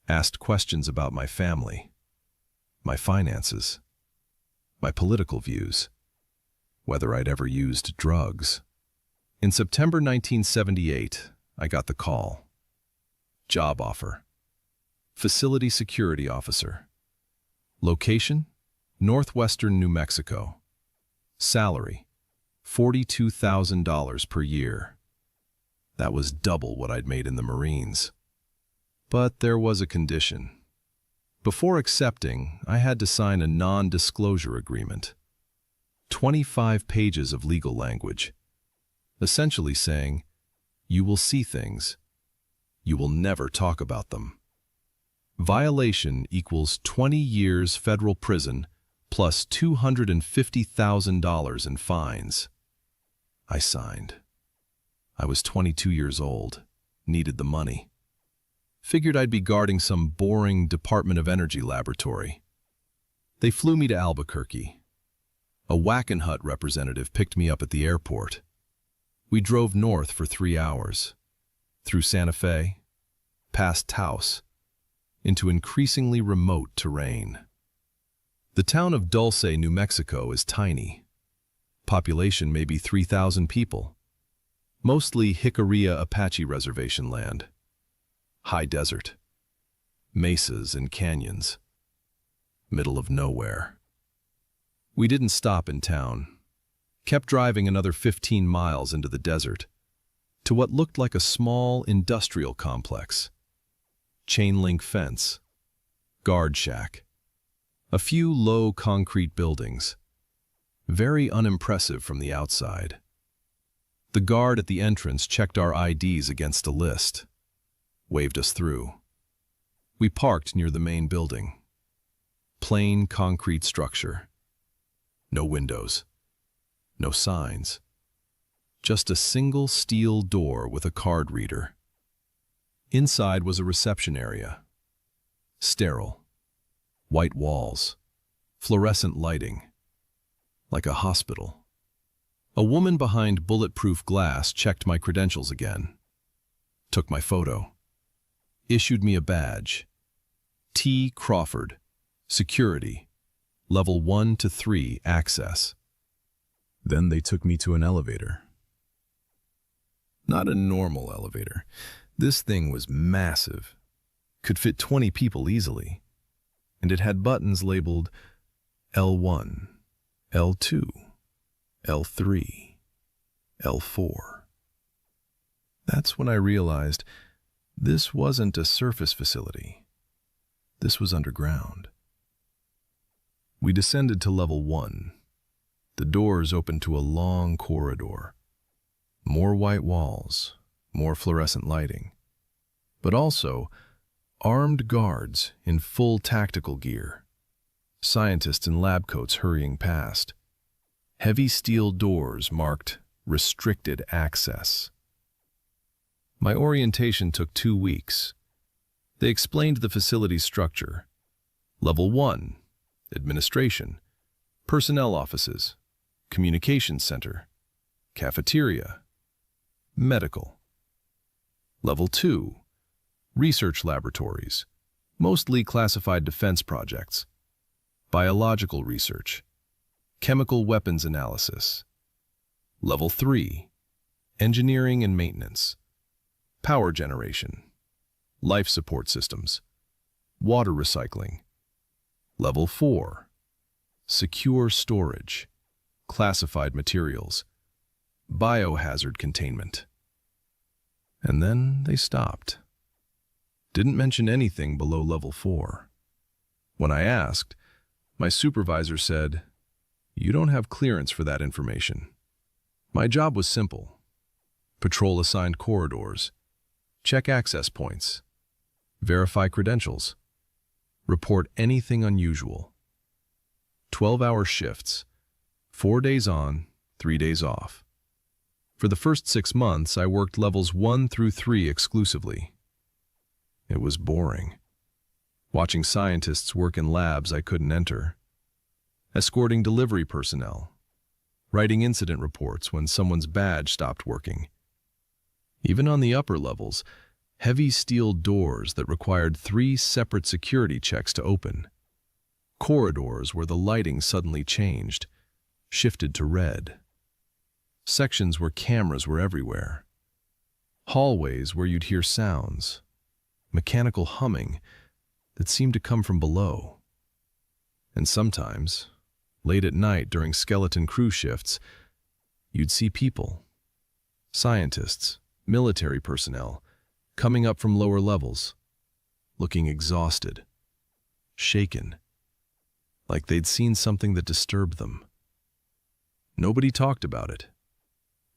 asked questions about my family, my finances, my political views, whether I'd ever used drugs. In September 1978, I got the call. Job offer, Facility Security Officer. Location, Northwestern New Mexico. Salary, $42,000 per year. That was double what I'd made in the Marines. But there was a condition. Before accepting, I had to sign a non-disclosure agreement. 25 pages of legal language, essentially saying, you will see things. You will never talk about them. Violation equals 20 years federal prison plus $250,000 in fines. I signed. I was 22 years old, needed the money. Figured I'd be guarding some boring Department of Energy laboratory. They flew me to Albuquerque. A Wackenhut representative picked me up at the airport. We drove north for 3 hours, through Santa Fe, past Taos, into increasingly remote terrain. The town of Dulce, New Mexico is tiny. Population maybe 3,000 people. Mostly Jicarilla Apache Reservation land. High desert. Mesas and canyons. Middle of nowhere. We didn't stop in town. Kept driving another 15 miles into the desert, to what looked like a small industrial complex. Chain link fence. Guard shack. A few low concrete buildings. Very unimpressive from the outside. The guard at the entrance checked our IDs against a list. Waved us through. We parked near the main building. Plain concrete structure. No windows. No signs. Just a single steel door with a card reader. Inside was a reception area. Sterile. White walls. Fluorescent lighting. Like a hospital. A woman behind bulletproof glass checked my credentials again. Took my photo. Issued me a badge. T. Crawford. Security. Level 1 to 3 access. Then they took me to an elevator. Not a normal elevator. This thing was massive. Could fit 20 people easily. And it had buttons labeled L1, L2, L3, L4. That's when I realized this wasn't a surface facility. This was underground. We descended to level 1. The doors opened to a long corridor. More white walls, more fluorescent lighting, but also armed guards in full tactical gear. Scientists in lab coats hurrying past. Heavy steel doors marked restricted access. My orientation took 2 weeks. They explained the facility's structure. Level 1, administration, personnel offices, communications center, cafeteria, medical. Level 2, research laboratories, mostly classified defense projects, biological research, chemical weapons analysis. Level 3, engineering and maintenance, power generation, life support systems, water recycling. Level 4, secure storage, classified materials, biohazard containment. And then they stopped. Didn't mention anything below level 4. When I asked, my supervisor said, "You don't have clearance for that information." My job was simple. Patrol assigned corridors, check access points, verify credentials, report anything unusual. 12-hour shifts, 4 days on, 3 days off. For the first 6 months, I worked levels 1 through 3 exclusively. It was boring. Watching scientists work in labs I couldn't enter. Escorting delivery personnel. Writing incident reports when someone's badge stopped working. Even on the upper levels, heavy steel doors that required 3 separate security checks to open. Corridors where the lighting suddenly changed, shifted to red. Sections where cameras were everywhere. Hallways where you'd hear sounds, mechanical humming, that seemed to come from below. And sometimes, late at night during skeleton crew shifts, you'd see people, scientists, military personnel, coming up from lower levels, looking exhausted, shaken, like they'd seen something that disturbed them. Nobody talked about it.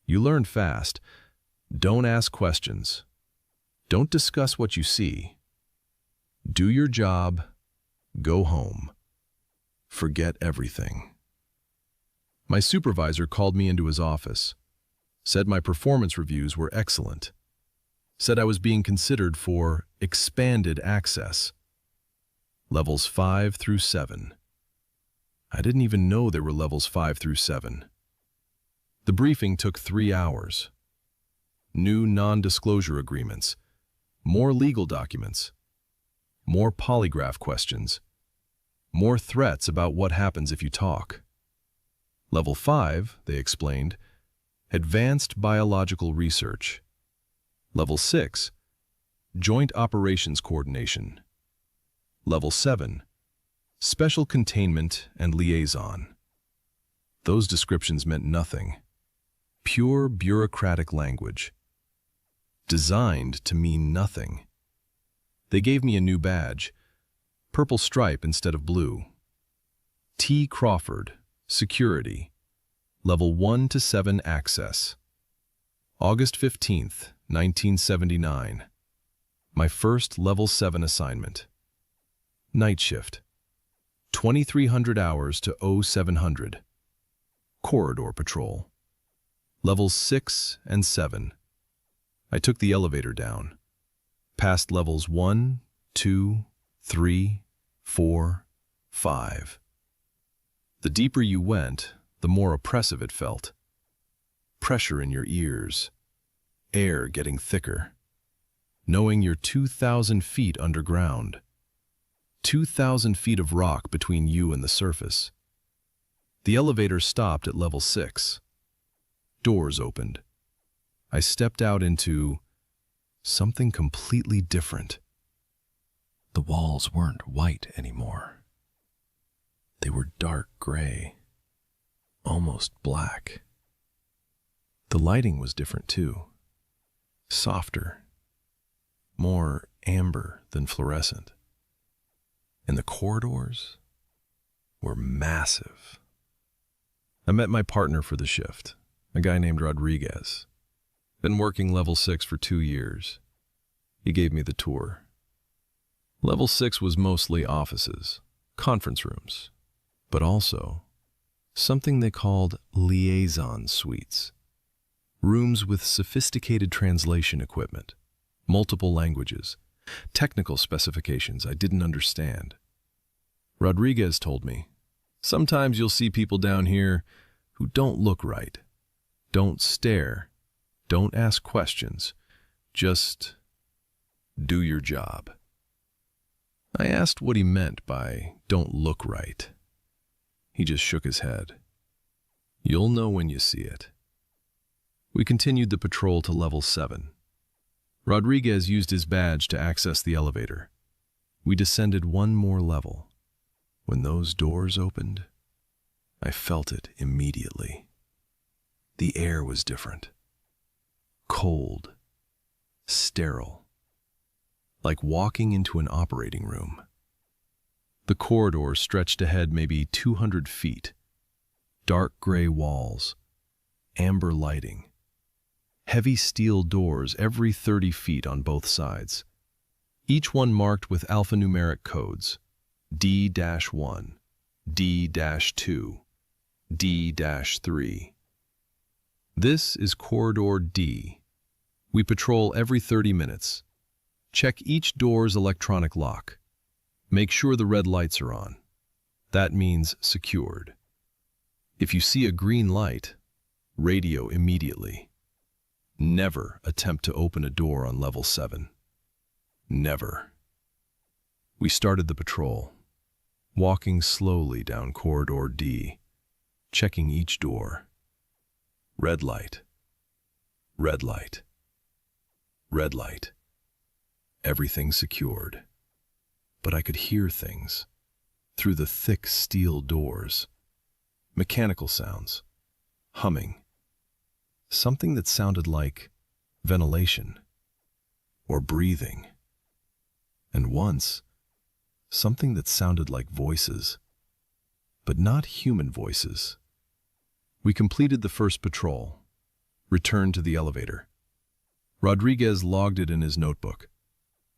You learned fast. Don't ask questions. Don't discuss what you see. Do your job. Go home. Forget everything. My supervisor called me into his office, said my performance reviews were excellent, said I was being considered for expanded access, levels 5 through 7. I didn't even know there were levels 5 through 7. The briefing took 3 hours. New non-disclosure agreements, more legal documents, more polygraph questions, more threats about what happens if you talk. Level 5, they explained, advanced biological research. Level 6, joint operations coordination. Level 7, special containment and liaison. Those descriptions meant nothing. Pure bureaucratic language, designed to mean nothing. They gave me a new badge, purple stripe instead of blue. T. Crawford, Security, Level 1 to 7 Access. August 15th, 1979. My first Level 7 assignment. Night shift. 2300 hours to 0700. Corridor patrol. Levels 6 and 7. I took the elevator down, past levels 1, 2, 3, 4, 5. The deeper you went, the more oppressive it felt. Pressure in your ears, air getting thicker, knowing you're 2,000 feet underground, 2,000 feet of rock between you and the surface. The elevator stopped at level 6. Doors opened. I stepped out into something completely different. The walls weren't white anymore. They were dark gray, almost black. The lighting was different too. Softer, more amber than fluorescent. And the corridors were massive. I met my partner for the shift, a guy named Rodriguez. Been working level 6 for 2 years. He gave me the tour. Level 6 was mostly offices, conference rooms, but also something they called liaison suites. Rooms with sophisticated translation equipment, multiple languages, technical specifications I didn't understand. Rodriguez told me, sometimes you'll see people down here who don't look right. Don't stare. Don't ask questions. Just do your job. I asked what he meant by don't look right. He just shook his head. You'll know when you see it. We continued the patrol to level 7. Rodriguez used his badge to access the elevator. We descended one more level. When those doors opened, I felt it immediately. The air was different. Cold, sterile, like walking into an operating room. The corridor stretched ahead maybe 200 feet. Dark gray walls, amber lighting, heavy steel doors every 30 feet on both sides, each one marked with alphanumeric codes, D-1, D-2, D-3. This is Corridor D. We patrol every 30 minutes. Check each door's electronic lock. Make sure the red lights are on. That means secured. If you see a green light, radio immediately. Never attempt to open a door on level 7. Never. We started the patrol, walking slowly down Corridor D, checking each door. Red light. Red light. Red light. Everything secured. but I could hear things through the thick steel doors. Mechanical sounds, humming, something that sounded like ventilation or breathing. And once, something that sounded like voices, but not human voices. We completed the first patrol, returned to the elevator. Rodriguez logged it in his notebook.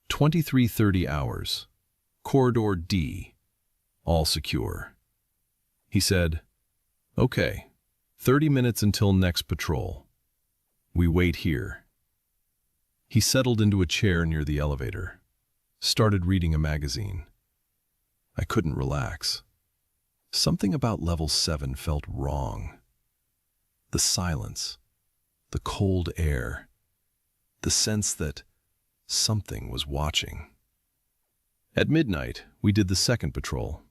23:30 hours, corridor D, all secure. He said, "Okay, 30 minutes until next patrol. We wait here." He settled into a chair near the elevator, started reading a magazine. I couldn't relax. Something about level 7 felt wrong. The silence, the cold air, the sense that something was watching. At midnight, we did the second patrol.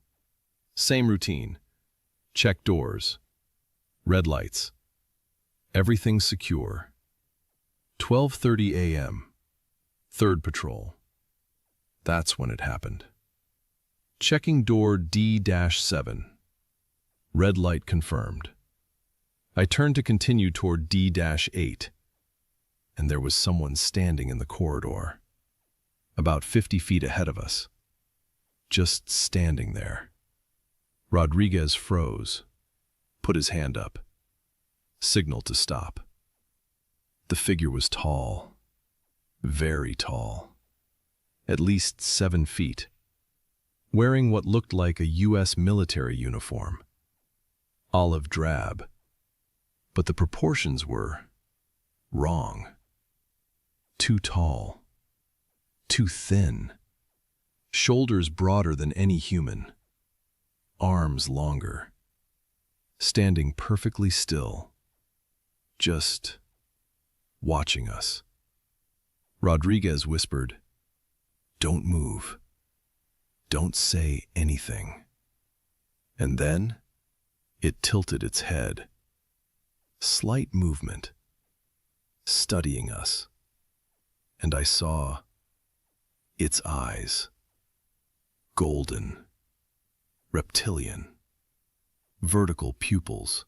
Same routine. Check doors. Red lights. Everything secure. 12:30 a.m. Third patrol. That's when it happened. Checking door D-7. Red light confirmed. I turned to continue toward D-8, and there was someone standing in the corridor, about 50 feet ahead of us, just standing there. Rodriguez froze, put his hand up, signaled to stop. The figure was tall, very tall, at least 7 feet, wearing what looked like a U.S. military uniform, olive drab, but the proportions were wrong. Too tall, too thin, shoulders broader than any human, arms longer, standing perfectly still, just watching us. Rodriguez whispered, "Don't move. Don't say anything." And then it tilted its head. Slight movement, studying us. And I saw its eyes. Golden, reptilian, vertical pupils,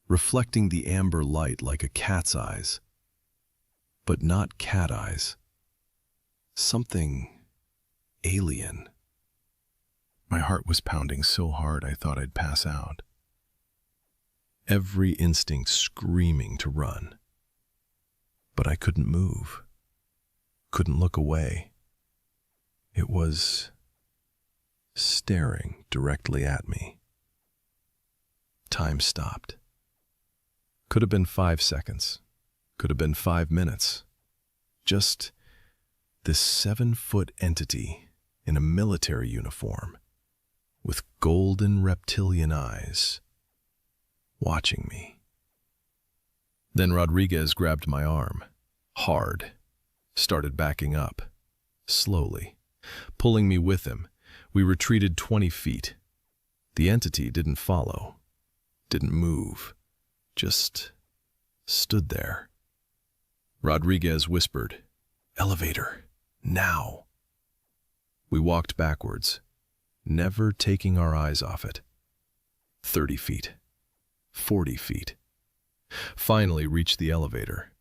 reflecting the amber light like a cat's eyes. But not cat eyes. Something alien. My heart was pounding so hard I thought I'd pass out. Every instinct screaming to run. But I couldn't move. Couldn't look away. It was staring directly at me. Time stopped. Could have been 5 seconds. Could have been 5 minutes. Just this 7-foot entity in a military uniform with golden reptilian eyes watching me. Then Rodriguez grabbed my arm, hard, started backing up, slowly, pulling me with him. We retreated 20 feet. The entity didn't follow, didn't move, just stood there. Rodriguez whispered, "Elevator, now." We walked backwards, never taking our eyes off it. 30 feet, 40 feet. Finally reached the elevator.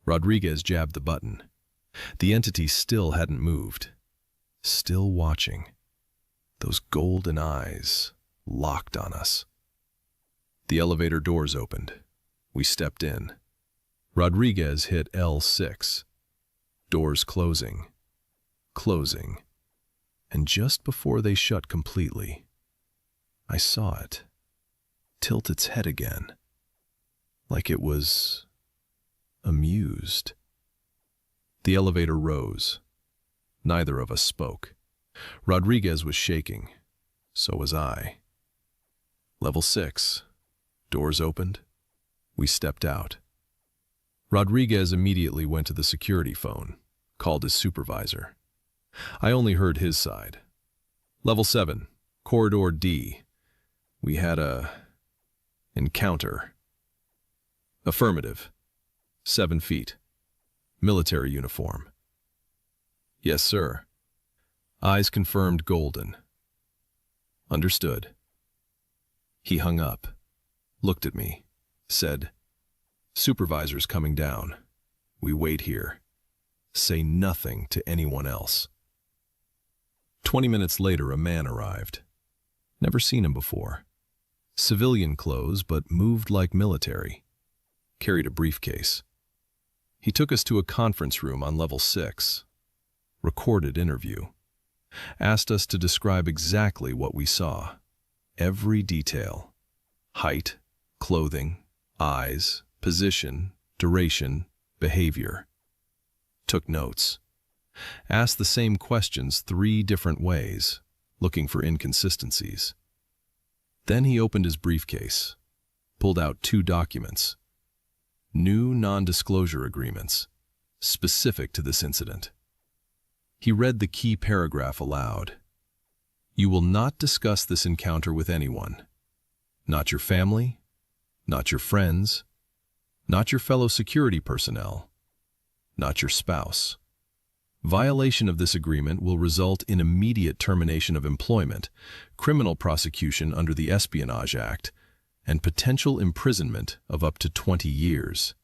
Rodriguez jabbed the button. The entity still hadn't moved, still watching. Those golden eyes locked on us. The elevator doors opened. We stepped in. Rodriguez hit L6. Doors closing, closing. And just before they shut completely, I saw it tilt its head again, like it was amused. The elevator rose. Neither of us spoke. Rodriguez was shaking. So was I. Level 6. Doors opened. We stepped out. Rodriguez immediately went to the security phone, called his supervisor. I only heard his side. Level 7, Corridor D. We had a encounter. Affirmative. 7 feet. Military uniform. Yes, sir. Eyes confirmed golden. Understood. He hung up, looked at me, said, "Supervisor's coming down. We wait here. Say nothing to anyone else." 20 minutes later, a man arrived. Never seen him before. Civilian clothes, but moved like military. Carried a briefcase. He took us to a conference room on level 6. Recorded interview. Asked us to describe exactly what we saw. Every detail. Height, clothing, eyes, position, duration, behavior. Took notes. Asked the same questions 3 different ways, looking for inconsistencies. Then he opened his briefcase, pulled out 2 documents. New non-disclosure agreements, specific to this incident. He read the key paragraph aloud. "You will not discuss this encounter with anyone. Not your family, not your friends, not your fellow security personnel, not your spouse. Violation of this agreement will result in immediate termination of employment, criminal prosecution under the Espionage Act, and potential imprisonment of up to 20 years.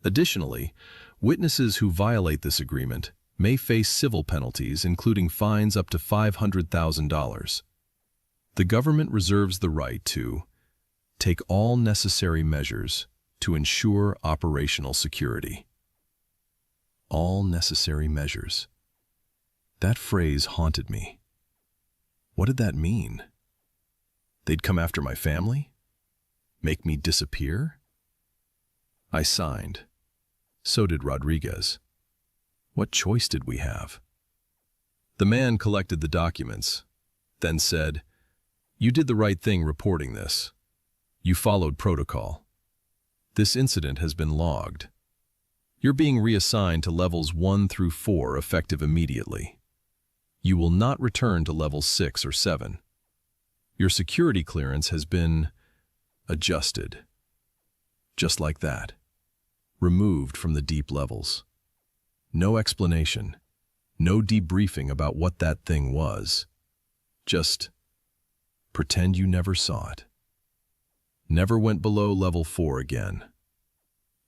Additionally, witnesses who violate this agreement may face civil penalties, including fines up to $500,000. The government reserves the right to take all necessary measures to ensure operational security." All necessary measures. That phrase haunted me. What did that mean? They'd come after my family? Make me disappear? I signed. So did Rodriguez. What choice did we have? The man collected the documents, then said, "You did the right thing reporting this. You followed protocol. This incident has been logged. You're being reassigned to levels 1 through 4 effective immediately. You will not return to levels 6 or 7. Your security clearance has been adjusted." Just like that. Removed from the deep levels. No explanation. No debriefing about what that thing was. Just pretend you never saw it. Never went below level 4 again.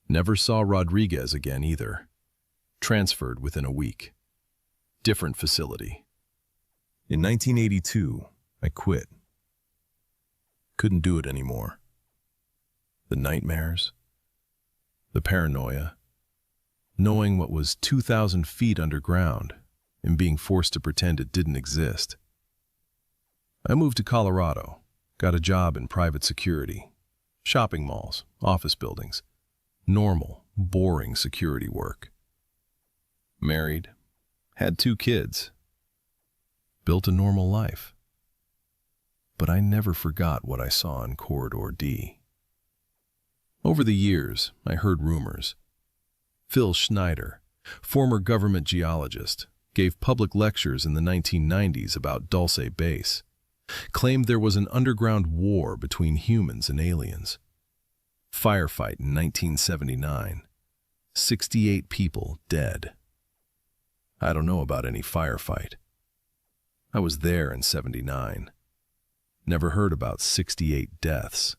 Never saw Rodriguez again either. Transferred within a week. Different facility. In 1982, I quit. Couldn't do it anymore. The nightmares, the paranoia, knowing what was 2,000 feet underground and being forced to pretend it didn't exist. I moved to Colorado, got a job in private security, shopping malls, office buildings, normal, boring security work. Married, had 2 kids, built a normal life. But I never forgot what I saw in Corridor D. Over the years, I heard rumors. Phil Schneider, former government geologist, gave public lectures in the 1990s about Dulce Base, claimed there was an underground war between humans and aliens. Firefight in 1979. 68 people dead. I don't know about any firefight. I was there in 79. Never heard about 68 deaths.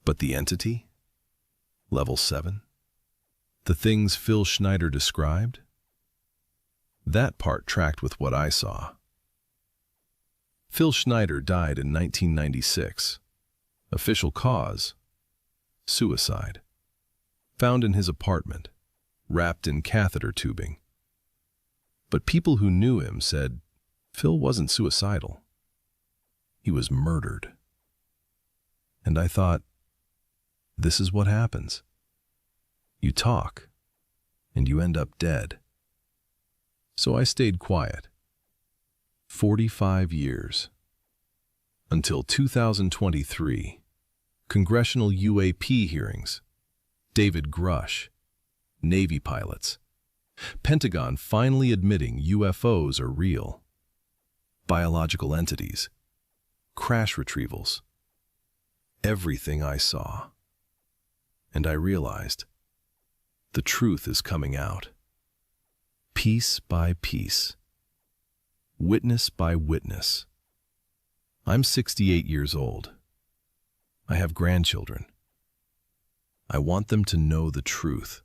But the entity? Level 7? The things Phil Schneider described? That part tracked with what I saw. Phil Schneider died in 1996. Official cause? Suicide. Found in his apartment, wrapped in catheter tubing. But people who knew him said Phil wasn't suicidal. He was murdered. And I thought, this is what happens. You talk, and you end up dead. So I stayed quiet. 45 years. Until 2023. Congressional UAP hearings. David Grush. Navy pilots. Pentagon finally admitting UFOs are real. Biological entities. Crash retrievals. Everything I saw. And I realized the truth is coming out. Piece by piece. Witness by witness. I'm 68 years old. I have grandchildren. I want them to know the truth.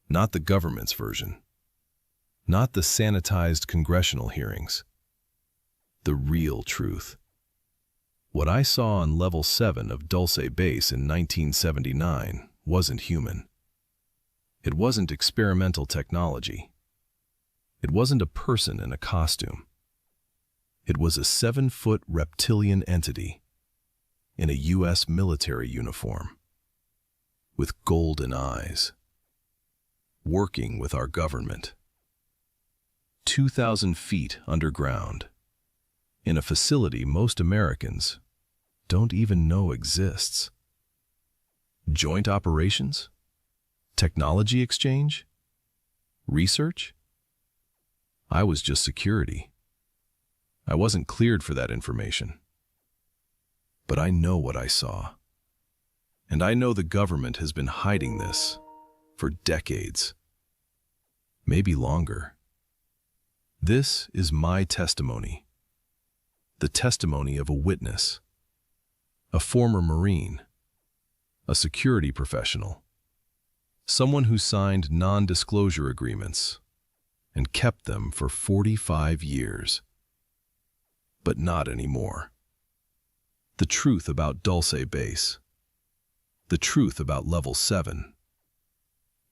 Not the government's version. Not the sanitized congressional hearings. The real truth. What I saw on level 7 of Dulce Base in 1979 wasn't human. It wasn't experimental technology. It wasn't a person in a costume. It was a 7-foot reptilian entity in a U.S. military uniform, with golden eyes, working with our government. 2,000 feet underground, in a facility most Americans don't even know exists. Joint operations? Technology exchange? Research? I was just security. I wasn't cleared for that information. But I know what I saw. And I know the government has been hiding this for decades. Maybe longer. This is my testimony. The testimony of a witness. A former Marine. A security professional. Someone who signed non-disclosure agreements and kept them for 45 years. But not anymore. The truth about Dulce Base. The truth about Level 7.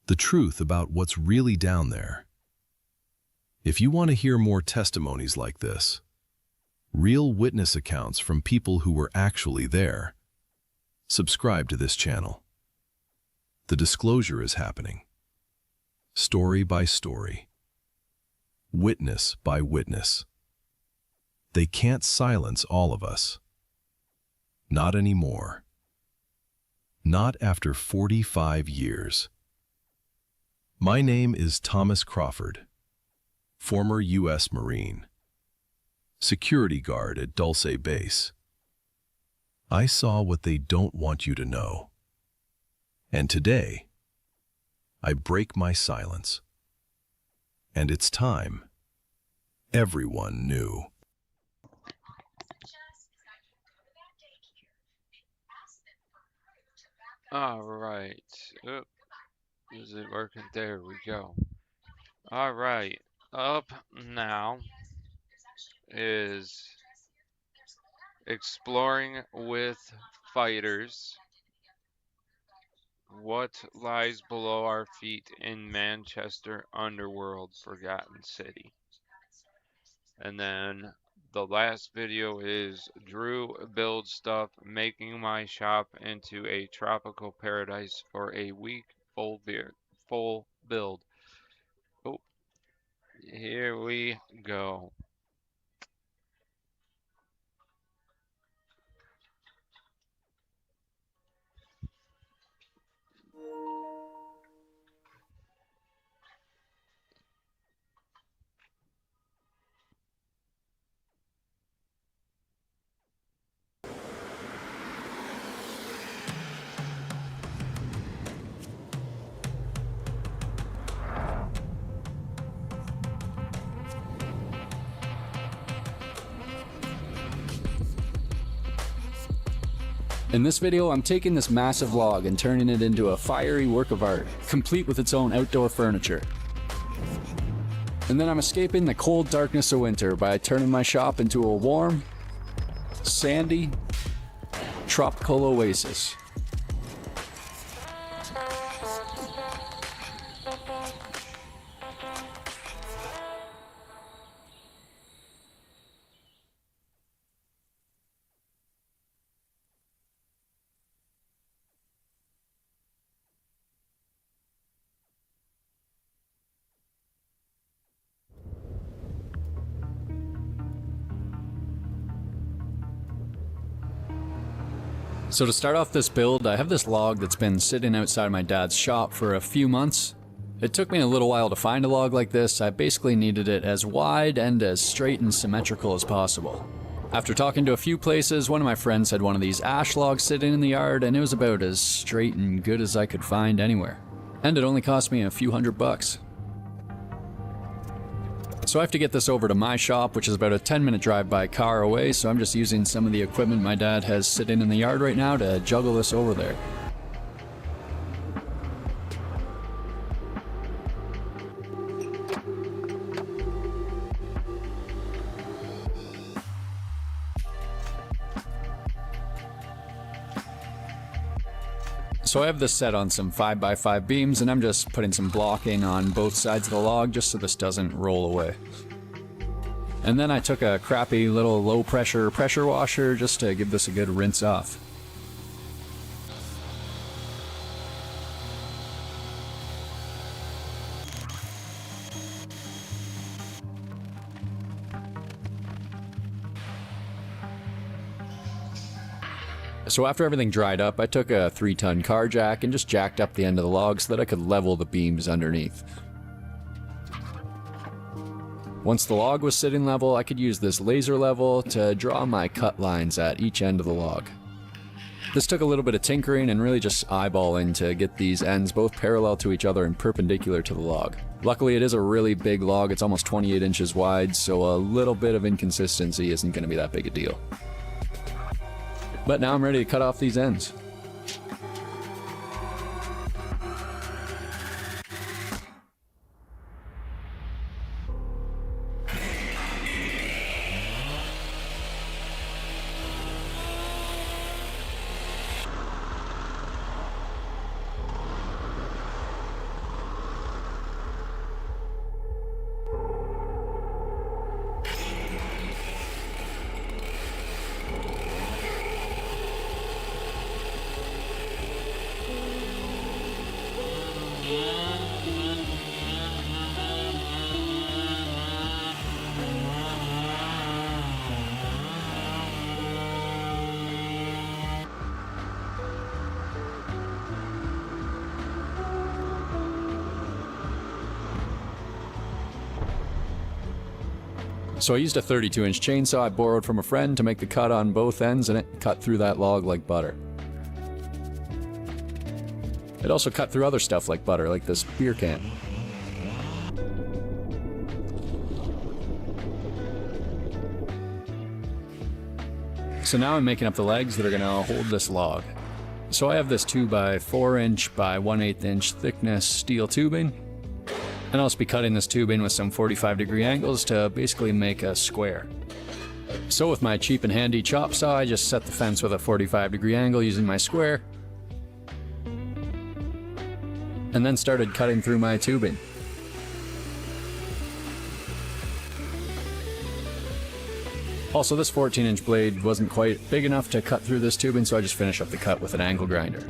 The truth about what's really down there. If you want to hear more testimonies like this, real witness accounts from people who were actually there, subscribe to this channel. The disclosure is happening. Story by story. Witness by witness. They can't silence all of us. Not anymore. Not after 45 years. My name is Thomas Crawford, former U.S. Marine, security guard at Dulce Base. I saw what they don't want you to know. And today, I break my silence. And it's time everyone knew. All right. Oop. Is it working? There we go. All right. Up now is exploring with fighters. What lies below our feet in Manchester underworld, Forgotten City? And then the last video is Drew builds stuff, making my shop into a tropical paradise for a week. Full build. Oh, here we go. In this video, I'm taking this massive log and turning it into a fiery work of art, complete with its own outdoor furniture. And then I'm escaping the cold darkness of winter by turning my shop into a warm, sandy, tropical oasis. So to start off this build, I have this log that's been sitting outside my dad's shop for a few months. It took me a little while to find a log like this. I basically needed it as wide and as straight and symmetrical as possible. After talking to a few places, one of my friends had one of these ash logs sitting in the yard, and it was about as straight and good as I could find anywhere. And it only cost me a few $100. So I have to get this over to my shop, which is about a 10-minute drive by car away, so I'm just using some of the equipment my dad has sitting in the yard right now to juggle this over there. So I have this set on some 5x5 beams, and I'm just putting some blocking on both sides of the log just so this doesn't roll away. And then I took a crappy little low pressure washer just to give this a good rinse off. So after everything dried up, I took a 3-ton car jack and just jacked up the end of the log so that I could level the beams underneath. Once the log was sitting level, I could use this laser level to draw my cut lines at each end of the log. This took a little bit of tinkering and really just eyeballing to get these ends both parallel to each other and perpendicular to the log. Luckily, it is a really big log, it's almost 28 inches wide, so a little bit of inconsistency isn't going to be that big a deal. But now I'm ready to cut off these ends. So I used a 32-inch chainsaw I borrowed from a friend to make the cut on both ends, and it cut through that log like butter. It also cut through other stuff like butter, like this beer can. So now I'm making up the legs that are going to hold this log. So I have this 2x4-inch by 1/8 inch thickness steel tubing. And I'll just be cutting this tubing with some 45-degree angles to basically make a square. So with my cheap and handy chop saw, I just set the fence with a 45-degree angle using my square, and then started cutting through my tubing. Also, this 14-inch blade wasn't quite big enough to cut through this tubing, so I just finished up the cut with an angle grinder.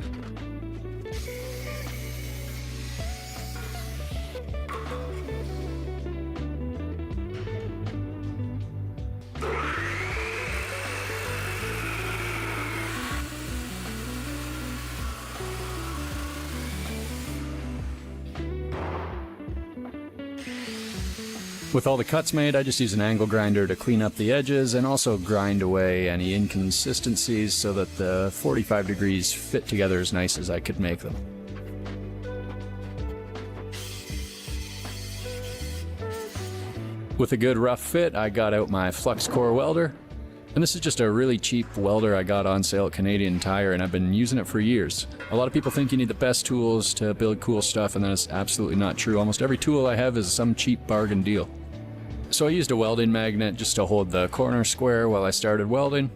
With all the cuts made, I just use an angle grinder to clean up the edges and also grind away any inconsistencies so that the 45 degrees fit together as nice as I could make them. With a good rough fit, I got out my flux core welder, and this is just a really cheap welder I got on sale at Canadian Tire, and I've been using it for years. A lot of people think you need the best tools to build cool stuff, and that is absolutely not true. Almost every tool I have is some cheap bargain deal. So I used a welding magnet just to hold the corner square while I started welding.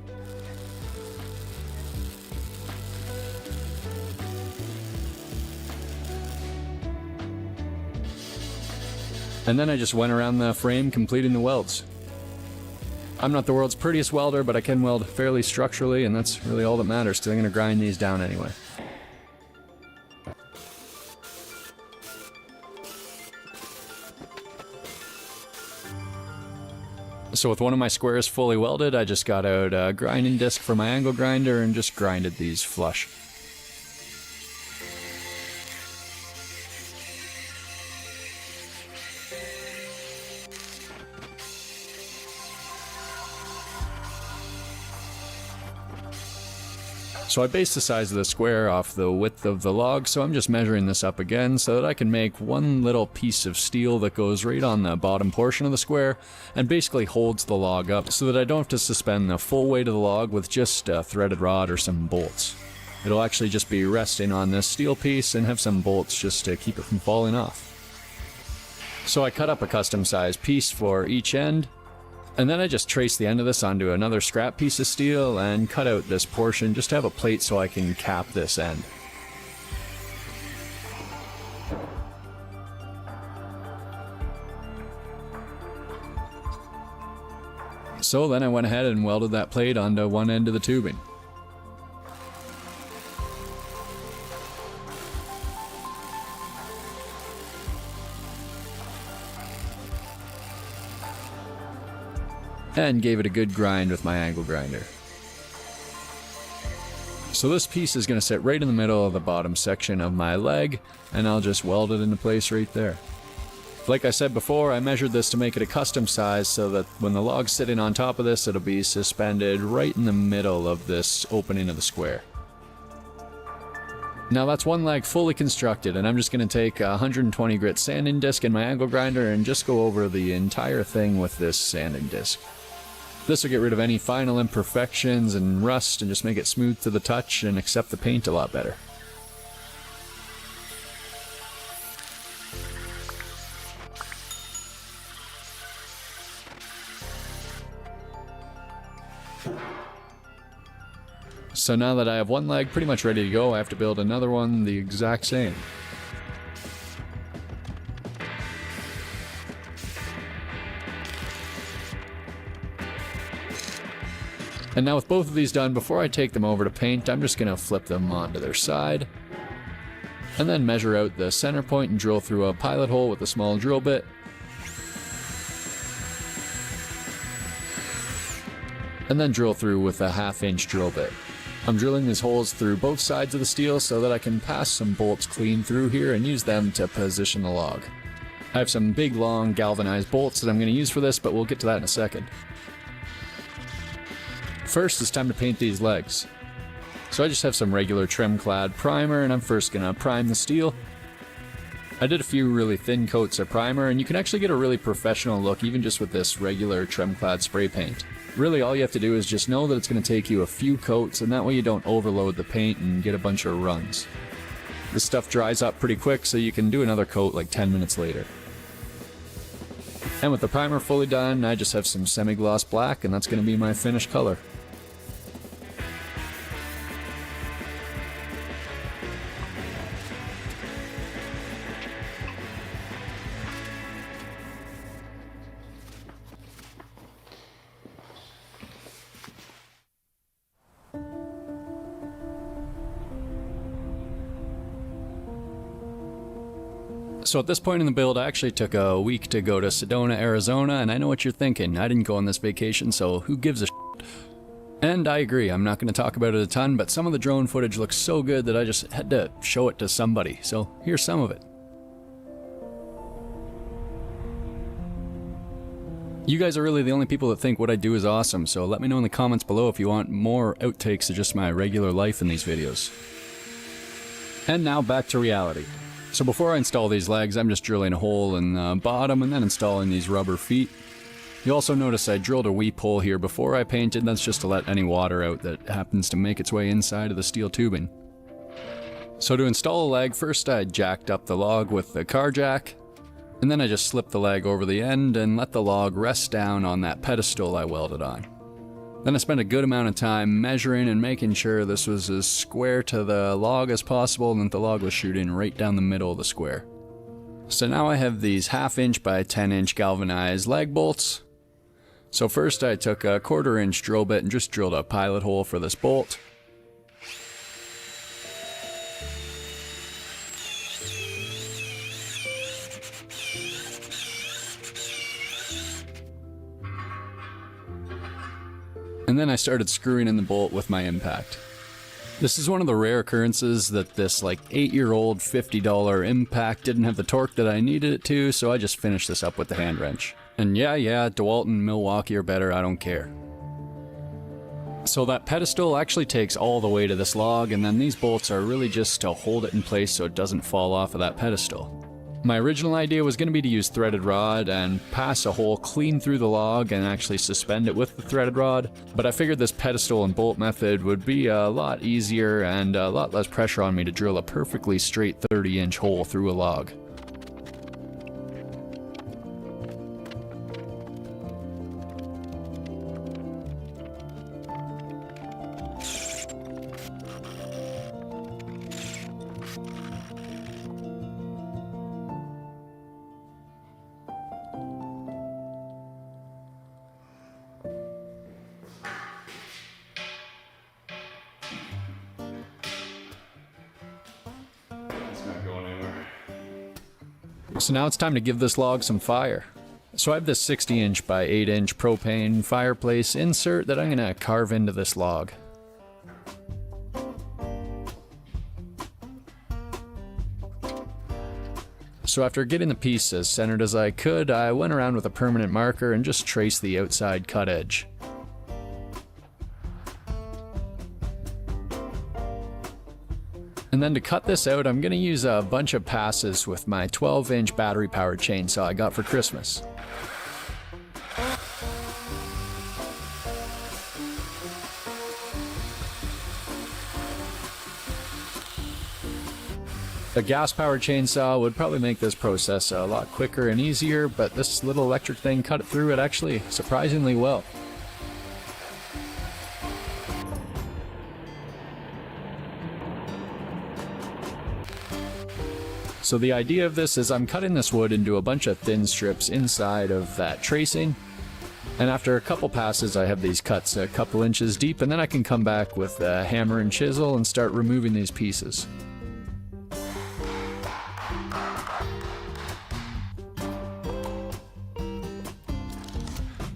And then I just went around the frame completing the welds. I'm not the world's prettiest welder, but I can weld fairly structurally, and that's really all that matters, because I'm going to grind these down anyway. So with one of my squares fully welded, I just got out a grinding disc for my angle grinder and just grinded these flush. So I based the size of the square off the width of the log, so I'm just measuring this up again so that I can make one little piece of steel that goes right on the bottom portion of the square and basically holds the log up so that I don't have to suspend the full weight of the log with just a threaded rod or some bolts. It'll actually just be resting on this steel piece and have some bolts just to keep it from falling off. So I cut up a custom sized piece for each end, and then I just trace the end of this onto another scrap piece of steel and cut out this portion just to have a plate so I can cap this end. So then I went ahead and welded that plate onto one end of the tubing. And gave it a good grind with my angle grinder. So this piece is going to sit right in the middle of the bottom section of my leg, and I'll just weld it into place right there. Like I said before, I measured this to make it a custom size so that when the log's sitting on top of this, it'll be suspended right in the middle of this opening of the square. Now that's one leg fully constructed, and I'm just going to take a 120 grit sanding disc in my angle grinder and just go over the entire thing with this sanding disc. This will get rid of any final imperfections and rust and just make it smooth to the touch and accept the paint a lot better. So now that I have one leg pretty much ready to go, I have to build another one the exact same. And now with both of these done, before I take them over to paint, I'm just going to flip them onto their side. And then measure out the center point and drill through a pilot hole with a small drill bit. And then drill through with a 1/2 inch drill bit. I'm drilling these holes through both sides of the steel so that I can pass some bolts clean through here and use them to position the log. I have some big long galvanized bolts that I'm going to use for this, but we'll get to that in a second. First, it's time to paint these legs. So I just have some regular trim-clad primer, and I'm first going to prime the steel. I did a few really thin coats of primer, and you can actually get a really professional look even just with this regular trim-clad spray paint. Really, all you have to do is just know that it's going to take you a few coats, and that way you don't overload the paint and get a bunch of runs. This stuff dries up pretty quick, so you can do another coat like 10 minutes later. And with the primer fully done, I just have some semi-gloss black, and that's going to be my finished color. So at this point in the build, I actually took a week to go to Sedona, Arizona, and I know what you're thinking. I didn't go on this vacation, so who gives a shit? And I agree, I'm not going to talk about it a ton, but some of the drone footage looks so good that I just had to show it to somebody. So here's some of it. You guys are really the only people that think what I do is awesome, so let me know in the comments below if you want more outtakes of just my regular life in these videos. And now back to reality. So before I install these legs, I'm just drilling a hole in the bottom and then installing these rubber feet. You also notice I drilled a weep hole here before I painted. That's just to let any water out that happens to make its way inside of the steel tubing. So to install a leg, first I jacked up the log with the car jack, and then I just slipped the leg over the end and let the log rest down on that pedestal I welded on. Then I spent a good amount of time measuring and making sure this was as square to the log as possible and that the log was shooting right down the middle of the square. So now I have these 1/2 inch by 10 inch galvanized leg bolts. So first I took a 1/4 inch drill bit and just drilled a pilot hole for this bolt. And then I started screwing in the bolt with my impact. This is one of the rare occurrences that this like 8-year-old $50 impact didn't have the torque that I needed it to, so I just finished this up with the hand wrench. And yeah, DeWalt and Milwaukee are better, I don't care. So that pedestal actually takes all the weight of this log, and then these bolts are really just to hold it in place so it doesn't fall off of that pedestal. My original idea was going to be to use threaded rod and pass a hole clean through the log and actually suspend it with the threaded rod, but I figured this pedestal and bolt method would be a lot easier and a lot less pressure on me to drill a perfectly straight 30-inch hole through a log. So now it's time to give this log some fire. So I have this 60-inch by 8-inch propane fireplace insert that I'm going to carve into this log. So after getting the piece as centered as I could, I went around with a permanent marker and just traced the outside cut edge. And then to cut this out, I'm going to use a bunch of passes with my 12-inch battery-powered chainsaw I got for Christmas. A gas-powered chainsaw would probably make this process a lot quicker and easier, but this little electric thing cut it through it actually surprisingly well. So the idea of this is I'm cutting this wood into a bunch of thin strips inside of that tracing, and after a couple passes I have these cuts a couple inches deep, and then I can come back with a hammer and chisel and start removing these pieces.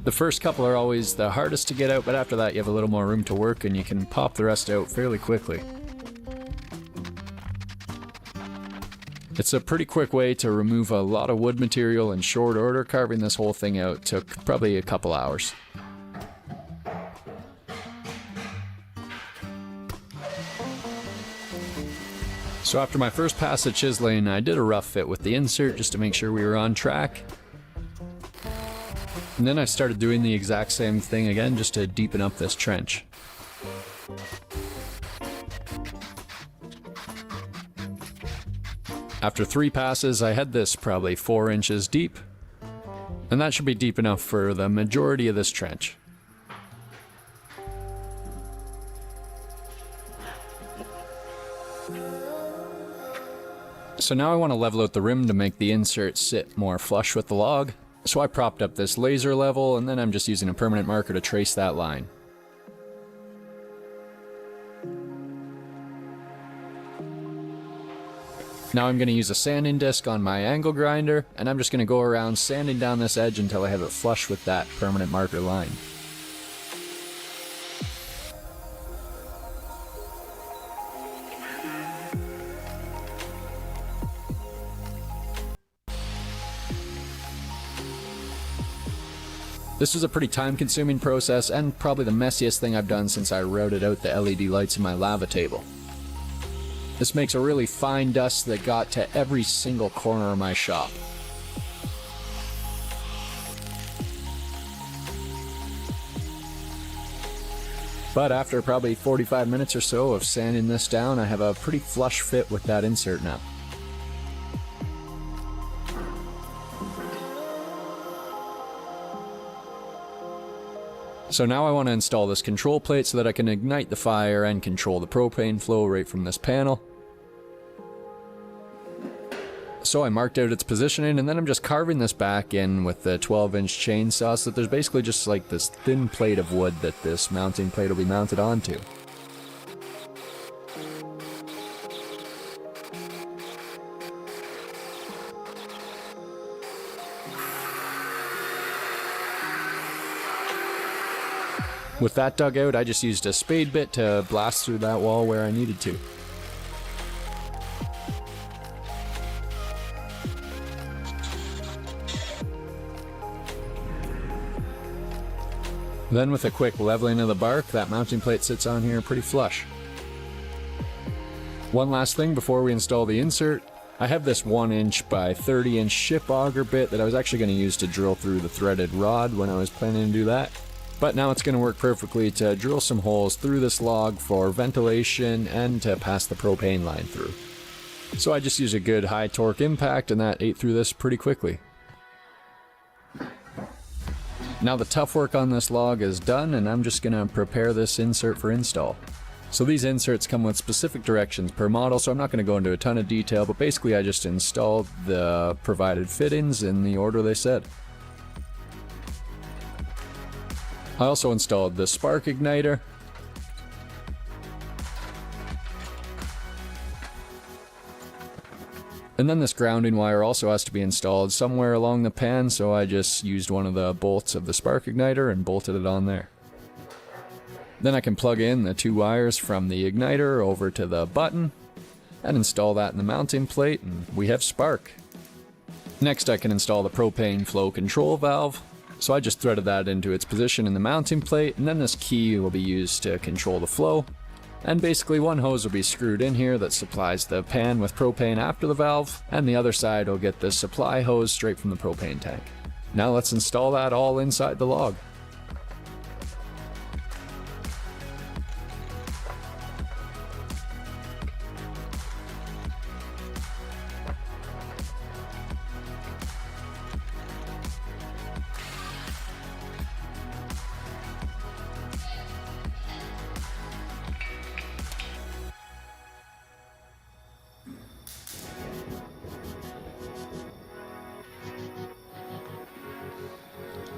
The first couple are always the hardest to get out, but after that you have a little more room to work and you can pop the rest out fairly quickly. It's a pretty quick way to remove a lot of wood material in short order. Carving this whole thing out took probably a couple hours. So after my first pass of chiseling, I did a rough fit with the insert just to make sure we were on track. And then I started doing the exact same thing again just to deepen up this trench. After 3 passes, I had this probably 4 inches deep, and that should be deep enough for the majority of this trench. So now I want to level out the rim to make the insert sit more flush with the log. So I propped up this laser level, and then I'm just using a permanent marker to trace that line. Now I'm going to use a sanding disc on my angle grinder, and I'm just going to go around sanding down this edge until I have it flush with that permanent marker line. This was a pretty time-consuming process, and probably the messiest thing I've done since I routed out the LED lights in my lava table. This makes a really fine dust that got to every single corner of my shop. But after probably 45 minutes or so of sanding this down, I have a pretty flush fit with that insert now. So now I want to install this control plate so that I can ignite the fire and control the propane flow right from this panel. So I marked out its positioning, and then I'm just carving this back in with the 12-inch chainsaw so that there's basically just like this thin plate of wood that this mounting plate will be mounted onto. With that dug out, I just used a spade bit to blast through that wall where I needed to. Then with a quick leveling of the bark, that mounting plate sits on here pretty flush. One last thing before we install the insert, I have this 1" by 30" ship auger bit that I was actually going to use to drill through the threaded rod when I was planning to do that. But now it's going to work perfectly to drill some holes through this log for ventilation and to pass the propane line through. So I just used a good high torque impact and that ate through this pretty quickly. Now the tough work on this log is done and I'm just going to prepare this insert for install. So these inserts come with specific directions per model, so I'm not going to go into a ton of detail, but basically I just installed the provided fittings in the order they said. I also installed the spark igniter, and then this grounding wire also has to be installed somewhere along the pan, so I just used one of the bolts of the spark igniter and bolted it on there. Then I can plug in the 2 wires from the igniter over to the button and install that in the mounting plate, and we have spark. Next I can install the propane flow control valve, so I just threaded that into its position in the mounting plate, and then this key will be used to control the flow. And basically one hose will be screwed in here that supplies the pan with propane after the valve, and the other side will get the supply hose straight from the propane tank. Now let's install that all inside the log.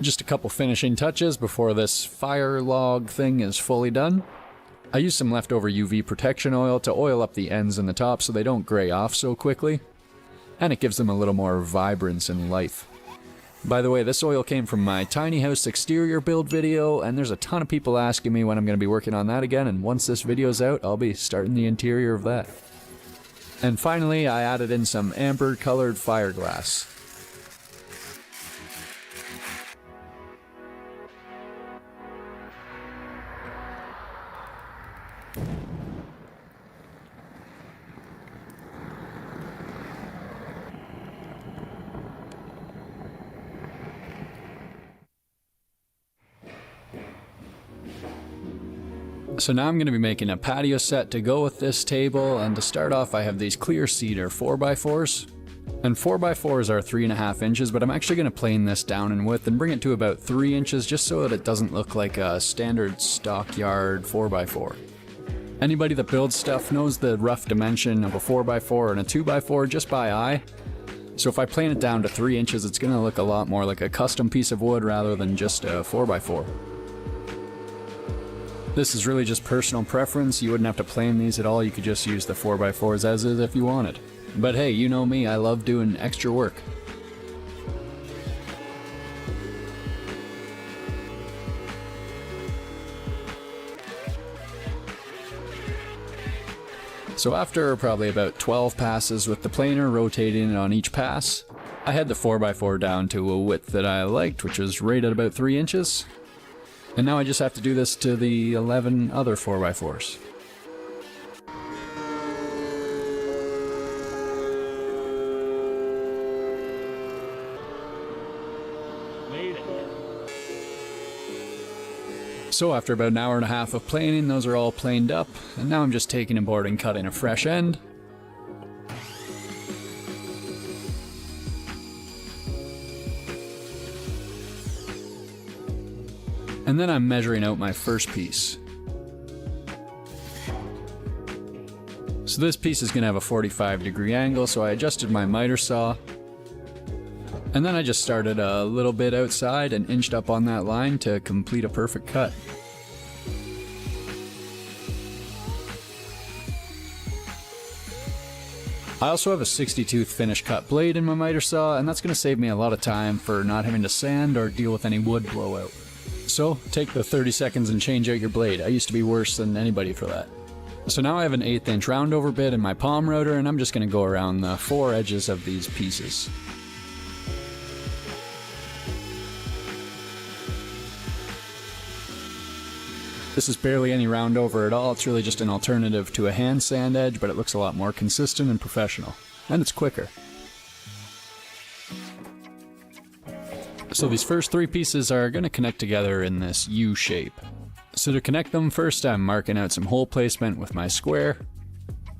Just a couple finishing touches before this fire log thing is fully done. I used some leftover UV protection oil to oil up the ends and the top so they don't gray off so quickly, and it gives them a little more vibrance and life. By the way, this oil came from my tiny house exterior build video, and there's a ton of people asking me when I'm going to be working on that again, and once this video's out, I'll be starting the interior of that. And finally, I added in some amber colored fiberglass. So now I'm going to be making a patio set to go with this table, and to start off I have these clear cedar 4x4s. And 4x4s are 3.5 inches, but I'm actually going to plane this down in width and bring it to about 3 inches just so that it doesn't look like a standard stockyard 4x4. Anybody that builds stuff knows the rough dimension of a 4x4 and a 2x4 just by eye. So if I plane it down to 3 inches, it's going to look a lot more like a custom piece of wood rather than just a 4x4. This is really just personal preference. You wouldn't have to plane these at all. You could just use the 4x4s as is if you wanted. But hey, you know me, I love doing extra work. So after probably about 12 passes with the planer rotating it on each pass, I had the 4x4 down to a width that I liked, which was right at about 3 inches. And now I just have to do this to the 11 other 4x4s. So after about an hour and a half of planing, those are all planed up, and now I'm just taking a board and cutting a fresh end. And then I'm measuring out my first piece. So this piece is going to have a 45-degree angle, so I adjusted my miter saw. And then I just started a little bit outside and inched up on that line to complete a perfect cut. I also have a 60-tooth finish cut blade in my miter saw, and that's going to save me a lot of time for not having to sand or deal with any wood blowout. So, take the 30 seconds and change out your blade. I used to be worse than anybody for that. So now I have an 1/8 inch roundover bit in my palm router, and I'm just going to go around the 4 edges of these pieces. This is barely any round over at all. It's really just an alternative to a hand sand edge, but it looks a lot more consistent and professional. And it's quicker. So these first 3 pieces are going to connect together in this U shape. So to connect them, first I'm marking out some hole placement with my square.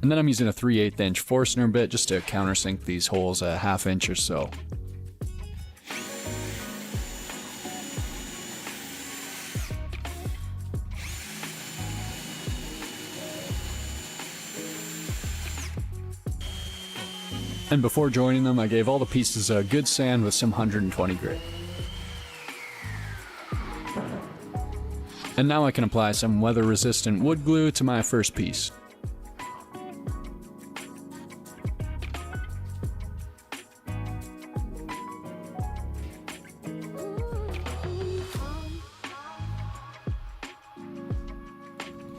And then I'm using a 3/8 inch Forstner bit just to countersink these holes a 1/2 inch or so. And before joining them, I gave all the pieces a good sand with some 120 grit. And now I can apply some weather-resistant wood glue to my first piece.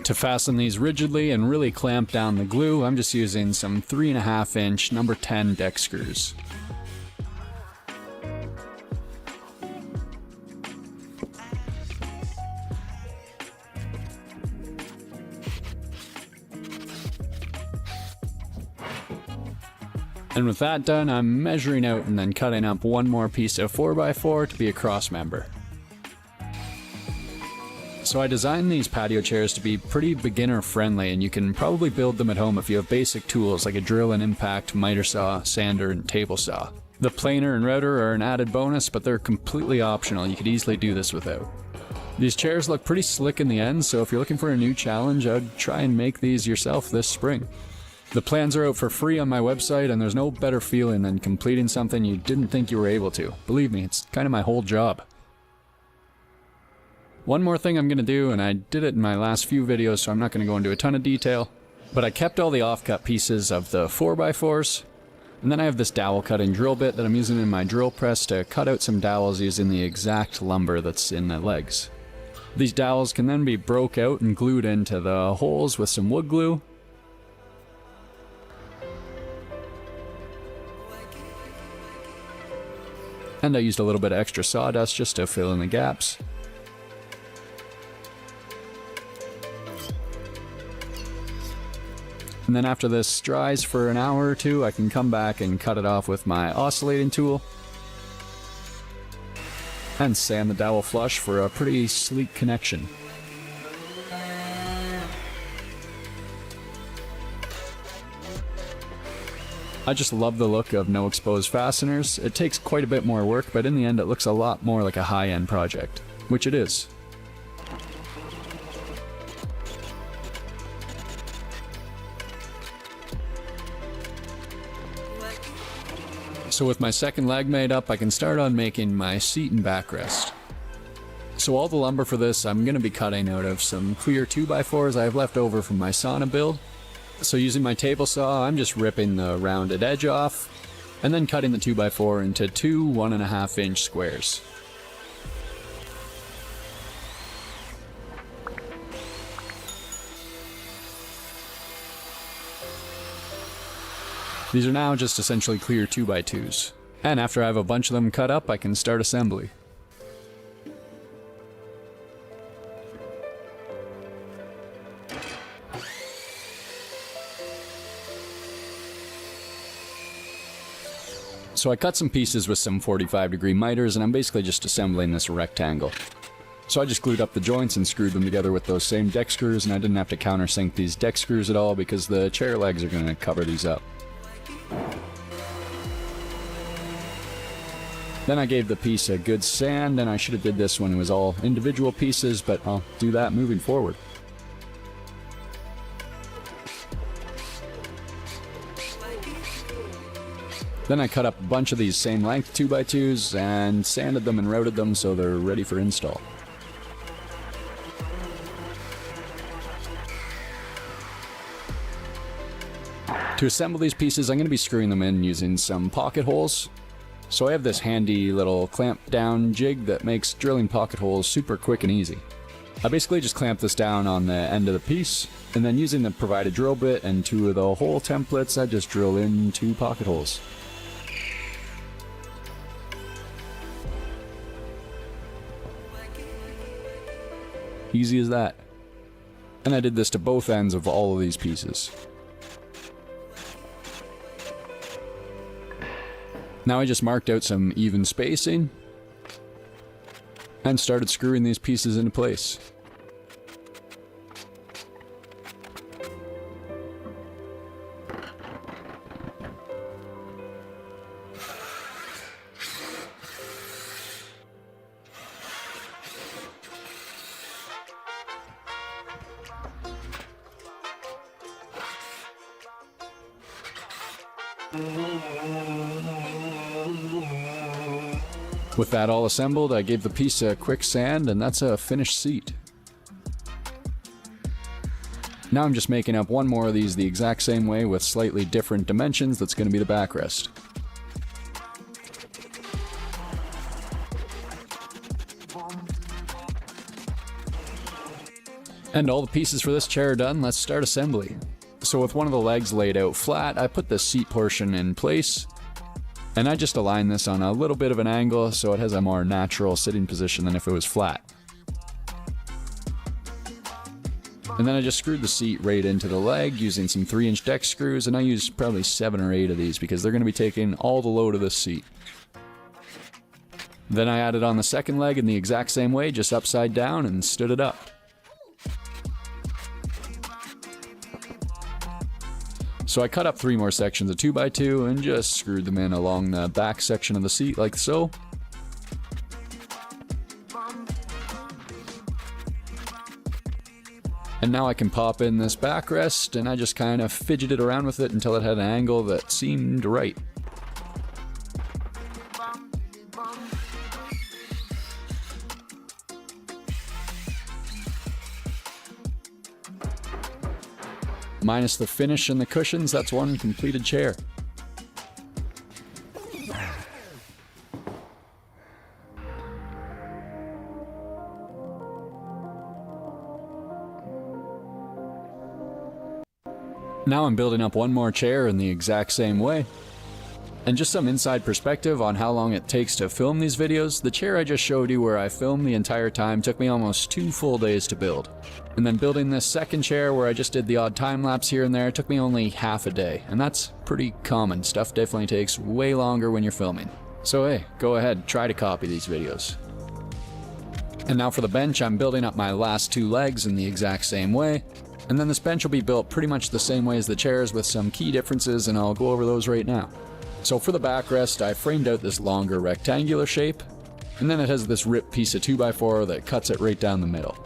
To fasten these rigidly and really clamp down the glue, I'm just using some 3.5 inch number 10 deck screws. And with that done, I'm measuring out and then cutting up one more piece of 4x4 to be a cross member. So I designed these patio chairs to be pretty beginner friendly, and you can probably build them at home if you have basic tools like a drill and impact, miter saw, sander, and table saw. The planer and router are an added bonus, but they're completely optional. You could easily do this without. These chairs look pretty slick in the end, so if you're looking for a new challenge, I'd try and make these yourself this spring. The plans are out for free on my website, and there's no better feeling than completing something you didn't think you were able to. Believe me, it's kind of my whole job. One more thing I'm going to do, and I did it in my last few videos, so I'm not going to go into a ton of detail, but I kept all the offcut pieces of the 4x4s, and then I have this dowel cutting drill bit that I'm using in my drill press to cut out some dowels using the exact lumber that's in the legs. These dowels can then be broke out and glued into the holes with some wood glue. And I used a little bit of extra sawdust just to fill in the gaps. And then after this dries for an hour or two, I can come back and cut it off with my oscillating tool. And sand the dowel flush for a pretty sleek connection. I just love the look of no exposed fasteners. It takes quite a bit more work, but in the end it looks a lot more like a high-end project, which it is. So with my second leg made up, I can start on making my seat and backrest. So all the lumber for this I'm going to be cutting out of some clear 2x4s I have left over from my sauna build. So using my table saw, I'm just ripping the rounded edge off, and then cutting the 2x4 into two 1.5 inch squares. These are now just essentially clear 2x2s. And after I have a bunch of them cut up, I can start assembly. So I cut some pieces with some 45-degree miters, and I'm basically just assembling this rectangle. So I just glued up the joints and screwed them together with those same deck screws, and I didn't have to countersink these deck screws at all because the chair legs are going to cover these up. Then I gave the piece a good sand, and I should have did this when it was all individual pieces, but I'll do that moving forward. Then I cut up a bunch of these same length 2x2s and sanded them and routed them so they're ready for install. To assemble these pieces, I'm going to be screwing them in using some pocket holes. So I have this handy little clamp down jig that makes drilling pocket holes super quick and easy. I basically just clamp this down on the end of the piece, and then using the provided drill bit and two of the hole templates, I just drill in 2 pocket holes. Easy as that. And I did this to both ends of all of these pieces. Now I just marked out some even spacing and started screwing these pieces into place. With that all assembled, I gave the piece a quick sand, and that's a finished seat. Now I'm just making up one more of these the exact same way with slightly different dimensions. That's going to be the backrest. And all the pieces for this chair are done. Let's start assembly. So with one of the legs laid out flat, I put the seat portion in place. And I just align this on a little bit of an angle so it has a more natural sitting position than if it was flat. And then I just screwed the seat right into the leg using some 3-inch deck screws, and I used probably 7 or 8 of these because they're going to be taking all the load of this seat. Then I added on the second leg in the exact same way, just upside down, and stood it up. So I cut up 3 more sections of 2x2 and just screwed them in along the back section of the seat like so. And now I can pop in this backrest, and I just kind of fidgeted around with it until it had an angle that seemed right. Minus the finish and the cushions, that's one completed chair. Now I'm building up one more chair in the exact same way. And just some inside perspective on how long it takes to film these videos, the chair I just showed you where I filmed the entire time took me almost 2 full days to build. And then building this second chair where I just did the odd time lapse here and there took me only half a day. And that's pretty common. Stuff definitely takes way longer when you're filming. So hey, go ahead, try to copy these videos. And now for the bench, I'm building up my last 2 legs in the exact same way. And then this bench will be built pretty much the same way as the chairs with some key differences, and I'll go over those right now. So for the backrest, I framed out this longer rectangular shape, and then it has this ripped piece of 2x4 that cuts it right down the middle.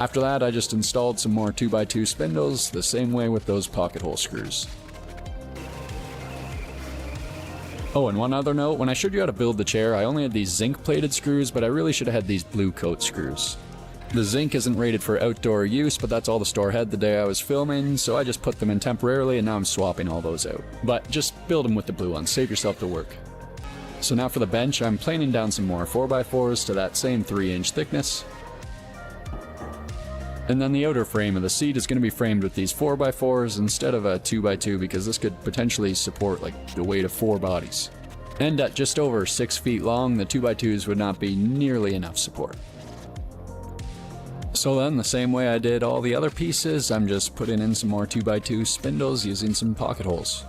After that, I just installed some more 2x2 spindles, the same way with those pocket hole screws. Oh, and one other note, when I showed you how to build the chair, I only had these zinc plated screws, but I really should have had these blue coat screws. The zinc isn't rated for outdoor use, but that's all the store had the day I was filming, so I just put them in temporarily, and now I'm swapping all those out. But just build them with the blue ones, save yourself the work. So now for the bench, I'm planing down some more 4x4s to that same 3-inch thickness. And then the outer frame of the seat is going to be framed with these 4x4s instead of a 2x2 because this could potentially support like the weight of 4 bodies. And at just over 6 feet long, the 2x2s would not be nearly enough support. So then, the same way I did all the other pieces, I'm just putting in some more 2x2 spindles using some pocket holes.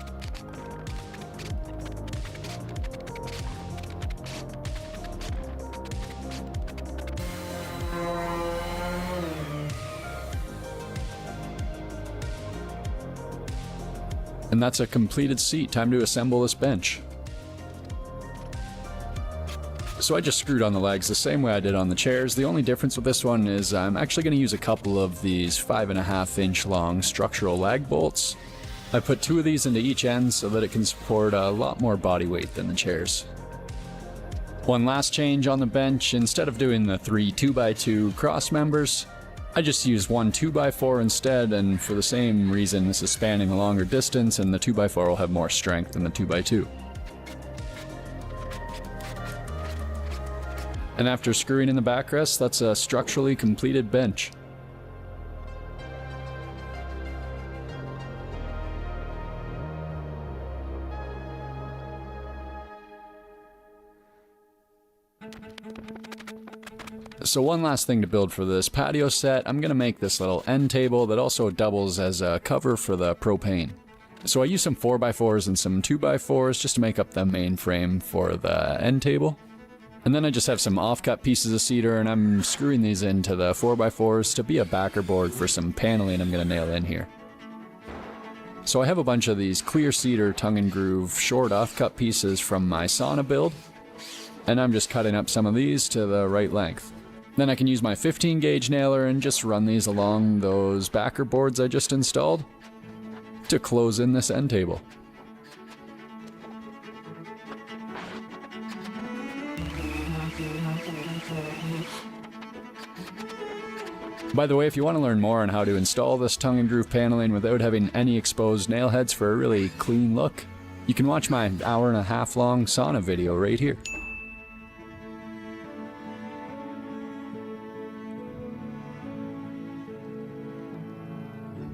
And that's a completed seat. Time to assemble this bench. So I just screwed on the legs the same way I did on the chairs. The only difference with this one is I'm actually going to use a couple of these 5.5-inch long structural lag bolts. I put 2 of these into each end so that it can support a lot more body weight than the chairs. One last change on the bench, instead of doing the 3 2x2 cross members, I just used 1 2x4 instead, and for the same reason this is spanning a longer distance and the 2x4 will have more strength than the 2x2. And after screwing in the backrest, that's a structurally completed bench. So one last thing to build for this patio set, I'm going to make this little end table that also doubles as a cover for the propane. So I use some 4x4s and some 2x4s just to make up the main frame for the end table. And then I just have some offcut pieces of cedar, and I'm screwing these into the 4x4s to be a backer board for some paneling I'm going to nail in here. So I have a bunch of these clear cedar tongue and groove short offcut pieces from my sauna build, and I'm just cutting up some of these to the right length. Then I can use my 15 gauge nailer and just run these along those backer boards I just installed to close in this end table. By the way, if you want to learn more on how to install this tongue and groove paneling without having any exposed nail heads for a really clean look, you can watch my 1.5 hour long sauna video right here.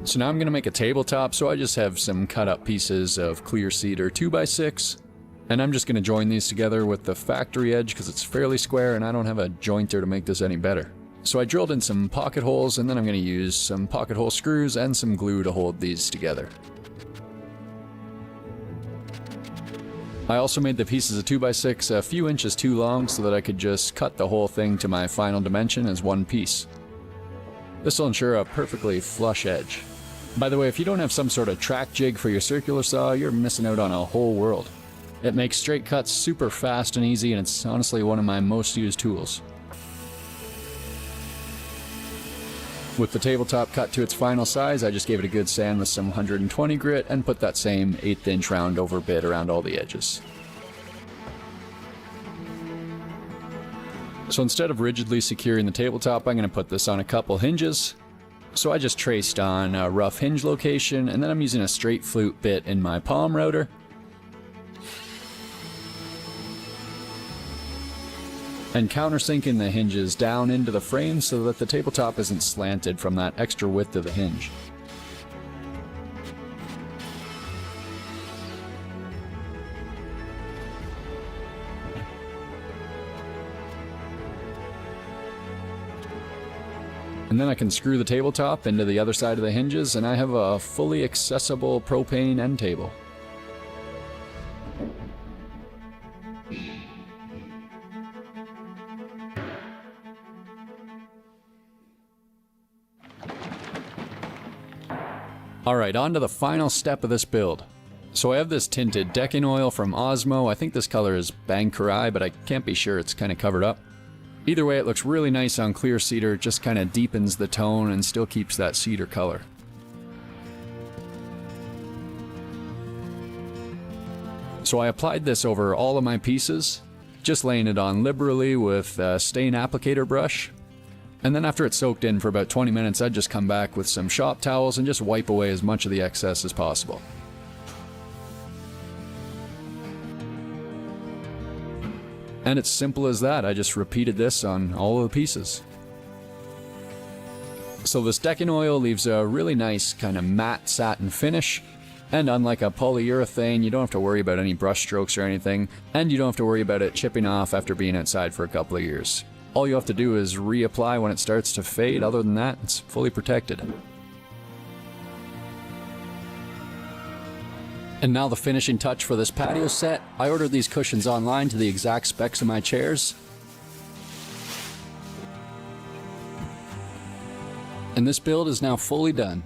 So now I'm going to make a tabletop, so I just have some cut up pieces of clear cedar 2x6, and I'm just going to join these together with the factory edge because it's fairly square and I don't have a jointer to make this any better. So I drilled in some pocket holes, and then I'm going to use some pocket hole screws and some glue to hold these together. I also made the pieces of 2x6 a few inches too long so that I could just cut the whole thing to my final dimension as one piece. This will ensure a perfectly flush edge. By the way, if you don't have some sort of track jig for your circular saw, you're missing out on a whole world. It makes straight cuts super fast and easy, and it's honestly one of my most used tools. With the tabletop cut to its final size, I just gave it a good sand with some 120 grit and put that same 1/8 inch round over bit around all the edges. So instead of rigidly securing the tabletop, I'm going to put this on a couple hinges. So I just traced on a rough hinge location, and then I'm using a straight flute bit in my palm router. And countersinking the hinges down into the frame so that the tabletop isn't slanted from that extra width of the hinge. And then I can screw the tabletop into the other side of the hinges, and I have a fully accessible propane end table. Alright, on to the final step of this build. So I have this tinted decking oil from Osmo. I think this color is Bangkarai, but I can't be sure, it's kind of covered up. Either way, it looks really nice on clear cedar, it just kind of deepens the tone and still keeps that cedar color. So I applied this over all of my pieces, just laying it on liberally with a stain applicator brush. And then after it's soaked in for about 20 minutes, I'd just come back with some shop towels and just wipe away as much of the excess as possible. And it's simple as that. I just repeated this on all of the pieces. So this decking oil leaves a really nice kind of matte satin finish. And unlike a polyurethane, you don't have to worry about any brush strokes or anything. And you don't have to worry about it chipping off after being outside for a couple of years. All you have to do is reapply when it starts to fade. Other than that, it's fully protected. And now the finishing touch for this patio set. I ordered these cushions online to the exact specs of my chairs. And this build is now fully done.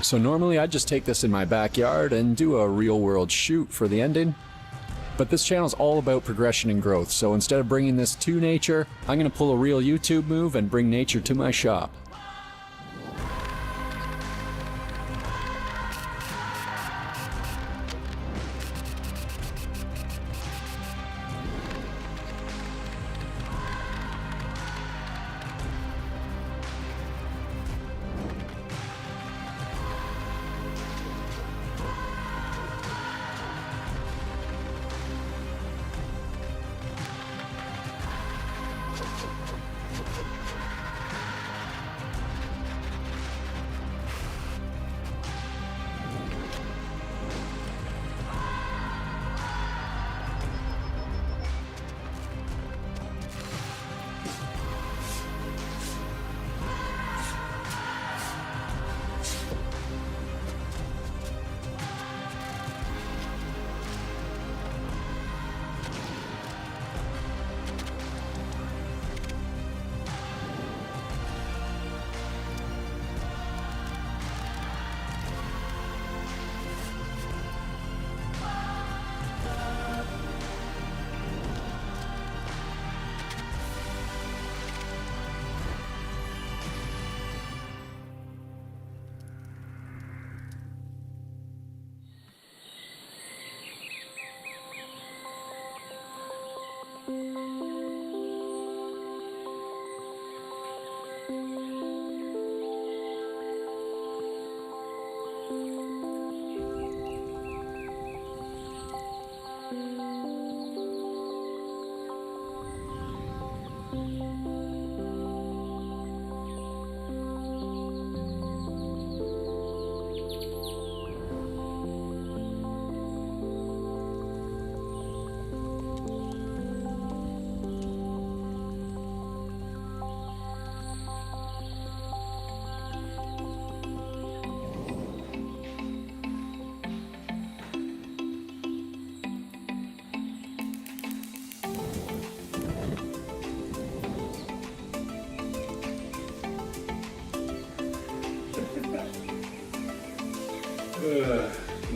So normally I'd just take this in my backyard and do a real-world shoot for the ending. But this channel is all about progression and growth, so instead of bringing this to nature, I'm going to pull a real YouTube move and bring nature to my shop.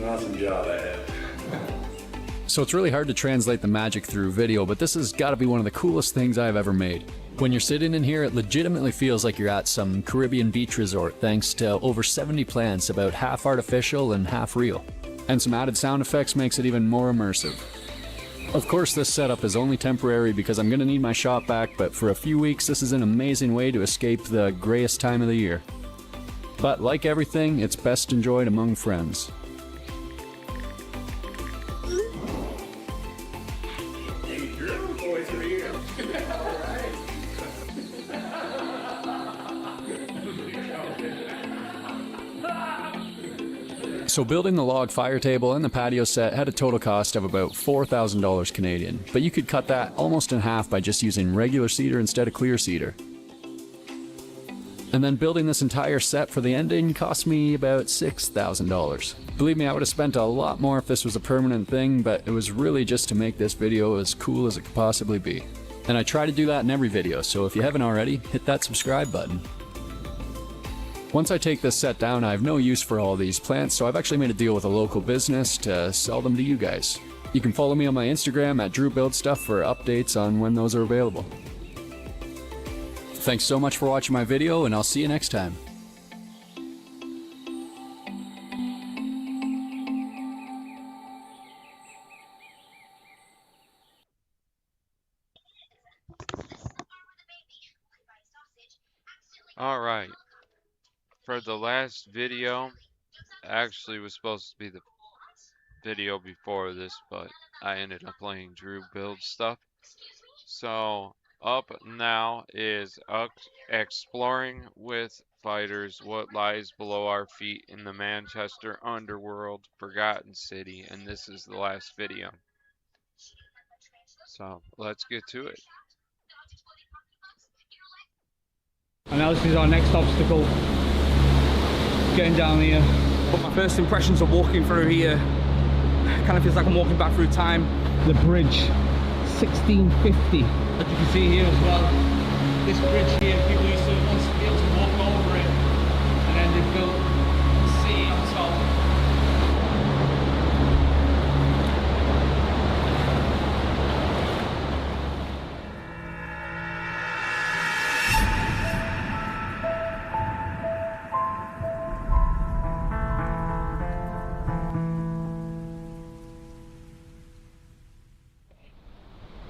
Awesome job I have. So it's really hard to translate the magic through video, but this has got to be one of the coolest things I've ever made. When you're sitting in here, it legitimately feels like you're at some Caribbean beach resort thanks to over 70 plants, about half artificial and half real. And some added sound effects makes it even more immersive. Of course, this setup is only temporary because I'm going to need my shop back, but for a few weeks this is an amazing way to escape the grayest time of the year. But like everything, it's best enjoyed among friends. So building the log fire table and the patio set had a total cost of about $4,000 Canadian, but you could cut that almost in half by just using regular cedar instead of clear cedar. And then building this entire set for the ending cost me about $6,000. Believe me, I would have spent a lot more if this was a permanent thing, but it was really just to make this video as cool as it could possibly be. And I try to do that in every video, so if you haven't already, hit that subscribe button. Once I take this set down, I have no use for all these plants, so I've actually made a deal with a local business to sell them to you guys. You can follow me on my Instagram at DrewBuildStuff for updates on when those are available. Thanks so much for watching my video, and I'll see you next time. Alright, for the last video, actually was supposed to be the video before this, but I ended up playing Drew Build Stuff. So, up now is exploring with fighters what lies below our feet in the Manchester underworld, Forgotten City, and this is the last video. So, let's get to it. And now this is our next obstacle, getting down here. But my first impressions of walking through here, kind of feels like I'm walking back through time. The bridge, 1650. As you can see here as well, this bridge here, people used to once be able to walk over it, and then they built the sea on top.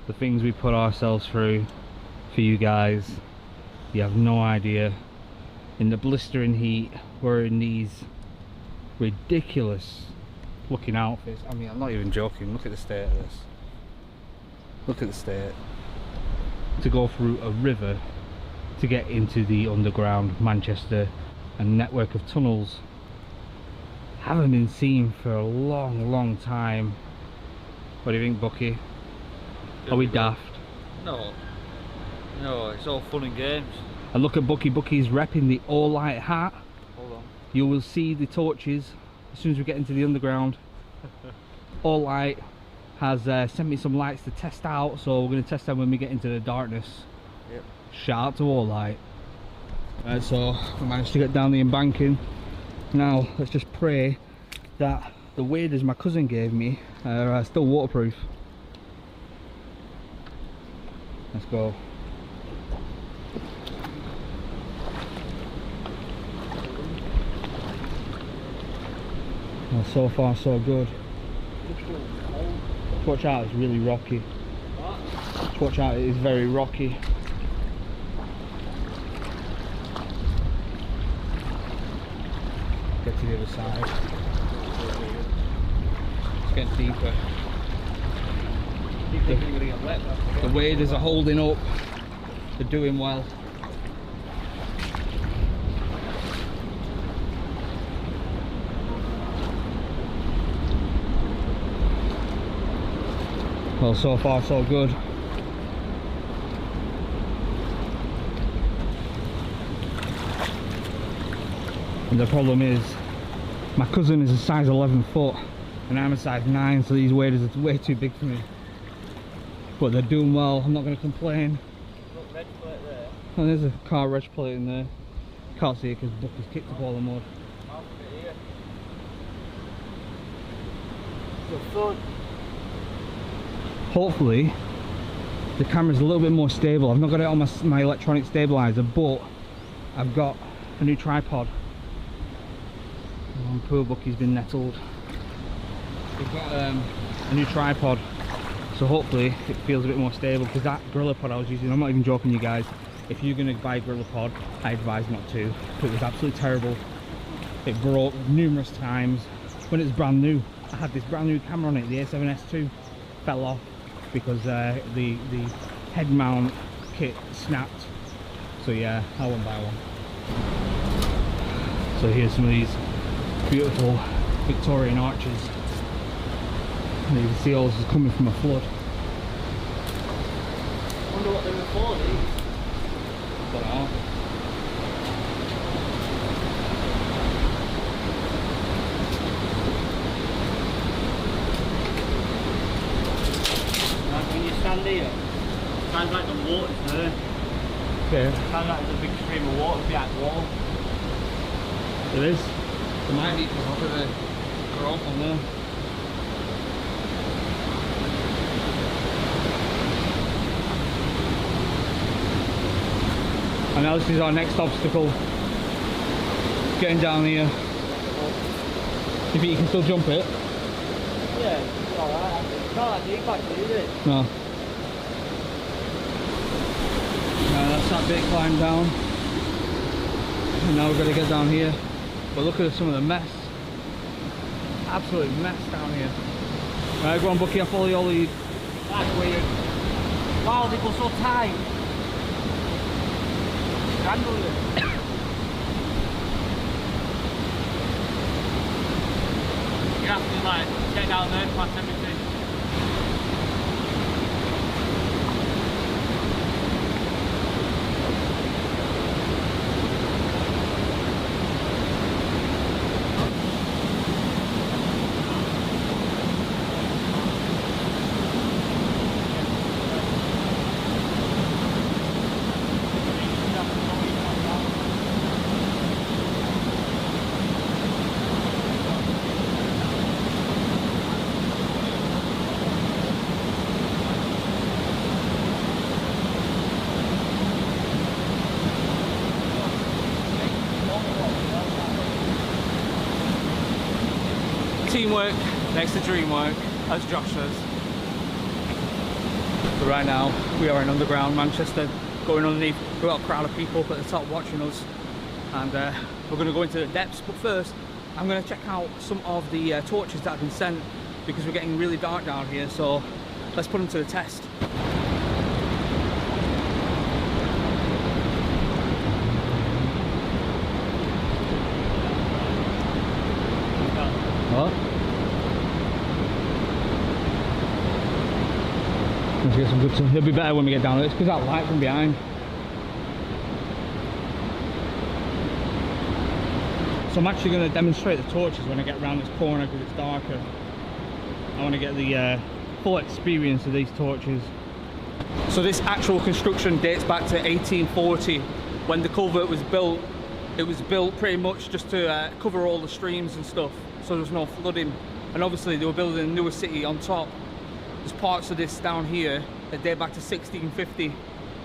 The things we put ourselves through for you guys, you have no idea. In the blistering heat, we're in these ridiculous looking outfits. I mean, I'm not even joking, look at the state of this. Look at the state. To go through a river to get into the underground Manchester and network of tunnels haven't been seen for a long time. What do you think, Bucky? Are we daft? No, it's all fun and games. And look at Bucky. Bucky's repping the all light hat. Hold on. You will see the torches as soon as we get into the underground. All Light has sent me some lights to test out, so we're going to test them when we get into the darkness. Yep. Shout out to All Light. Right, so we managed to get down the embankment. Now let's just pray that the waders my cousin gave me are still waterproof. Let's go. Well, so far so good. Watch out, it's really rocky. Watch out, it is very rocky. Get to the other side. It's getting deeper. The waders are holding up. They're doing well. Well, so far so good. And the problem is, my cousin is a size 11 foot and I'm a size 9, so these waders are way too big for me. But they're doing well, I'm not going to complain. Red plate there. Oh, there's a car reg plate in there. Can't see it because Duck has kicked up all the mud. Hopefully the camera's a little bit more stable. I've not got it on my electronic stabilizer, but I've got a new tripod. Oh, poor Bucky's been nettled. We've got a new tripod, so hopefully it feels a bit more stable, because that gorilla pod I was using, I'm not even joking you guys, if you're going to buy a gorilla pod, I advise not to. It was absolutely terrible. It broke numerous times. When it was brand new, I had this brand new camera on it, the A7S II, fell off because the head mount kit snapped. So yeah, I won't buy one. So here's some of these beautiful Victorian arches. And you can see all this is coming from a flood. Wonder what they were for, these. Don't know. When you stand here, sounds like the water's there. Okay. Sounds like there's a big stream of water behind the wall. There is. There might be because of the growth on there. And now this is our next obstacle. Getting down here. You think you can still jump it? Yeah, it's alright. It's not that deep actually, is it? No. Now that's that bit climb down. And now we've got to get down here. But look at some of the mess. Absolute mess down here. Right, go on Bucky, I'll follow you all lead. That's weird. Wow, they go so tight. Handle it. You have to like get down there past everything. Teamwork next to dreamwork, as Josh says. So right now we are in underground Manchester, going underneath. We've got a crowd of people at the top watching us, and we're going to go into the depths. But first I'm going to check out some of the torches that have been sent, because we're getting really dark down here, so let's put them to the test. What? Let's get some good stuff. It'll be better when we get down there. It's because that light from behind. So I'm actually going to demonstrate the torches when I get around this corner, because it's darker. I want to get the full experience of these torches. So this actual construction dates back to 1840, when the culvert was built. It was built pretty much just to cover all the streams and stuff, so there was no flooding. And obviously they were building a newer city on top. There's parts of this down here that date back to 1650,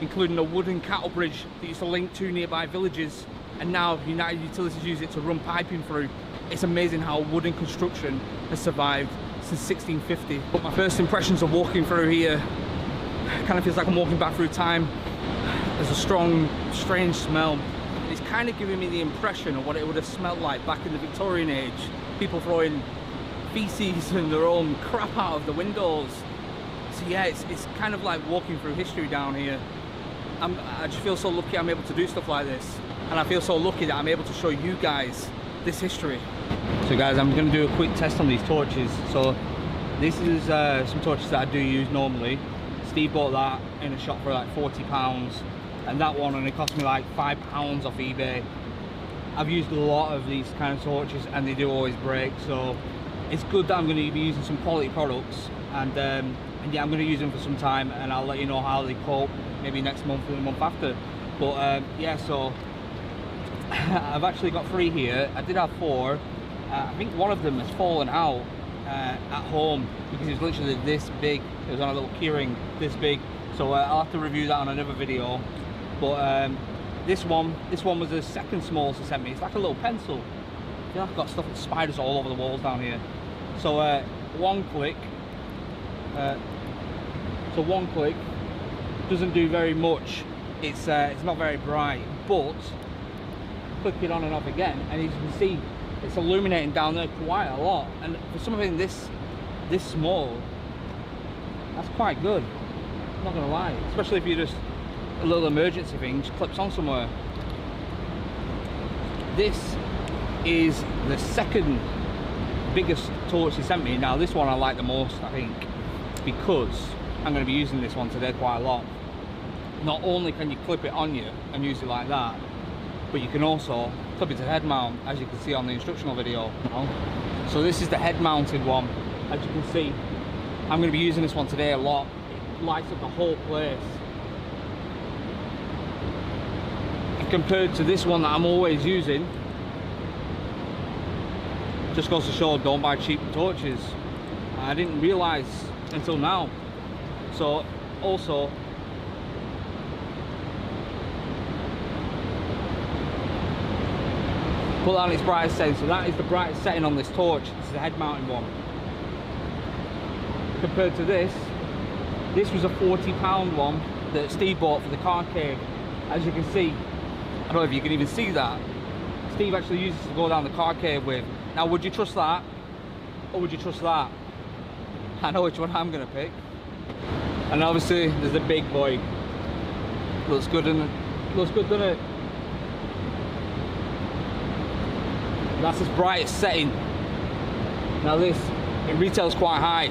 including a wooden cattle bridge that used to link two nearby villages, and now United Utilities use it to run piping through. It's amazing how wooden construction has survived since 1650. But my first impressions of walking through here, Kind of feels like I'm walking back through time. There's a strong, strange smell. It's kind of giving me the impression of what it would have smelled like back in the Victorian age. People throwing feces and their own crap out of the windows. So yeah, it's kind of like walking through history down here. I just feel so lucky I'm able to do stuff like this. And I feel so lucky that I'm able to show you guys this history. So guys, I'm going to do a quick test on these torches. So this is some torches that I do use normally. Steve bought that in a shop for like £40, and that one only cost me like £5 off eBay. I've used a lot of these kind of torches and they do always break, so it's good that I'm going to be using some quality products, and yeah, I'm going to use them for some time, and I'll let you know how they cope maybe next month or the month after. But yeah, so I've actually got 3 here. I did have 4. I think one of them has fallen out at home because it was literally this big. It was on a little keyring this big, so I'll have to review that on another video. But this one was the second smallest they sent me. It's like a little pencil. I feel like I've got stuff with spiders all over the walls down here. So one click doesn't do very much. It's not very bright, but click it on and off again, and as you can see, it's illuminating down there quite a lot. And for something this small, that's quite good. I'm not gonna lie, especially if you're just a little emergency thing, just clips on somewhere. This is the second biggest torch he sent me. Now this one I like the most, I think, because I'm going to be using this one today quite a lot. Not only can you clip it on you and use it like that, but you can also clip it to head mount, as you can see on the instructional video. So this is the head mounted one. As you can see, I'm going to be using this one today a lot. It lights up the whole place. And compared to this one that I'm always using, just goes to show, don't buy cheap torches. I didn't realise until now. So also, put that on its brightest setting. So that is the brightest setting on this torch. This is the head mounted one. Compared to this was a £40 one that Steve bought for the car cave. As you can see, I don't know if you can even see that, Steve actually uses to go down the car cave with. Now would you trust that, or would you trust that? I know which one I'm gonna pick. And obviously there's the big boy. Looks good, doesn't it? Looks good, doesn't it? That's its brightest setting. Now this, it retails quite high,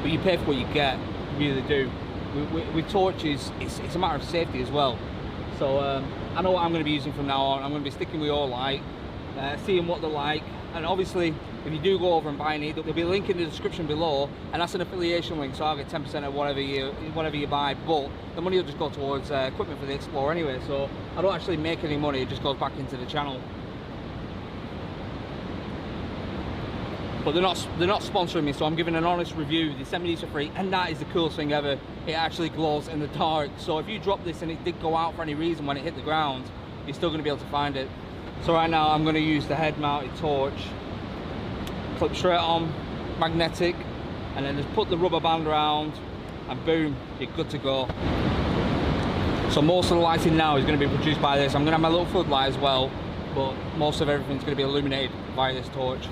but you pay for what you get. You really do. With torches, it's a matter of safety as well. So I know what I'm going to be using from now on. I'm going to be sticking with all light, seeing what they're like. And obviously, if you do go over and buy any, there'll be a link in the description below, and that's an affiliation link, so I'll get 10% of whatever you buy, but the money will just go towards equipment for the Explorer anyway, so I don't actually make any money, it just goes back into the channel. But they're not sponsoring me, so I'm giving an honest review. They sent me these for free, and that is the coolest thing ever. It actually glows in the dark, so if you drop this and it did go out for any reason when it hit the ground, you're still going to be able to find it. So right now I'm going to use the head mounted torch, clip straight on, magnetic, and then just put the rubber band around, and boom, you're good to go. So most of the lighting now is going to be produced by this. I'm going to have my little floodlight as well, but most of everything's going to be illuminated by this torch.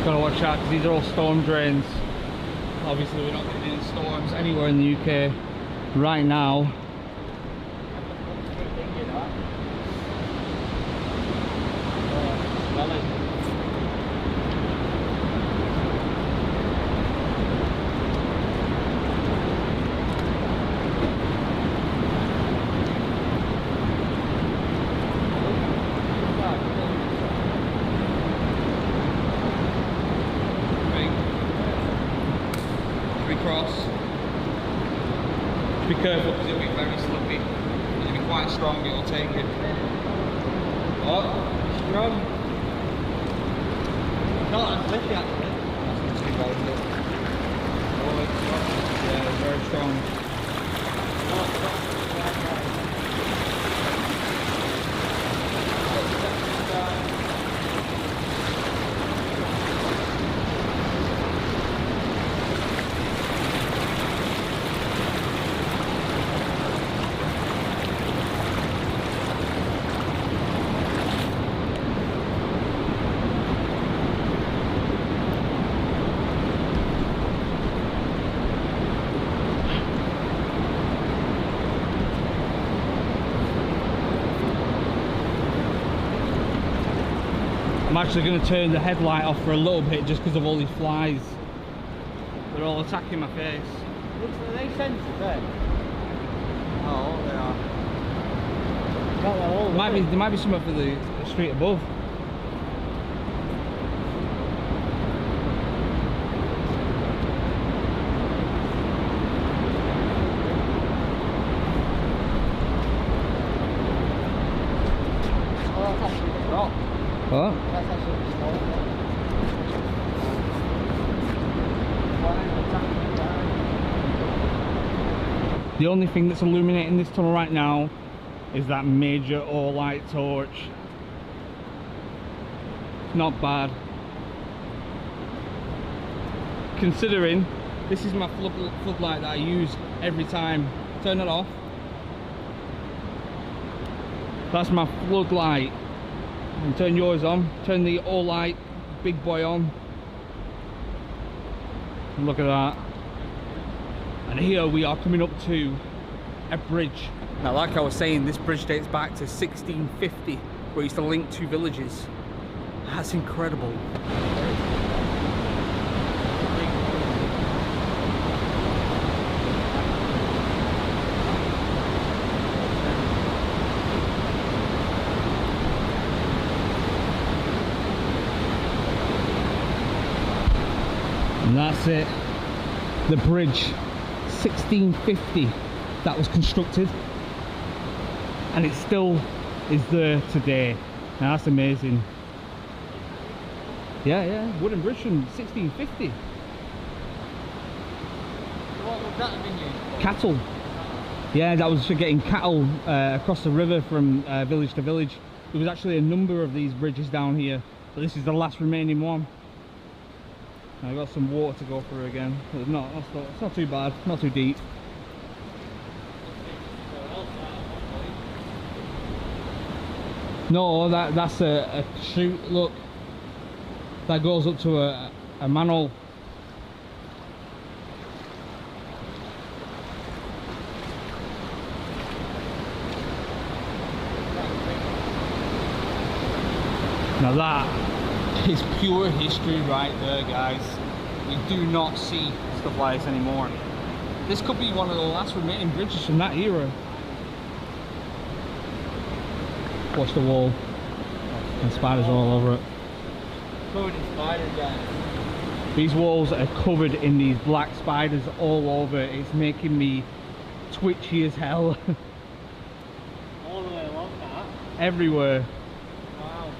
Gotta watch out because these are all storm drains. Obviously we're not getting any storms anywhere in the UK right now. across. Just be careful because it'll be very slippy. It'll be quite strong, it'll take it. Oh, strong. Not that slippy actually. That's not too bad, is it? Oh, it's strong. Yeah, it's very strong. I'm actually going to turn the headlight off for a little bit just because of all these flies. They're all attacking my face. Are they sensors there? Oh, they are. There might be something for the street above. Oh, that's actually a rock. What? That's actually a small one. The only thing that's illuminating this tunnel right now is that major all-light torch. Not bad. Considering this is my floodlight that I use every time. Turn it off. That's my floodlight. And turn yours on. Turn the all-light big boy on. And look at that. And here we are coming up to a bridge. Now, like I was saying, this bridge dates back to 1650, where it used to link two villages. That's incredible. And that's it. The bridge, 1650, that was constructed, and it still is there today. Now that's amazing. Yeah, wooden bridge from 1650. What would that have been used for? Cattle. Yeah, that was for getting cattle across the river from village to village. There was actually a number of these bridges down here, but this is the last remaining one. I've got some water to go through again. It's not too bad, not too deep. No, that's a chute. Look, that goes up to a manhole. Now that is pure history right there, guys. You do not see stuff like this anymore. This could be one of the last remaining bridges from that era. Watch the wall. And spiders are all over it. Covered in spiders, guys. These walls are covered in these black spiders all over. It's making me twitchy as hell. All the way along that? Everywhere. Wow.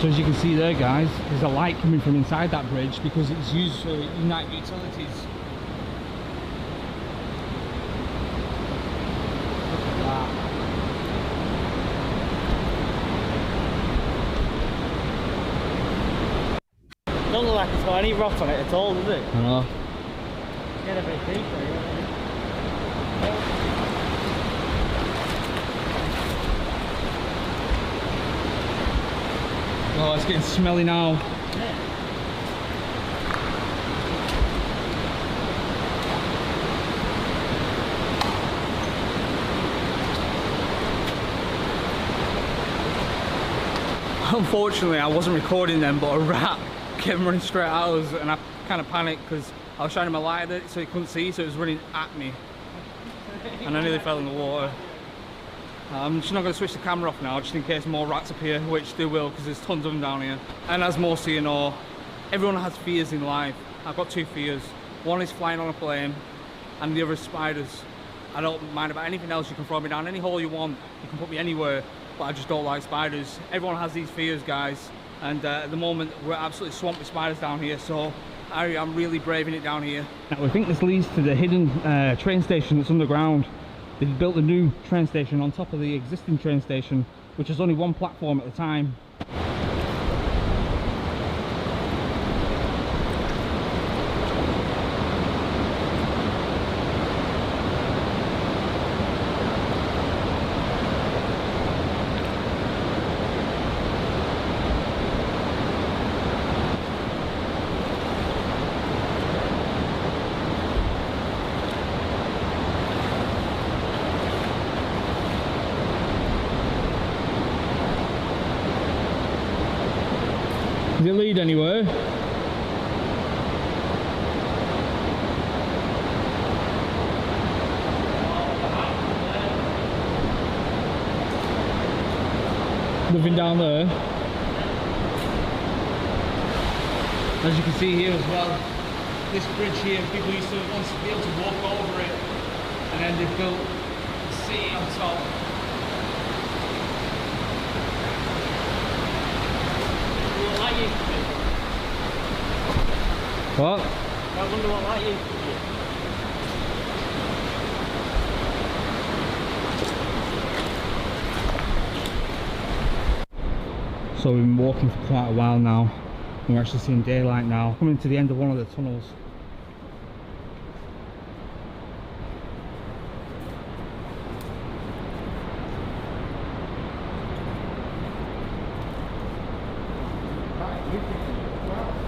So as you can see there, guys, there's a light coming from inside that bridge because it's used for night utilities. Look at that. Doesn't look like it's got any rot on it at all, does it? I know. Get a bit deeper, Oh, it's getting smelly now. Yeah. Unfortunately, I wasn't recording them, but a rat came running straight at us, and I kind of panicked because I was shining my light at it so he couldn't see, so it was running at me. And I nearly fell in the water. I'm just not going to switch the camera off now, just in case more rats appear, which they will, because there's tons of them down here. And as most of you know, everyone has fears in life. I've got two fears. One is flying on a plane, and the other is spiders. I don't mind about anything else. You can throw me down any hole you want. You can put me anywhere, but I just don't like spiders. Everyone has these fears, guys, and at the moment we're absolutely swamped with spiders down here, so I'm really braving it down here. Now we think this leads to the hidden train station that's underground. They built a new train station on top of the existing train station, which is only one platform at the time. Does it lead anywhere? Nothing down there. As you can see here as well, this bridge here, people used to once be able to walk over it, and then they built the city on top. What? I wonder what that is. So we've been walking for quite a while now. We're actually seeing daylight now. Coming to the end of one of the tunnels.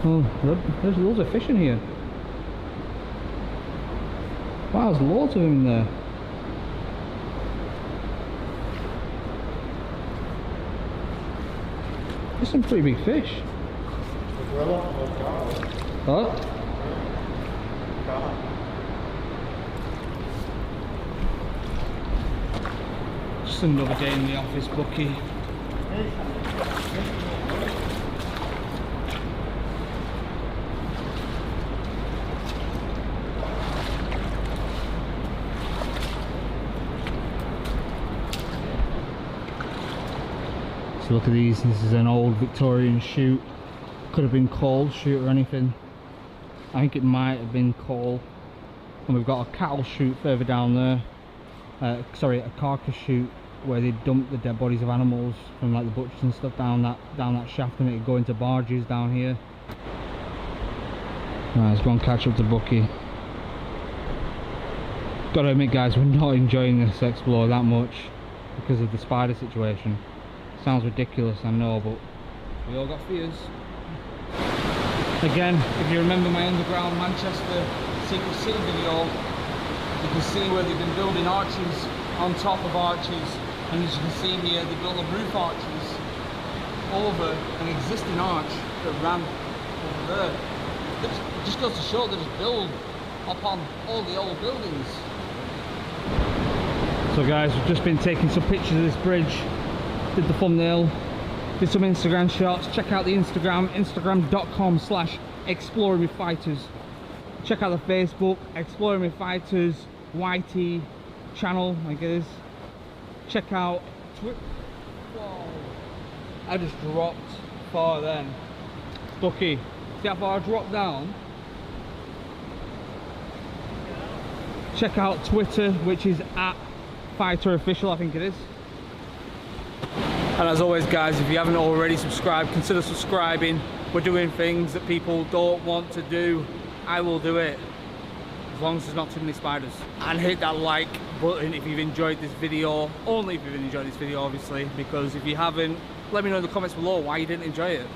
Oh, look, there's loads of fish in here. Wow, there's loads of them in there. There's some pretty big fish. What? Just another day in the office, Bucky. So look at these, this is an old Victorian chute. Could have been coal chute or anything. I think it might have been coal. And we've got a cattle chute further down there. Sorry, a carcass chute where they dump the dead bodies of animals from like the butchers and stuff down that shaft, and it'd go into barges down here. Right, let's go and catch up to Bucky. Gotta admit guys, we're not enjoying this explore that much because of the spider situation. Sounds ridiculous, I know, but we all got fears. Again, if you remember my underground Manchester Secret City video, you can see where they've been building arches on top of arches, and as you can see here, they built the roof arches over an existing arch that ran over there. It just goes to show they just build upon all the old buildings. So guys, we've just been taking some pictures of this bridge. Did the thumbnail, did some Instagram shots. Check out the Instagram, instagram.com/exploringwithfighters. Check out the Facebook, Exploring with Fighters YT channel, I guess. Check out Twitter. Whoa, I just dropped far then. Bucky, see how far I dropped down? Check out Twitter, which is @FighterOfficial, I think it is. And as always guys, if you haven't already subscribed, consider subscribing. We're doing things that people don't want to do. I will do it, as long as there's not too many spiders. And hit that like button if you've enjoyed this video. Only if you've enjoyed this video, obviously, because if you haven't, let me know in the comments below why you didn't enjoy it,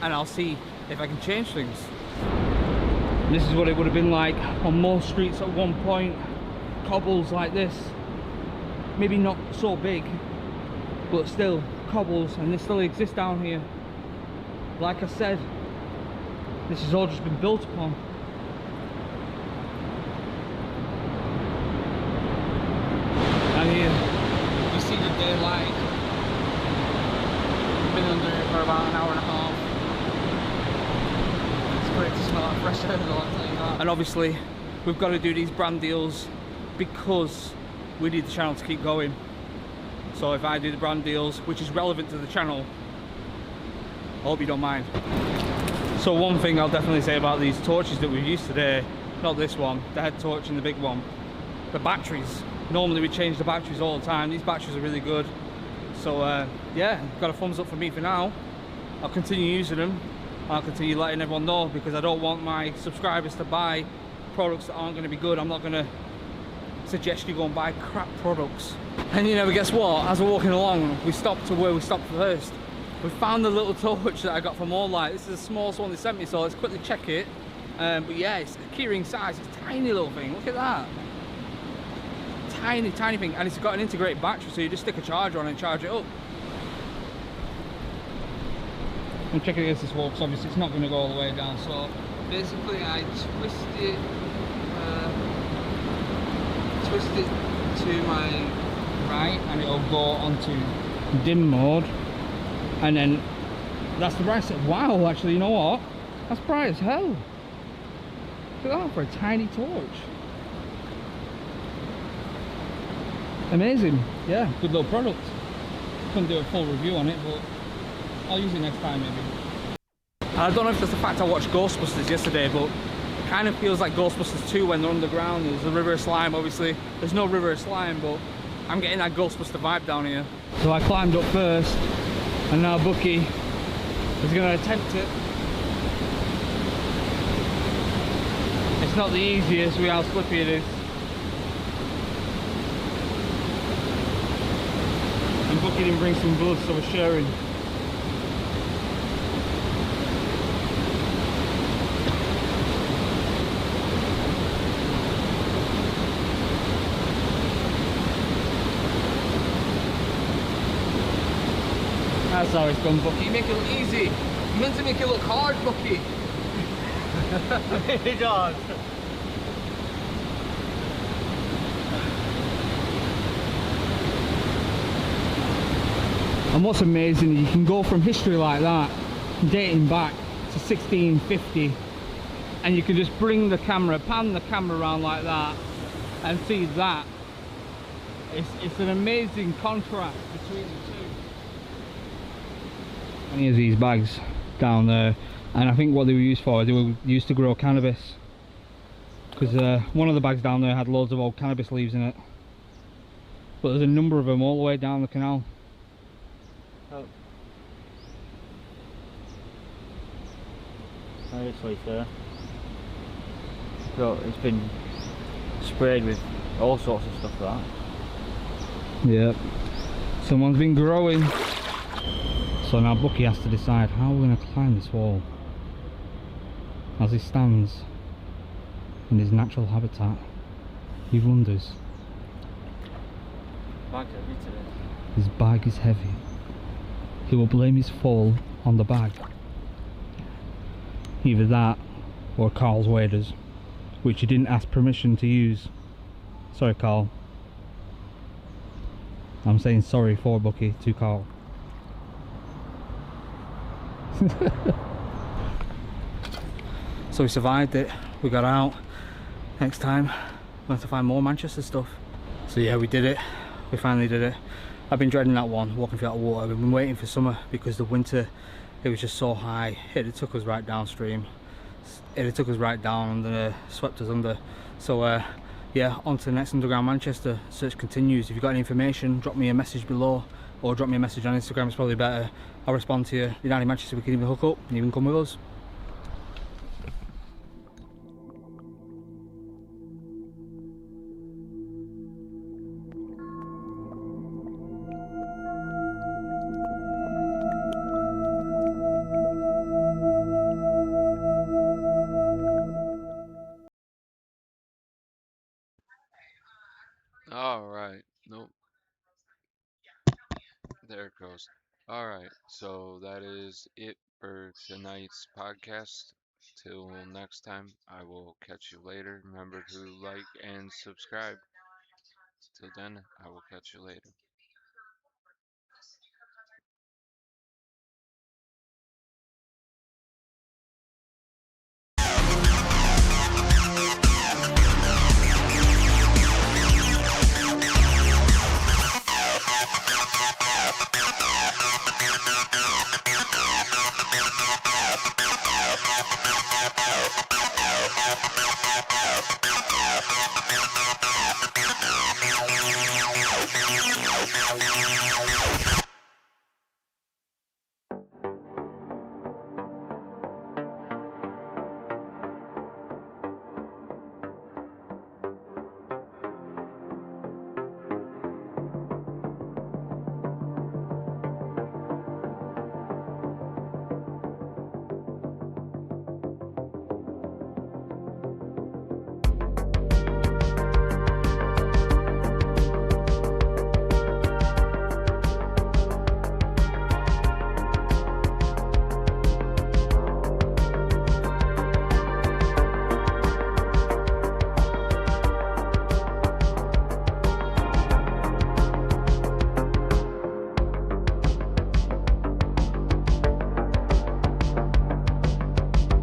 and I'll see if I can change things. This is what it would have been like on most streets at one point. Cobbles like this. Maybe not so big, but still cobbles, and they still exist down here. Like I said, this has all just been built upon. And here you see the daylight. I've been under it for about an hour and a half. It's great to smell that fresh air, though, I'll tell you. And obviously, we've got to do these brand deals because we need the channel to keep going. So if I do the brand deals, which is relevant to the channel, I hope you don't mind. So one thing I'll definitely say about these torches that we've used today, not this one, the head torch and the big one, the batteries. Normally we change the batteries all the time. These batteries are really good. So yeah, got a thumbs up for me for now. I'll continue using them. I'll continue letting everyone know because I don't want my subscribers to buy products that aren't going to be good. I'm not going to suggest you go and buy crap products. And you know, guess what? As we're walking along, we stopped to where we stopped first. We found the little torch that I got from Alllight. This is the smallest one they sent me, so let's quickly check it. But yeah, it's a keyring size. It's a tiny little thing. Look at that. Tiny, tiny thing. And it's got an integrated battery, so you just stick a charger on it and charge it up. I'm checking against this wall because obviously it's not going to go all the way down. So basically, I twist it to my right, and it'll go onto dim mode. And then that's the bright side. Wow, actually, you know what? That's bright as hell. Look at that for a tiny torch. Amazing. Yeah, good little product. Couldn't do a full review on it, but I'll use it next time maybe. I don't know if that's the fact I watched Ghostbusters yesterday, but it kind of feels like Ghostbusters 2 when they're underground. There's a river of slime, obviously. There's no river of slime, but I'm getting that Ghostbuster vibe down here. So I climbed up first. And now Bucky is going to attempt it. It's not the easiest with how slippy it is. And Bucky didn't bring some gloves, so we're sharing. That's how it's done, Bucky. You make it look easy. You meant to make it look hard, Bucky. He does. And what's amazing, you can go from history like that, dating back to 1650, and you can just bring the camera, pan the camera around like that, and see that. It's an amazing contrast between the two. And here's these bags down there, and I think what they were used for, they were used to grow cannabis, because one of the bags down there had loads of old cannabis leaves in it, but there's a number of them all the way down the canal. Oh. Seriously, sir. So it's been sprayed with all sorts of stuff like that. Yep. Someone's been growing. So now Bucky has to decide how we're going to climb this wall as he stands in his natural habitat. He wonders. His bag is heavy. He will blame his fall on the bag. Either that or Carl's waders, which he didn't ask permission to use. Sorry, Carl. I'm saying sorry for Bucky to Carl. So we survived it, we got out. Next time we'll have to find more Manchester stuff. So yeah, we did it, we finally did it. I've been dreading that one, walking through that water. We've been waiting for summer because the winter, it was just so high. It took us right downstream. It took us right down and swept us under. So yeah, on to the next Underground Manchester. Search continues. If you've got any information, drop me a message below or drop me a message on Instagram, it's probably better. I'll respond to you. If you're down in Manchester, we can even hook up and even come with us. Alright, nope. There it goes. Alright, so that is it for tonight's podcast. Till next time, I will catch you later. Remember to like and subscribe. Till then, I will catch you later.